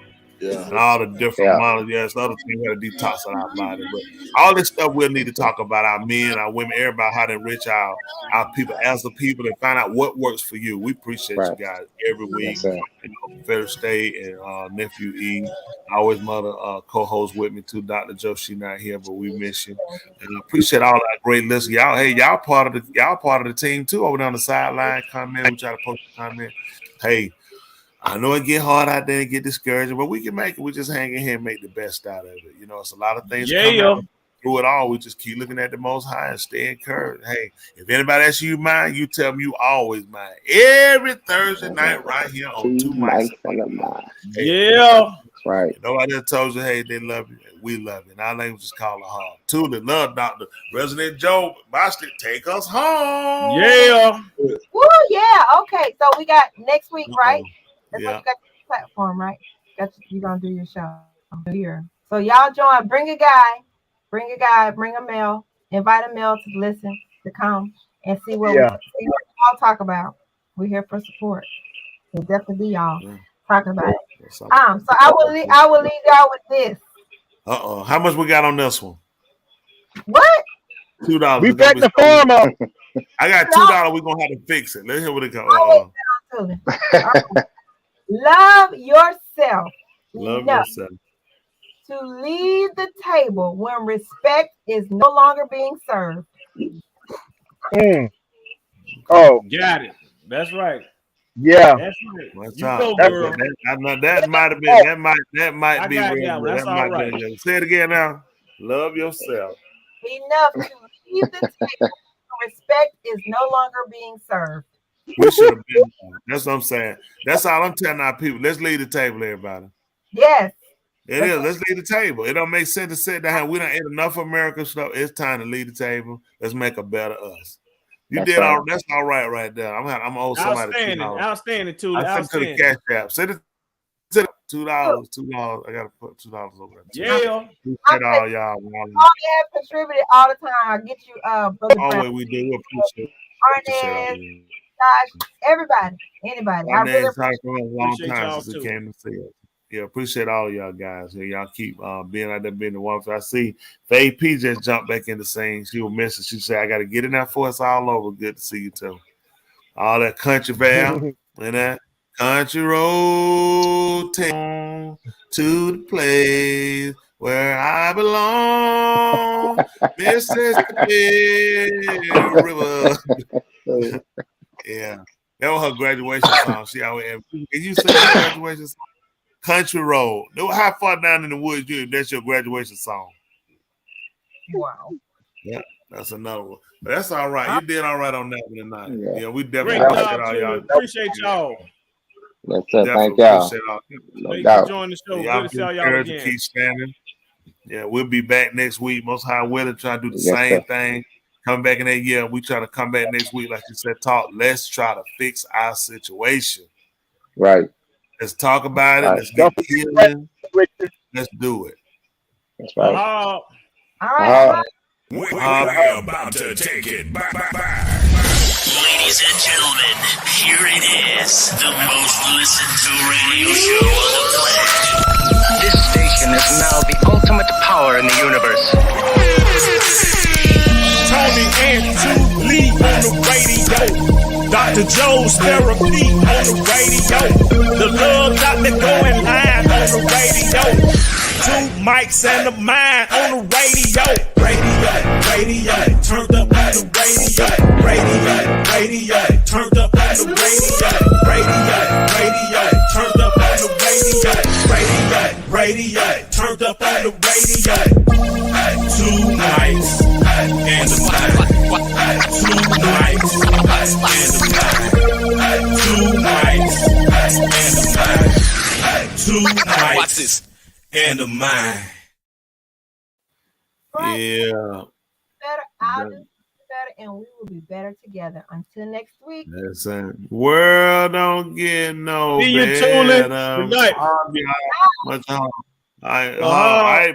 Yeah, and all the different models. It's other things we got to detox on our body. But all this stuff we'll need to talk about our men, our women, everybody, how to enrich our people as the people and find out what works for you. We appreciate you guys every week. Confederate State and nephew E, always mother co-host with me too, Dr. Joe. She not here, but we miss you. And I appreciate all that great listeners. Y'all, hey, y'all part of the team too over there on the sideline. Comment. We try to post a comment. Hey. I know it get hard out there and get discouraged, but we can make it. We just hang in here and make the best out of it. You know, it's a lot of things coming out through it all. We just keep looking at the Most High and stay encouraged. Hey, if anybody asks you mine, you tell them you always mine. Every Thursday night right here on Two Mics. That's right. Nobody else told you, hey, they love you. We love you. And our language is called a hard. Two, the love Dr. Resident Joe Bostic, take us home. Woo, yeah. Okay, so we got next week, right? That's what you got the platform, right? You're gonna do your show here. So y'all join. Bring a guy, bring a male, invite a male to listen, to come and see what we all talk about. We're here for support. So definitely y'all talking about it. So I will leave y'all with this. How much we got on this one? What? $2. We back the farm up. I got $2. We're gonna have to fix it. Let's hear what it comes. Love yourself. Love yourself. To leave the table when respect is no longer being served. Oh, got it. That's right. Yeah. That's right. What's you up? go, girl. That might have been. That might be got real. that. That's all right. Say it again now. Love yourself. Enough to leave the table when respect is no longer being served. We should have been. That's what I'm saying. That's all I'm telling our people. Let's leave the table, everybody. Yes. It is. Let's leave the table. It don't make sense to sit down. We don't eat enough American stuff. It's time to leave the table. Let's make a better us. You did all. That's all right there. I'm owe somebody $2. Outstanding too. I sent to the cash app. Send it to $2. $2. I gotta put $2 over there. Yeah. Appreciate all y'all. All you have contributed all the time. I'll get you always we do. We appreciate Arnez, Josh, everybody, anybody. I really appreciate for a long time since too. we came to see us. Yeah, appreciate all of y'all guys. Y'all keep being out there, being the ones. I see Faye P just jumped back in the scene. She was missing. She said, I got to get in there for us all over. Good to see you too. All that country val and that country road to the place where I belong, Mississippi River. Yeah, that was her graduation song. She always. Can you sing her graduation song? Country Road. How far down in the woods you? That's your graduation song. Wow. Yeah, that's another one. But that's all right. You did all right on that one tonight. Yeah, we definitely Great appreciate job, all too. y'all. Appreciate y'all. Thank y'all. Thank you for joining the show. Good to see y'all again. Keep standing. Yeah, we'll be back next week. Most High willing, try to do the same thing. Come back in that year. We try to come back next week, like you said, talk. Let's try to fix our situation. Right. Let's talk about it. All right. Let's get healing. Let's do it. That's right. All right. We're about to take it back. Ladies and gentlemen, here it is, the most listened to radio show on the planet. This station is now the ultimate power in the universe. Tony and Julie on the radio. Dr. Joe's therapy on the radio. The love doctor going live on the radio. 2 mics and a mind on the radio. Radio, turned up on the radio. Radio, turned up on the radio. Radio, turned up on the radio. Radio, turned up on the radio. 2 mics and a mind. 2 mics and a mind. 2 mics and a mind. 2 mics. Watch this. And a mind. Yeah. Better, I'll do better, and we will be better together. Until next week. Listen, world don't get no See you, better. Tony. Good night. Much. I